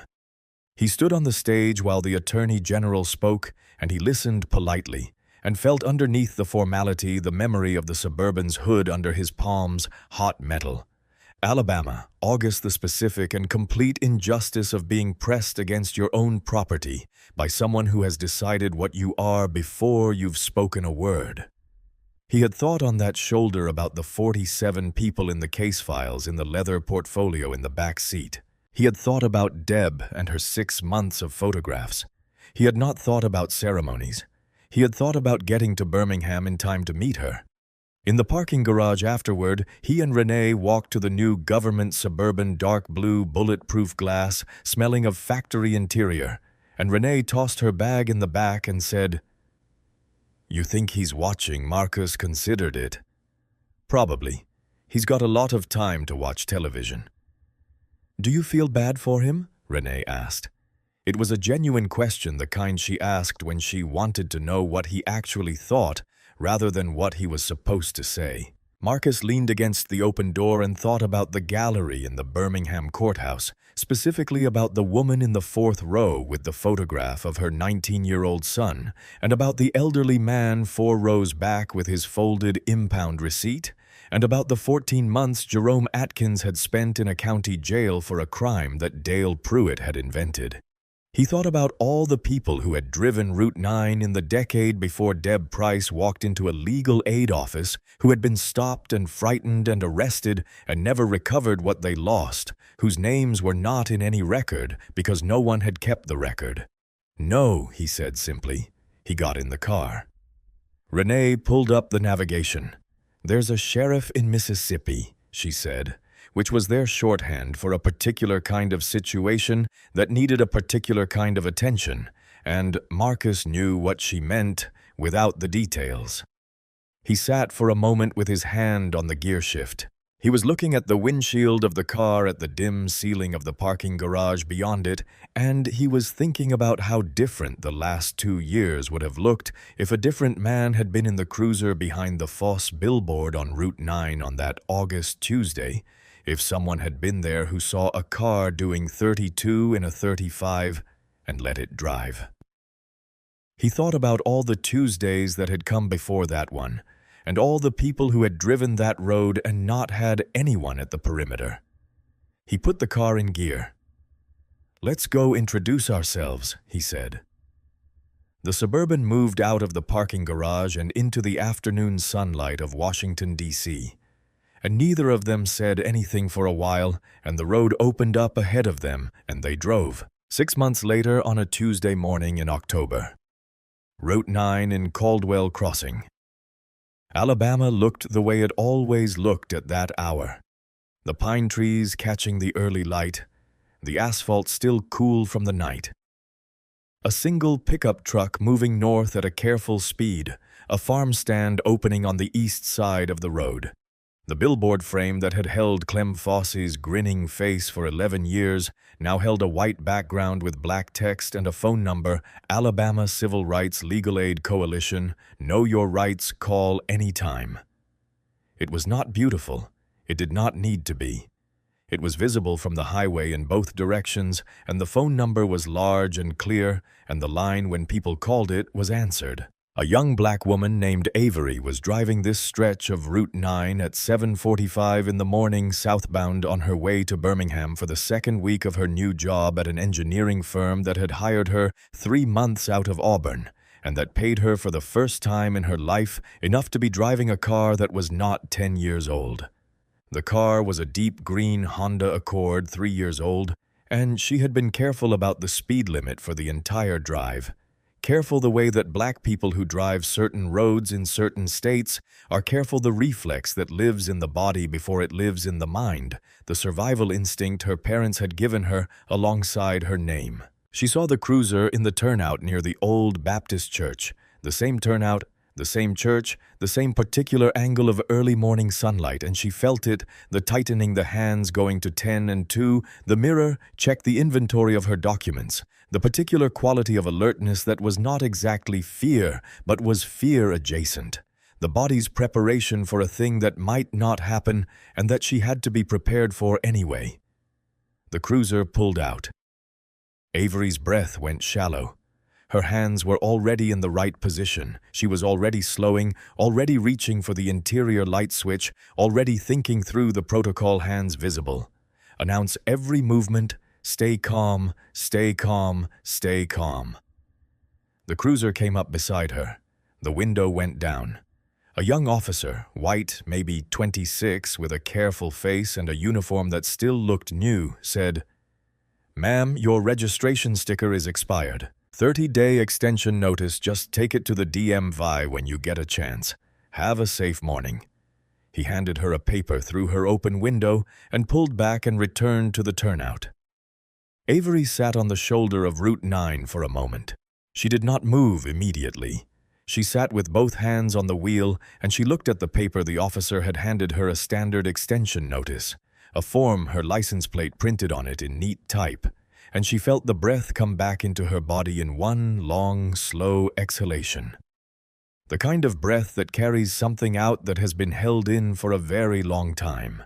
He stood on the stage while the Attorney General spoke, and he listened politely, and felt underneath the formality the memory of the Suburban's hood under his palms, hot metal. Alabama, August the specific and complete injustice of being pressed against your own property by someone who has decided what you are before you've spoken a word. He had thought on that shoulder about the 47 people in the case files in the leather portfolio in the back seat. He had thought about Deb and her 6 months of photographs. He had not thought about ceremonies. He had thought about getting to Birmingham in time to meet her. In the parking garage afterward, he and Renee walked to the new government Suburban dark blue bulletproof glass, smelling of factory interior, and Renee tossed her bag in the back and said, "You think he's watching?" Marcus considered it. "Probably. He's got a lot of time to watch television." "Do you feel bad for him?" Renee asked. It was a genuine question, the kind she asked when she wanted to know what he actually thought rather than what he was supposed to say. Marcus leaned against the open door and thought about the gallery in the Birmingham courthouse, specifically about the woman in the 4th row with the photograph of her 19-year-old son, and about the elderly man 4 rows back with his folded impound receipt, and about the 14 months Jerome Atkins had spent in a county jail for a crime that Dale Pruitt had invented. He thought about all the people who had driven Route 9 in the decade before Deb Price walked into a legal aid office, who had been stopped and frightened and arrested and never recovered what they lost, whose names were not in any record because no one had kept the record. "No," he said simply. He got in the car. Renee pulled up the navigation. "There's a sheriff in Mississippi," she said, which was their shorthand for a particular kind of situation that needed a particular kind of attention, and Marcus knew what she meant without the details. He sat for a moment with his hand on the gear shift. He was looking at the windshield of the car at the dim ceiling of the parking garage beyond it, and he was thinking about how different the last 2 years would have looked if a different man had been in the cruiser behind the Foss billboard on Route 9 on that August Tuesday, if someone had been there who saw a car doing 32 in a 35 and let it drive. He thought about all the Tuesdays that had come before that one, and all the people who had driven that road and not had anyone at the perimeter. He put the car in gear. "Let's go introduce ourselves," he said. The Suburban moved out of the parking garage and into the afternoon sunlight of Washington, D.C., and neither of them said anything for a while, and the road opened up ahead of them, and they drove. 6 months later on a Tuesday morning in October. Route 9 in Caldwell Crossing. Alabama looked the way it always looked at that hour. The pine trees catching the early light, the asphalt still cool from the night. A single pickup truck moving north at a careful speed, a farm stand opening on the east side of the road. The billboard frame that had held Clem Fosse's grinning face for 11 years now held a white background with black text and a phone number, Alabama Civil Rights Legal Aid Coalition, Know Your Rights, Call Anytime. It was not beautiful. It did not need to be. It was visible from the highway in both directions, and the phone number was large and clear, and the line when people called it was answered. A young black woman named Avery was driving this stretch of Route 9 at 7:45 in the morning southbound on her way to Birmingham for the second week of her new job at an engineering firm that had hired her 3 months out of Auburn, and that paid her for the first time in her life enough to be driving a car that was not 10 years old. The car was a deep green Honda Accord, 3 years old, and she had been careful about the speed limit for the entire drive. Careful the way that black people who drive certain roads in certain states are careful the reflex that lives in the body before it lives in the mind, the survival instinct her parents had given her alongside her name. She saw the cruiser in the turnout near the old Baptist church, the same turnout, the same church, the same particular angle of early morning sunlight, and she felt it, the tightening the hands going to 10 and 2, the mirror checked the inventory of her documents, the particular quality of alertness that was not exactly fear, but was fear adjacent, the body's preparation for a thing that might not happen and that she had to be prepared for anyway. The cruiser pulled out. Avery's breath went shallow. Her hands were already in the right position. She was already slowing, already reaching for the interior light switch, already thinking through the protocol hands visible. Announce every movement, stay calm, stay calm, stay calm. The cruiser came up beside her. The window went down. A young officer, white, maybe 26, with a careful face and a uniform that still looked new, said, "Ma'am, your registration sticker is expired. 30-day extension notice, just take it to the DMV when you get a chance. Have a safe morning." He handed her a paper through her open window and pulled back and returned to the turnout. Avery sat on the shoulder of Route 9 for a moment. She did not move immediately. She sat with both hands on the wheel, and she looked at the paper the officer had handed her, a standard extension notice, a form, her license plate printed on it in neat type, and she felt the breath come back into her body in one long, slow exhalation. The kind of breath that carries something out that has been held in for a very long time.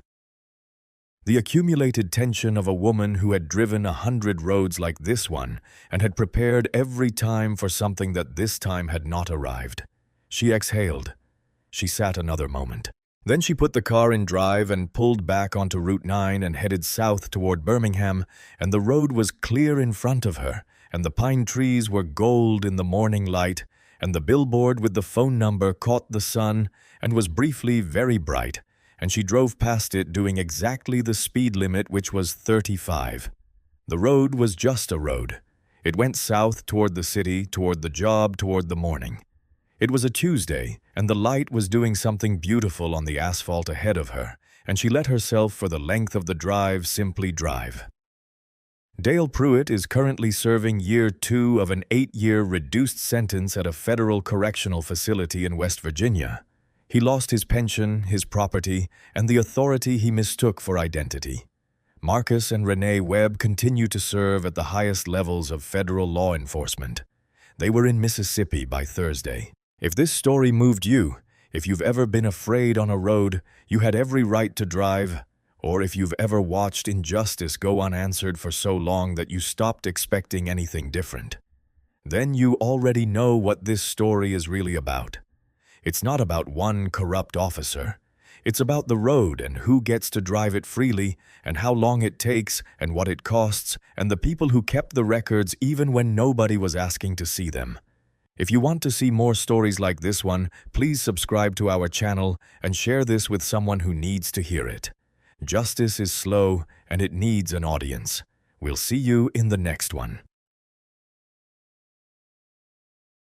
The accumulated tension of a woman who had driven 100 roads like this one and had prepared every time for something that this time had not arrived. She exhaled. She sat another moment. Then she put the car in drive and pulled back onto Route 9 and headed south toward Birmingham, and the road was clear in front of her, and the pine trees were gold in the morning light, and the billboard with the phone number caught the sun and was briefly very bright, and she drove past it doing exactly the speed limit, which was 35. The road was just a road. It went south toward the city, toward the job, toward the morning. It was a Tuesday, and the light was doing something beautiful on the asphalt ahead of her, and she let herself, for the length of the drive, simply drive. Dale Pruitt is currently serving year 2 of an 8-year reduced sentence at a federal correctional facility in West Virginia. He lost his pension, his property, and the authority he mistook for identity. Marcus and Renee Webb continue to serve at the highest levels of federal law enforcement. They were in Mississippi by Thursday. If this story moved you, if you've ever been afraid on a road, you had every right to drive, or if you've ever watched injustice go unanswered for so long that you stopped expecting anything different, then you already know what this story is really about. It's not about one corrupt officer. It's about the road and who gets to drive it freely and how long it takes and what it costs and the people who kept the records even when nobody was asking to see them. If you want to see more stories like this one, please subscribe to our channel and share this with someone who needs to hear it. Justice is slow and it needs an audience. We'll see you in the next one.